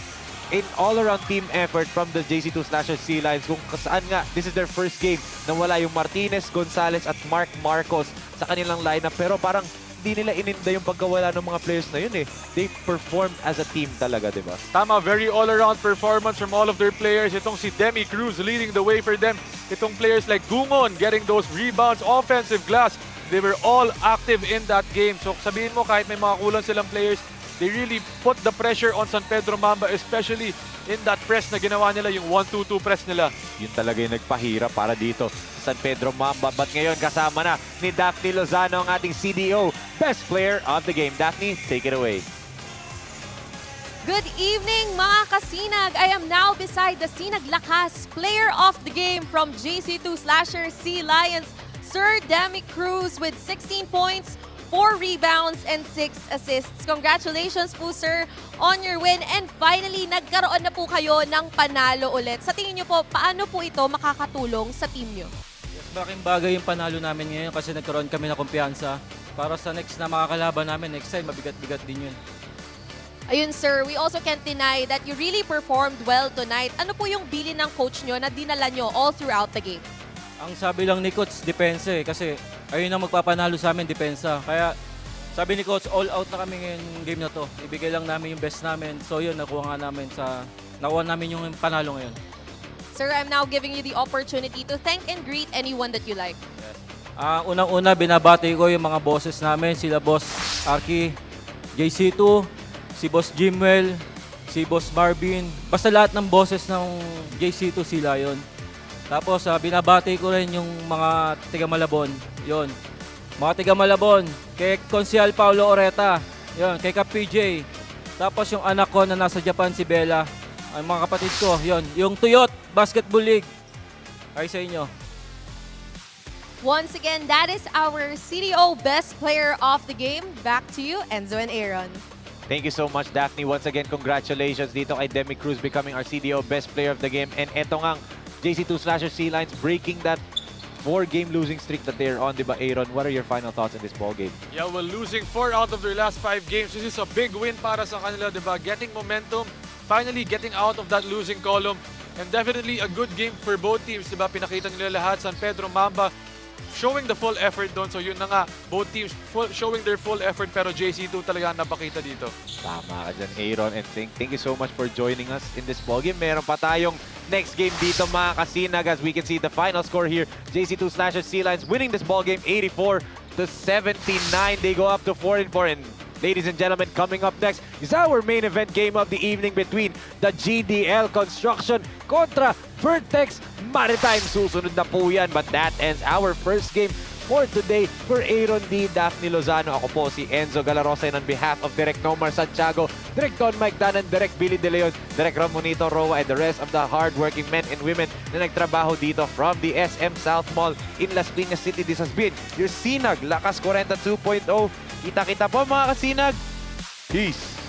in all-around team effort from the JC2 Slashers Sea Lions, kung saan nga, this is their first game na wala yung Martinez, Gonzalez at Mark Marcos sa kanilang lineup. Pero parang hindi nila ininda yung pagkawala ng mga players na yun eh. They performed as a team talaga, di ba? Tama, very all-around performance from all of their players. Itong si Demi Cruz leading the way for them. Itong players like Gungon getting those rebounds, offensive glass. They were all active in that game. So sabihin mo kahit may mga kulang silang players, they really put the pressure on San Pedro Mamba, especially in that press na ginawa nila, yung 1-2-2 press nila. Yun talaga yung nagpahira para dito sa San Pedro Mamba. But ngayon kasama na ni Daphne Lozano ang ating CDO Best Player of the Game. Daphne, take it away. Good evening, mga kasinag. I am now beside the SinagLakas Player of the Game from JC2 Slashers Sea Lions, Sir Demi Cruz with 16 points, 4 rebounds, and 6 assists. Congratulations po, sir, on your win. And finally, nagkaroon na po kayo ng panalo ulit. Sa tingin nyo po, paano po ito makakatulong sa team nyo? Malaking bagay yung panalo namin ngayon kasi nagkaroon kami ng kumpiyansa. Para sa next na makakalaban namin, next time, mabigat-bigat din yun. Ayun, sir, we also can't deny that you really performed well tonight. Ano po yung bilin ng coach nyo na dinala nyo all throughout the game? Ang sabi lang ni Coach, depensa kasi ayun ang magpapanalo sa amin, depensa. Kaya sabi ni Coach, all out na kami ngayong game na to. Ibigay lang namin yung best namin. So yun, nakuha namin yung panalo ngayon. Sir, I'm now giving you the opportunity to thank and greet anyone that you like. Unang-una, binabati ko yung mga bosses namin, sila Boss Arky, JC2, si Boss Jimwell, si Boss Marvin, basta lahat ng bosses ng JC2 sila yon. Tapos binabati ko rin yung mga tiga Malabon, yon. Mga tiga Malabon, kay Konsehal Paulo Oreta, yon, kay Kap PJ. Tapos yung anak ko na nasa Japan, si Bella, ang mga kapatid ko, yon, yung Tuyot Basketball League. Ay sa inyo. Once again, that is our CDO Best Player of the Game. Back to you, Enzo and Aaron. Thank you so much, Daphne. Once again, congratulations dito kay Demi Cruz becoming our CDO Best Player of the Game. And eto ngang JC2 Slashers Sea Lions breaking that 4-game losing streak that they're on, diba, Aaron? What are your final thoughts in this ball game? Yeah, well, losing 4 out of their last 5 games. This is a big win para sa kanila, diba? Getting momentum, finally getting out of that losing column. And definitely a good game for both teams, diba? Pinakita nila lahat. San Pedro Mamba showing the full effort doon. So yun na nga, both teams showing their full effort, pero JC2 talaga napakita dito. Tama ka dyan, Aaron. And thank you so much for joining us in this ball game. Meron pa tayong next game dito, mga kasinag, as we can see the final score here. JC2 Slashers Sea Lions winning this ball game 84-79. They go up to 4-4. And ladies and gentlemen, coming up next is our main event game of the evening between the GDL Construction kontra Vertex Maritime. Susunod na po yan, but that ends our first game for today. For Aaron D, Daphne Lozano, ako po si Enzo Galarosa, and on behalf of Direk Nomar Santiago, Direk Don Mike Danan, Direk Billy De Leon, Direk Ramonito Roa, and the rest of the hardworking men and women na nagtrabaho dito from the SM South Mall in Las Piñas City. This has been your Sinag Lakas 40 2.0. Kita-kita po mga kasinag. Peace!